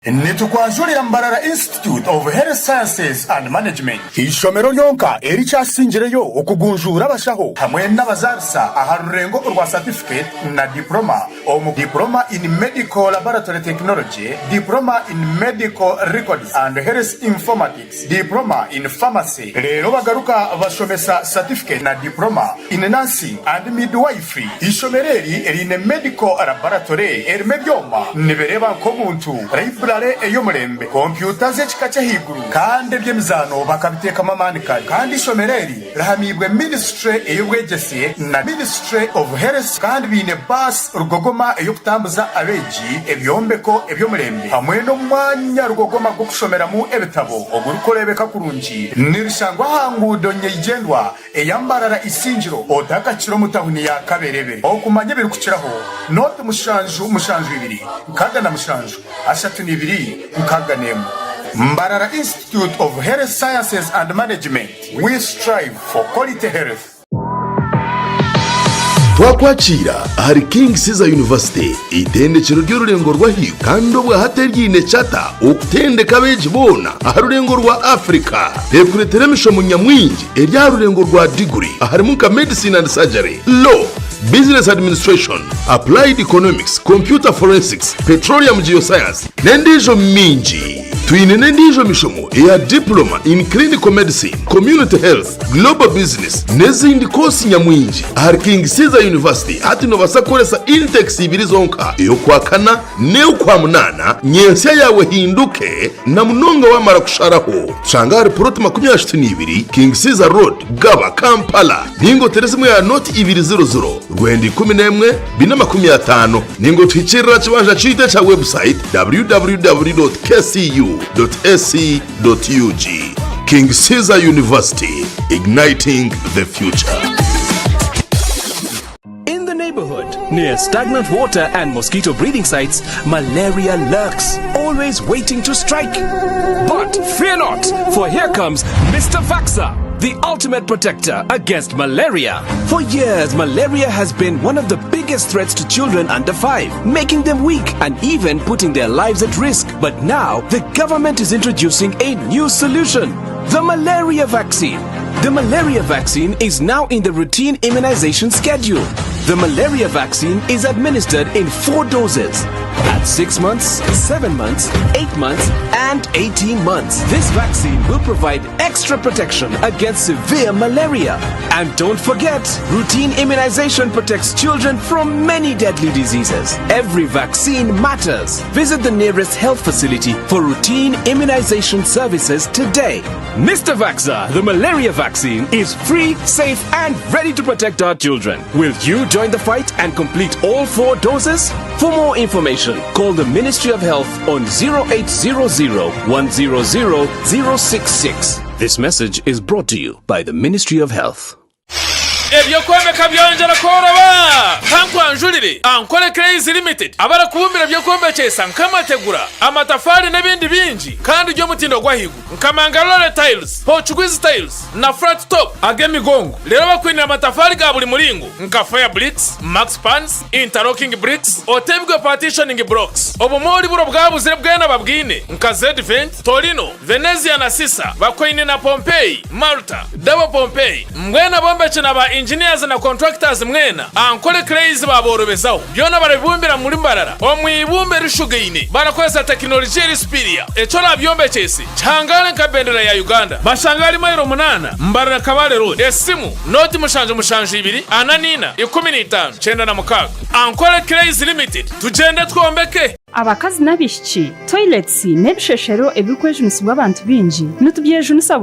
Netukwanjulira Mbarara Institute of Health Sciences and Management ishomero nyonka erikyasingireyo okugunjura abashaho hamwe n'abazarisa aha rurengo rwa certificate na diploma omu diploma in medical laboratory technology, diploma in medical records and health informatics, diploma in pharmacy. Rero bagaruka bashomesa certificate na diploma in nursing and midwifery. Ishomereri erine medical laboratory erime byoma nibereba ko muntu library ey'omulembe computer z'ekika ky'ehiguru kandi eby'emizano bakabiteeka mamanika kandi ishomereri rahamibwe ministry ey'obwegyese na ministry of health kandi biine bus rugogoma ey'okutambuza abeegi ebyombeko eby'omulembe hamwe n'omwanya rugogoma gw'okushomeramu ebitabo ogurikureebeka kurungi nirishangwa aha nguudo nyeigendwa eyambarara isingiro otakakiro mu tahuni ya Kaberebe okumanya ebirikukiraho noti mushanju ibiri nkaga na mushanju ashatu n'ibiri nkaga n'emu. Mbarara Institute of Health Sciences and Management, we strive for quality health. twakwakira hari King Caesar University itendekero ry'ururengo rwa hiyo kandi obwa hateryine chata okutendeka beji bona aha rurengo rwa Africa ekuretera emishomo nyamwingi erya rurengo rwa degree aharimu ka medicine and surgery, law, business administration, applied economics, computer forensics, petroleum geoscience nendijo mingi. Twine nendijo mishomo ya diploma in clinical medicine, community health, global business nezindi kosi nyamwingi ahari King Caesar University hati nobasakoresa index ibiri zonka iyo kwa kana neo kwa munana nyensya yawe hinduke na munonga wamara kusharaho shangari proti 22 King Caesar Road Gaba Kampala ningo teresimu ya noti 200 rwendi 11 250 ningo twikirira kibanja chite cha website www.kcu.ac.ug. King Caesar University, igniting the future. In the neighborhood, near stagnant water and mosquito breeding sites, malaria lurks, always waiting to strike. But fear not, for here comes Mr. Vaxa, the ultimate protector against malaria. For years, malaria has been one of the biggest threats to children under 5, making them weak and even putting their lives at risk. But now, the government is introducing a new solution, the malaria vaccine. The malaria vaccine is now in the routine immunization schedule. The malaria vaccine is administered in 4 doses at 6 months, 7 months, 8 months, and 18 months. This vaccine will provide extra protection against severe malaria. And don't forget, routine immunization protects children from many deadly diseases. Every vaccine matters. Visit the nearest health facility for routine immunization services today. Mr. Vaxa, the malaria vaccine is free, safe, and ready to protect our children. Will you join the fight and complete all 4 doses? For more information, call the Ministry of Health on 0800-100-066. This message is brought to you by the Ministry of Health. ebyo kwomeka byongera koroba tankwanjulire ankole crazy limited abara kubumbira byo kwombekesa nkamategura amatafari n'ebindi bingi kandi ryo mutindo gwahigu nkamangalole tiles Portuguese tiles na flat top agemigongo rero bakwinira amatafari ga buli muringo nka fire bricks max pans interlocking bricks otebwe partitioning blocks obumoli buro bwabuzire bwena babwine nka Z-Vent Torino Venezia na Sisa bakwine na Pompeii Malta Double Pompeii mwena bombeche na ba engineers na contractors mwena ankole crazy baborobezaho byona barabibumbira muri mbarara omwibumbe rishugeine barakoza technology rispiria echora byombechesi changale nka bendera ya Uganda bashangali mayiro 8 mbarara kabale road esimu noti mushanje 2 ananina 15 chenda na mukaga ankole crazy limited tugende twombeke abakazi n'abishiki toilets n'ebisheshero ebikwejunisibwa abantu bingi nitubyejunisa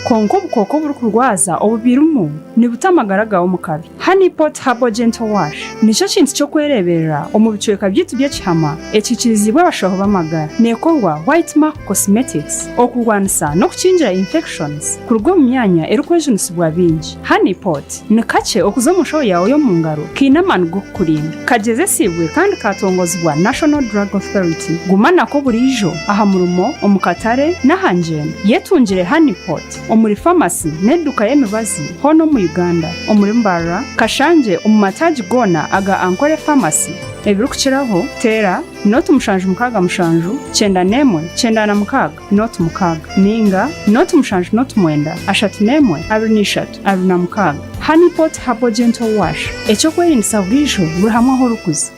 konko bukoko buri kurwaza obubirumu nibutamagara gawo mukabi Honeypot Herbal Gentle Wash nico kintu cyo kwereberera omubicweka byitu by'ekihama ekikirizibwa bashoho bamagara nekorwa White Mark Cosmetics okurwanisa no kukingira infections kurugwa mu myanya erikwejunisibwa bingi Honeypot ni kace okuza mushoho yawe yo mu ngaro kinamana go kurinda kageze sibwe kandi katongozwa National Drug Authority gumana ko burijo aha murumo omukatare nahanjene yetungire Honeypot omuri pharmacy neduka y'emibazi hono mu Uganda omuri mbara kashanje omumataji gona aga ankore pharmacy ebirukiraho tera notu mushanju mukaga mushanju chenda nemwe chenda na mukaga notu mukaga ninga notu mushanju notu mwenda ashatu nemwe abinishatu abina mukaga Honeypot Herbal Gentle Wash echo kwerinisa burijo buri hamwe ho rukuzi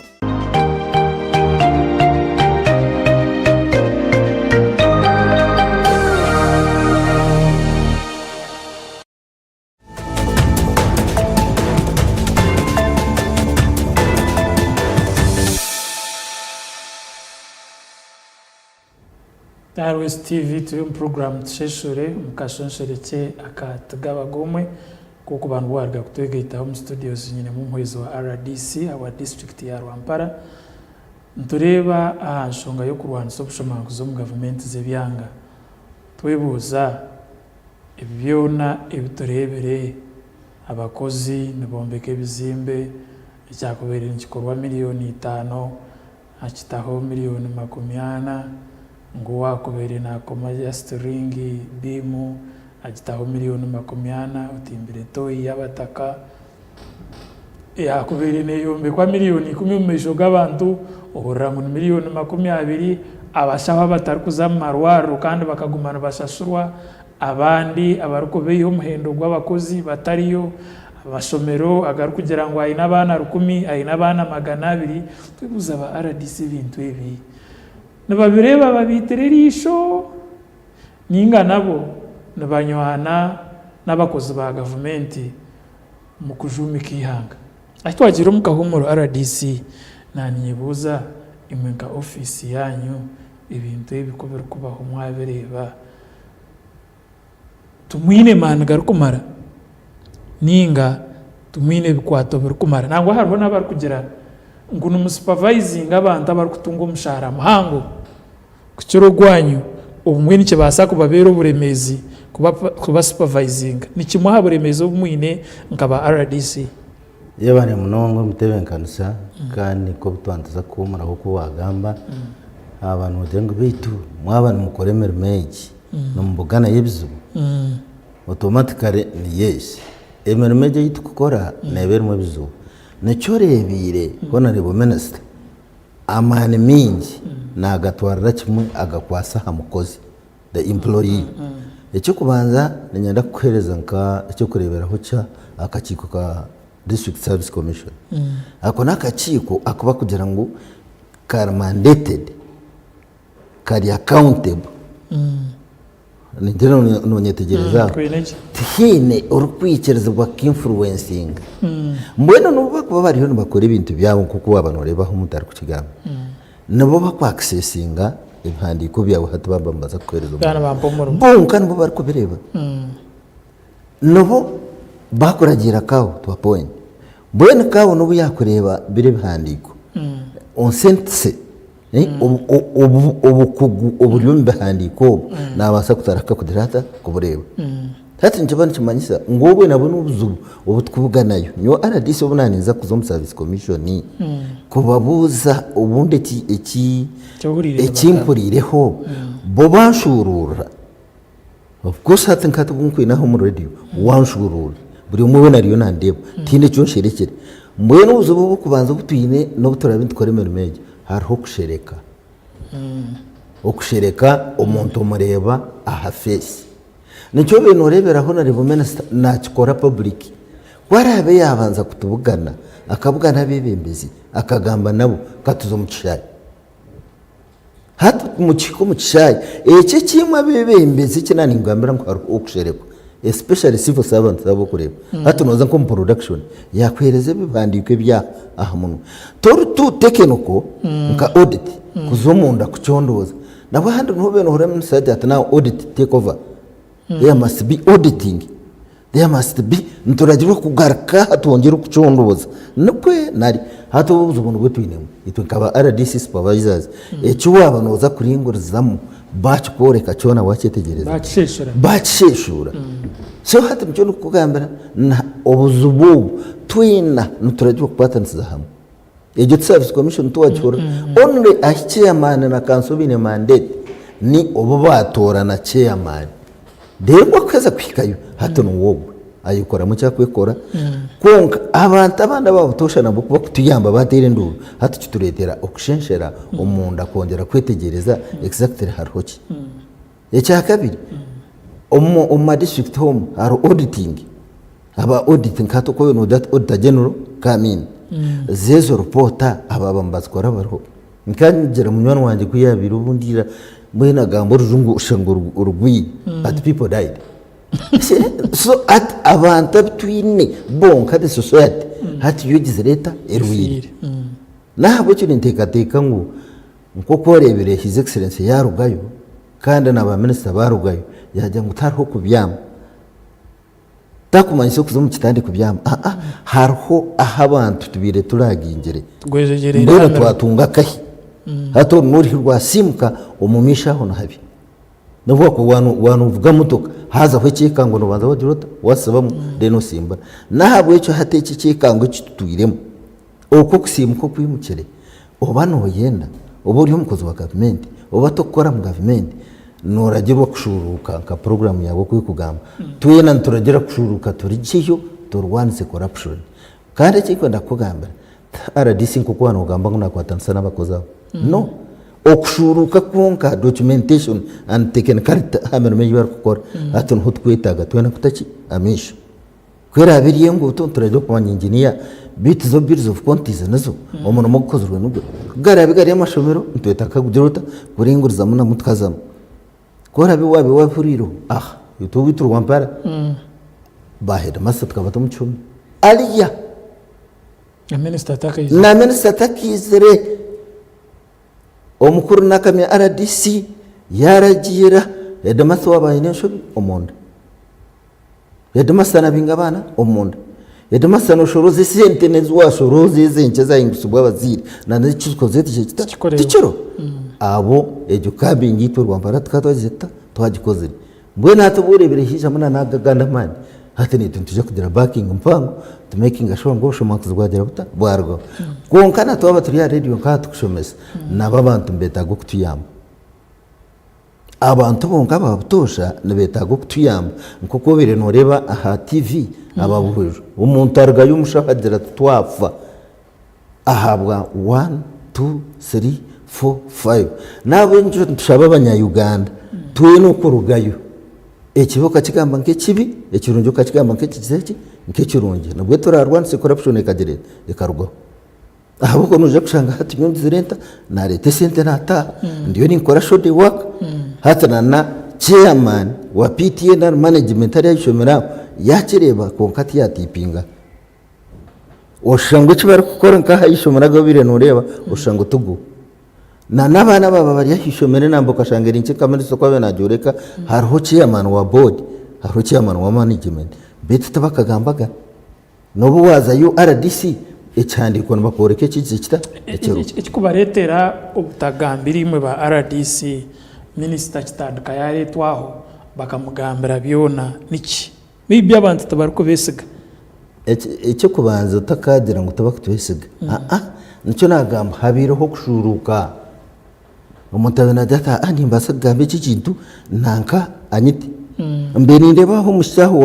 Darwis TV turi mu program tsheshure mukashonshereke akatagaba gomwe kuko bantu barga kutwegeta mu studios nyine mu mwezo wa RDC our district ya Rwampara ntureba ahashonga yo kurwanisa obushomango zo mu government zebyanga twebuza ibyona ebiturebere abakozi nibombeke bizimbe icyakubera igikorwa miliyoni 5 akitaho miliyoni 40 ngo wakubere na koma ya stringi bimu agitaho miliyoni 40 utimbire toyi y'abataka yakubere ne yombe kwa miliyoni 10 mu mesho gabantu ohora mu miliyoni 20 abashaba batarukuza marwaro kandi bakagumana bashashurwa abandi abaruko beyo muhendo gw'abakozi batariyo abashomero agarukugira ngo ayina abana 10 ayina abana 200 twibuza ba RDC bintu ebi nababireba babitererisho ninga nabo nabanywana n'abakozi ba government mu kujumika ihanga atwagira mu kahumuro RDC nanyibuza imwenga office yanyu ibintu ebikobera kubaho mwabereba tumwine man garukumara ninga tumwine bikwato birukumara nangwa hariho n'abari kugira ngo numusupervising abantu abari kutunga umushahara muhango kuciro gwanyu ubumwe nicyo basa kubabera uburemezi kuba supervising nikimuha buremezi ubumwine nkaba RDC yabane munongo mutebenkanisa kandi ko butwantaza kumura ko wagamba abantu mutengo bitu mwabana mukoremera meji no mbugana yebizu automatically ni yes emermeje yitukukora nebermo bizu necyorebire honorable minister amani mingi nagatwarira kimwe agakwasa hamukozi the employee icyo kubanza nyenda kuhereza nka icyo kureberaho cha akakiko ka district service commission ako nakakiko akuba kugira ngo kar mandated kari accountable nindero nonyetegereza tihine urukwikereza bwa influencing mbwena nuba kuba bariho bakora ibintu byabo kuko abantu barebaho mutari kukigamba nabo bakwa accessinga ibhandiko byawe hatubambambaza kwereza bo kandi bo bari kubireba nabo bakuragira kawo to point mbwena kawo nubu yakureba bire bhandiko on sense uburyumbe handiko nabasa kutaraka kudirata kubureba hati njaba nikimanyisa ngowe nabo n'ubuzubu ubutwuga nayo nyo RDC obunaniza kuzo mu service commission kubabuza ubundi ekimpurireho bo banshurura of course hati nkatu bunkwinaho mu radio wanshurura buri umwe nariyo nandeba tinde cyo nsherekere mwe n'ubuzubu bwo kubanza butwine no butora tware merumeje hariho kushereka okushereka omuntu umureba aha face nicyo bintu ureberaho na Minister nakikora public warabe yabanza kutubugana akabugana bibembezi akagamba nabo katuzo mu kishayi hatu mu kiko mu kishayi ece kimwe bibembezi kinani ngambira ngo ari okushereka especially civil servants abo kureba hatu noza ko production yakwereze bibandikwe bya aha muno toru tekenoko nka audit kuzomunda kuchondoza nabo handi no beno hore Minister ati now audit take over. There must be auditing. There must be nturagirwa kugaraka hatongera kuchondoza nokwe nari hato ubuzubuntu bwetwinemo itwe kaba RDC supervisors ekiwa abanoza kuringorizamo bachikoreka cyona wachetegereza bachishura so hati mcyo kugambira na obuzubu twina nturagirwa kupatanisiza hamwe ejo service commission tuwachora only a chairman na council bine mandate ni obo batora na chairman dengwa kweza kwikayo hato nuwogwe ayikora mu cyakwekora konka abantu abanda babutosha nabo kuba kutuyamba batere nduru hato kituretera okushenshera umunda kongera kwetegereza exactly haroki ecya kabiri umma district home haro auditing aba auditing hato ko no that auditor general kamin zezo reporter aba bambazkora baro nkanjira munywani wanje kuyabira ubundira mwena gambo ruzungu ushango urugwi but people died so at abantu twine bonka de society hati yugize leta erwiri nabo cyo ntekateka ngo nko korebere his excellence yarugayo kandi naba minister barugayo yajya ngutariho kubyama takumanyise kuzo mu kitandi kubyama harho ahabantu tubire turagingere mbere twatunga kahi hato muri rwa simuka umumisha hono habi navuga ko wanu vuga mutoka haza ho kikango no banza badirota wasabamo deno simba nahabwe cyo hate kikango kitutwiremo uko kusimuka kwimukire obano yenda oburi umukozi wa government obatokora mu government noragirwa kushuruka ka program yabo kwikugamba tuyena nturagira kushuruka turi kiyo turwanise corruption kandi kiko ndakugamba RDC nkuko hano ugamba ngo nakwatansa n'abakoza no okushuruka konka documentation and technicality hamero meyi bar kukora aton hutkwitaga twena kutaki amisho kwera abiriye ngo turajya kwa engineer bit bills of quantities nazo umuntu mo gukozerwa n'ubwo garabe amashomero ntwetaka kugirota kuringuriza muna mutkazamo kora biwabe wafuriro yutubitu rwampara baheda masat kabata mu 10 aliya na minister atakizere omukuru nakamya RDC yaragira edamaso wabayine shobi omonda edamasa nabingabana omonda edamasa no shoroze sente nezwa shoroze zenche za ingusubwa baziri na n'ikiko zeti tikiro abo ejo kabingi to rwambara tukatwazeta twagikoze mbwe natuburebere hisha muna nagaganda mani hati ni tuje kugira backing mpango to making sure ngo shomantu zwagira buta bwargo konkana to abaturi ya radio nkatu kushomesa nababantu mbetago kutuyamba abantu bonka babutosha nebetago kutuyamba nkuko bire noreba aha TV ababuhuje umuntu arga y'umushahadira twafa ahabwa 1 2 3 4 5 nabo nje tushaba abanya-Uganda tuye no kurugayo ekiboka kigamba nkekibi ekirunjo kigamba nkekizeki nkekirunje nabwe turarwanse corruption ekagerera ekarugo ahubwo nuje kushanga hati nyunzi renta na leta sente nata ndiyo ni nkora shode work hata na chairman wa PTA na management ari yishomera yakireba konkati yatipinga oshango kibara gukora nkaha yishomera gabire nureba oshango tugu na nabana baba bari yahishomere nambo kashangera ince kamari soko benajureka hariho chairman wa board hariho chairman wa management bete tabakagambaga nobu wazayo RDC ecyandiko nabakoreke kizikita ekikubaretera ubutagambira imwe ba RDC minister kitandika yaretwaho bakamugambira byona niki maybe abantu tabaruko besiga icyo kubanza utakagira ngo tabakutwesiga nicyo nagamba habireho kushuruka umutabe najata nimba sagambe iki kintu nanka anyite mbere ndebaho mushaho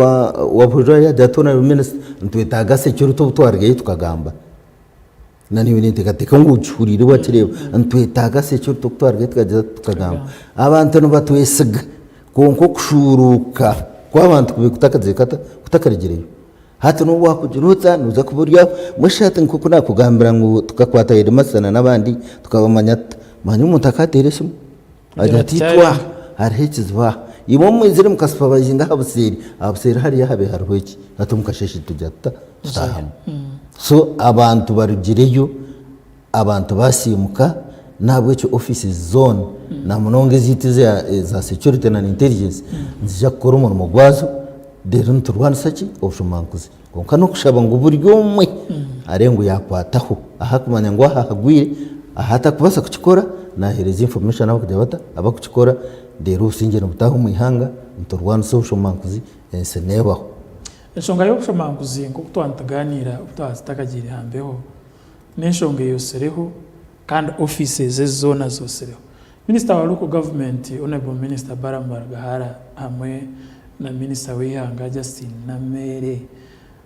wa Bujoya datona minister ntwetaga security ubutwarge tukagamba nani binite gateka ngucurire wakireba ntwetaga security ubutwarge tukagamba abantu batwesiga konko kushuruka kwabantu kubikutakaze kutakaregereyo hati n'ubu wakujurutsa nuza kuburya mushate nkuko nakugambira ngo tukakwata yede masana nabandi tukabamanyata manye mutakatereshe agatitwa arhekizwa imo mwizire mukaspabaje abuseri hari yahabe harweki atumukasheshe tujata tutahamu so abantu barugireyo abantu basimuka nabwo cyo office zone na munonge zitize za security and intelligence nzija gukora umurimo gwazo dero nturwana saki obushomankuzi konka no kushaba ngo buryo umwe arengo yakwataho ahakumanya ngo ahagwire ahata kubasa kuchikora nahereza information abo kujya bata abakukikora dero usingene butaho mu ihanga nturwana obushomankuzi ensenebaho eshonga yo bushomankuzi ngo kutwantaganira utazitakagira hambeho n'eshonga yosereho kandi offices zona zosereho Minister wa local government honorable Minister Barambara Gahara hamwe na Minister w'ihanga Justin Namere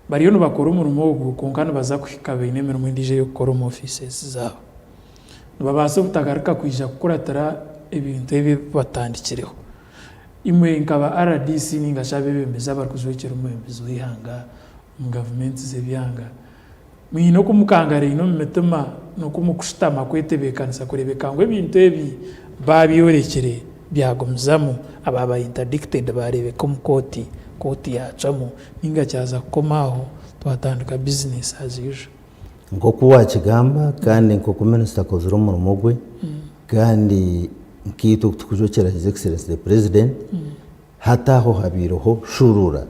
bariyo no bakora umurimo wo konkana baza kwikabe inemero mu ndije yo gukora mu offices zabo babaso butagaruka kwija kukuratara ibintu ebi batandikireho imwe nkaba RDC ningashabe bemeza barikuzwekera umwembezo w'ihanga mu government z'ebyanga mwino kumukangare ino metema no kumukushitama kwetebekanisa kurebeka ngo ibintu ebi babiyorekere byagomzamu ababa interdicted barebe ko mukoti koti yacamo ninga cyaza komaho twatandika business as usual ngo kuwa kigamba kandi ngo ku minister kozuro mu mugwe kandi nkito tukujokera his excellence the president hataho habiroho shurura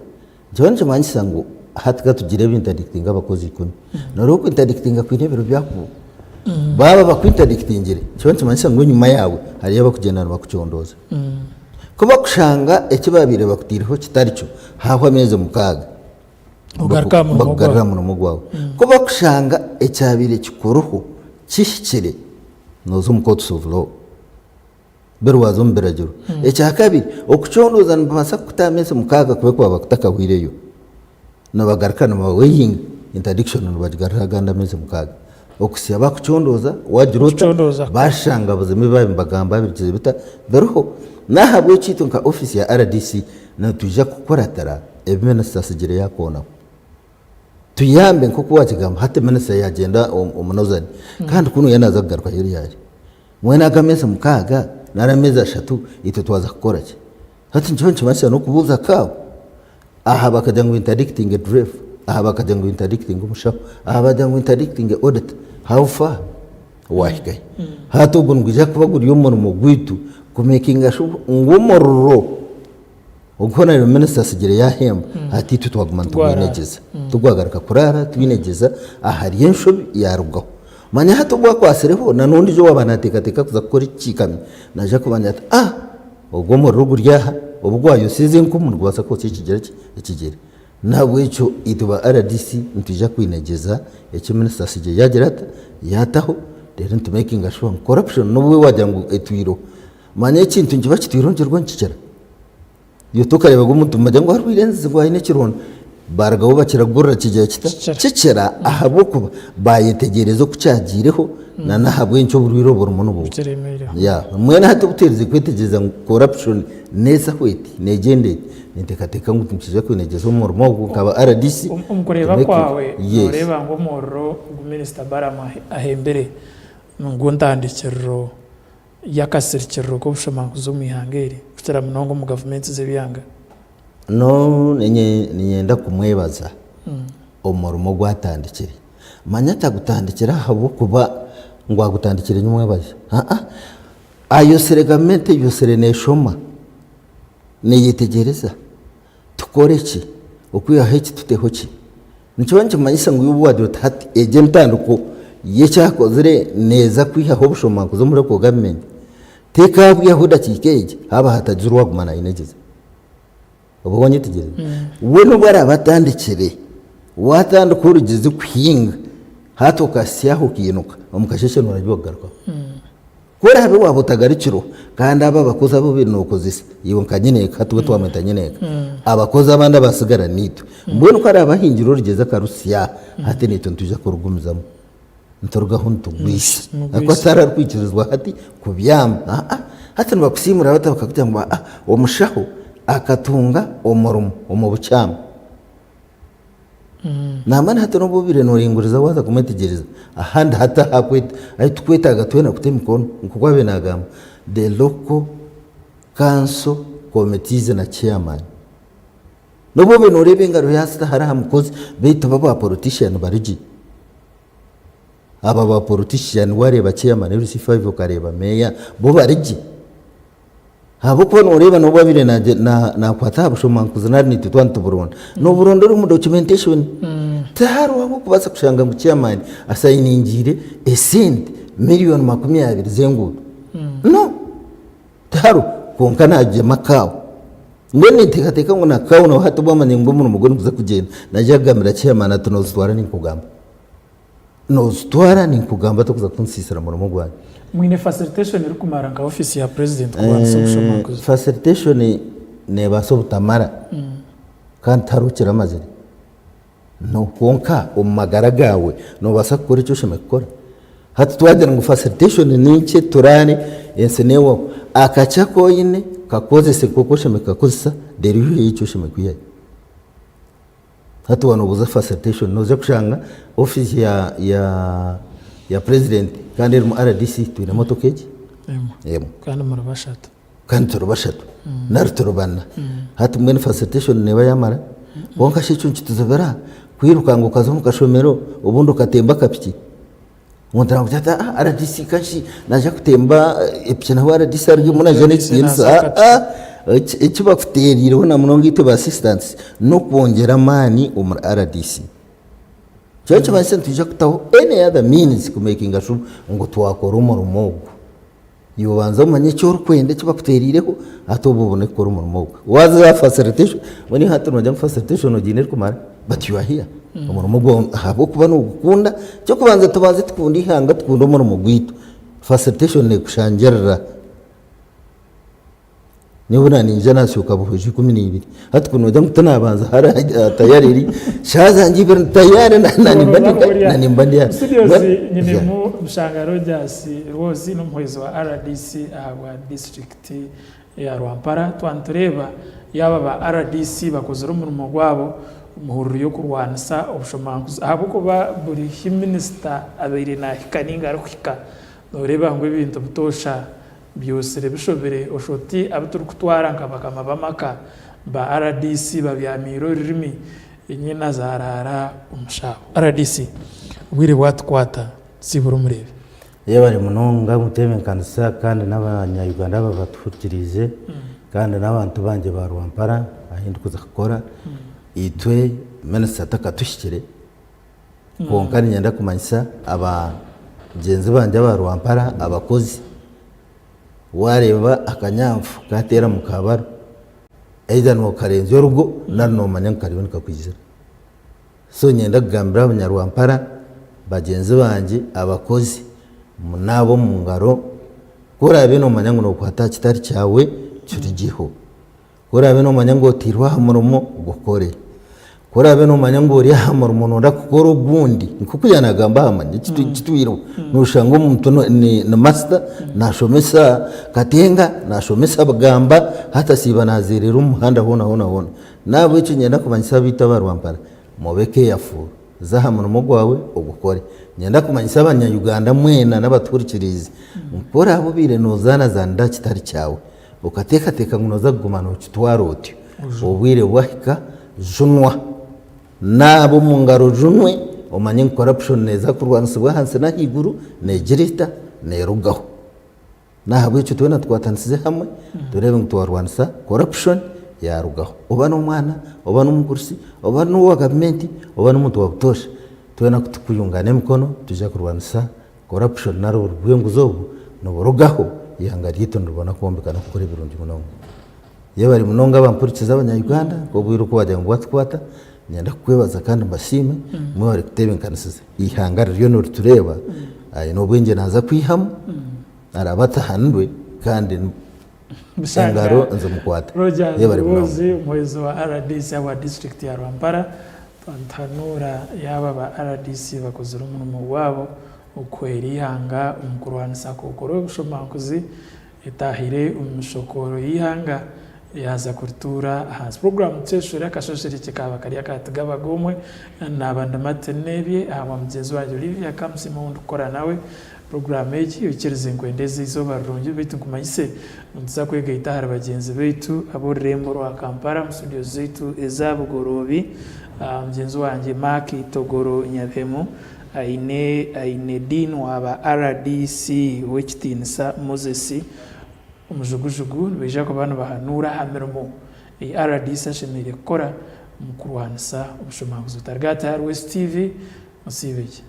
jonje manyisa ngo hatka tugire binterdicting abakozi ikumi naro ko interdicting kwinebero byako baba bakwinterdictingire jonje manyisa ngo nyuma yawe hari abakugendana bakucondoza kuba kushanga ekibabire bakutiriho kitaricho haho ameze mukaga ugarka mu mugwawe kuba kushanga ecyabire kikoroho kishikire nozo mukoto sovlo berwazo mberajuru ecyakabiri okucondoza nbasa kutameze mukaga kube kwa bakutaka wireyo nabagarka nabaweying interdiction nbagarka ganda meze mukaga okusiya bakucondoza wajirota bashanga buzime babagamba bigize bita beruho nahabwe cyito nka office ya RDC na tujja kukoratara ebimena sasigire yakona tuyambe nko kuwakigamba hate menesa yagenda umunozani kandi kuno yanaza kugaruka yari yaje mwena agameza mukaga narameza 3 itotwaza gukora ki hati njye nshobasha no kubuza kawo aha bakajya ngo interdicting drive aha bakajya ngo interdicting umushaho aha bakajya ngo interdicting audit how far wahigaye hato ubwo ngija kubagura yo mu gwitu kumekinga ngumororo ukona rero minister sigire yahemba ati tutwaguma tubinegeza tugwagaruka kurara tubinegeza ahari yensho yarugaho manya hato bwa kwasereho nanundi jo wabanatekateka kuza gukora ikikamye naje kubanya ubwo mu rugo ryaha ubugwayo size nkumuntu rwasa ko ikigere nabwo icyo ituba RDC ntujya kwinegeza icyo minister sigire yagira yataho rero to making sure corruption no wajya ngo etwiro manya ikintu ngiba kitwirongerwa nkikera yo tukareba gumuntu majya ngo harwirenze ngo ayine kirono baragaho bakiragurira kigiye kikera ahaboko bayitegerezo kucyagireho na nahabwe icyo burwirobora umuntu ubu ya mwene hata gutereze kwetegeza corruption neza kweti negende nitekateka ngo tumkije kwinegeza umurimo ukaba RDC umukoreba kwawe ureba ngo moro minister Barama ahembere ngo ndandikero yakaserikero ko bushamanguzo mihangere kutara munongo mu government z'ebyanga no nyenda kumwebaza umurimo gwatandikire manyata gutandikira habo kuba ngo agutandikire nyumwebaje ayo seregamente yo sereneshoma niyitegereza tukore ki okuya heki tuteho ki nicyo manyisa ngo ubu wadota hati ejentanduko yecyakozere neza kwihaho bushomanguzo muri ko government teka bwiyahuda kikeje haba hatajurwa kumana inegeze ubonye tigeze we no bara batandikire watandika urugeze kuhinga hato kasiyaho kinuka umukasheshe nurabibogarwa kora habe wabutagarikiro kandi aba bakoza bo binuko zisa yibo nkanyene katwe twameta neka abakoza abandi basigara nito mbone ko ari abahingira urugeze karusiya hati nito tuja kurugumizamo ntoruga huntu gwisi akosara rwikirizwa hati kubyamba hati bakusimura batabakakugira ngo umushaho akatunga umurumo umubucyama namana hati no bubire no ringuriza waza kumetegereza ahandi hata hakwita ayitwetaga twena kutemikono nkugwa benagamba the local council committees na chairman no bobe no rebe ngaro yasta haraha mukozi bita baba politician bariji aba ba politician wareba chairman rusi 5 ukareba meya bo bariji habo ko no reba no babire na kwata bushoma kuzana ni tutwantu Burundi no Burundi uri mu documentation taharu wabo kubaza kushanga mu chairman asayiningire esente miliyoni 20 zengu no taharu konkana aje makao ngene tekateka ngo nakao no hatu bamanye ngo mu mugoni kuza kugenda najagamira chairman atunozitwara ni kugamba no zitwara ni kugamba to kuza kunsisira mu mugwani mwine facilitation iri kumaranga office ya president kubanza gushoma kuza facilitation ne basobutamara kandi tarukira amazina no konka umagaragawe no basakora icyo shemekora hati twagira ngo facilitation ninche turane ensenewo akacha koine kakoze se koko shemeka kosa deriyo y'icyo shemekuye hati wanobuza facilitation noze kushanga office ya president kandi mu RDC tuina motokeji yemo kandi murabashatu kandi turabashatu naruturubana hati mwene facilitation neba yamara wonka shicu nkituzabara kwirukanga ukaza mu kashomero ubundi ukatemba kapiki Montana kujata RDC kashi naje kutemba epye na RDC ari muna Janet Yensa icyo bafuterire bona munongo ite ba assistance no kwongera mani umur RDC cyo base tuje kutaho any other means to making sure ngo twakora umurumo yubanza manye cyo rukwende cyo bafuterireho atobubone ko umurumo waza facilitation woni hatu no jam facilitation ugine kumara but you are here umurumo gwo habo kuba no gukunda cyo kubanza tubaze tukundi hanga tukunda umurumo gwitu facilitation ne kushangerera nibona ninja nashuka buhuji 12 hati kuno jam tunabanza hara tayari shaza njibir tayari na nimbandia seriously nyine mu mshangaro jasi rozi no muhezo wa RDC wa district ya Rwampara twantureba yaba ba RDC bakozera umurimo gwabo muhuru yo kurwanisa obushomanguzi abo kuba buri minister abiri na hikaninga ruhika noreba ngo ibintu butosha byose bishobere oshoti abuturi kutwara nkabakama bamaka ba RDC babyamiro ririmi inyina zarara umushabo RDC wiri watkwata siburu murebe yabari munonga muteme kanisa kandi n'abanya Uganda babatufutirize kandi n'abantu banje ba Rwampara ahindukuza gukora itwe minister takatushikire konkani nyenda kumanyisa aba genzi banje ba Rwampara abakozi wareba akanyamfu katera mu kabaro either no karenzo rugo nano manyanga kariboneka kwizera so nyenda kugambira abanyarwampara bagenzi banje abakozi munabo mu ngaro korabe no manyanga no kwata kitari cyawe cyurigiho korabe no manyanga otirwa hamurumo gukore korabe no manyanga uri hamurumo nda kukora ubundi nkukujana gamba hamanye kitwiro nushango umuntu ni master nashomesa katenga nashomesa bagamba hata siba nazirira umuhanda hona nabo icyo nyenda kumanyisa bita barwampara mubeke yafu zahamurumo gwawe ugukore nyenda kumanyisa abanya Uganda mwena n'abaturikirize mukora abo bire nozana zanda kitari cyawe ukateka ngunoza kugumana ukitwaroti ubwire wahika junwa nabo mu ngaro junwe omanye corruption neza kurwanisibwa hanse na higuru negerita nerugaho nahabo icyo tubona twatansize hamwe turebe ngo twarwanisa corruption yarugaho oba no mwana oba no mukursi oba no wa government oba no muntu wabutosha tubona kutukuyungana mikono tujya kurwanisa corruption naro rwenguzo no burugaho ihanga rito ndubona kombekana kukore birungi munongo iyo bari munonga bampurikiza abanyayuganda ko bwira uko bajya ngo batwata nyenda kwebaza kandi mbashime mwe bari kutebenkanisiza ihanga ryo no tureba no bwenge naza kwihamo arabatahanwe kandi bisangaro nze mukwata iyo bari munonga umuyobozi wa RDC wa district ya Rwampara Pantanura yaba ba RDC bakoze umurimo wabo ukwera ihanga umukurwanisa kokoro bushomankuzi etahire umushokoro y'ihanga yaza kuritura has program tsheshura kashosheri kikaba kariya katugaba gomwe nabanda matenebye aba mugezi wa Olivia Kamsimo ndukora nawe program eki ukirize nkwendeze izo barungi bitu kumayise nza kwega itahara bagenzi betu abo rembo rwa Kampala mu studio zetu ezabugorobi mgenzi wanje Mark Togoro Nyabemu aine Dean wa RDC wekitinisa Moses umujugujugu beja ko bana bahanura hamirimo RDC ashenire kora mu kurwanisa ubushomanguzi utargata West TV musibeke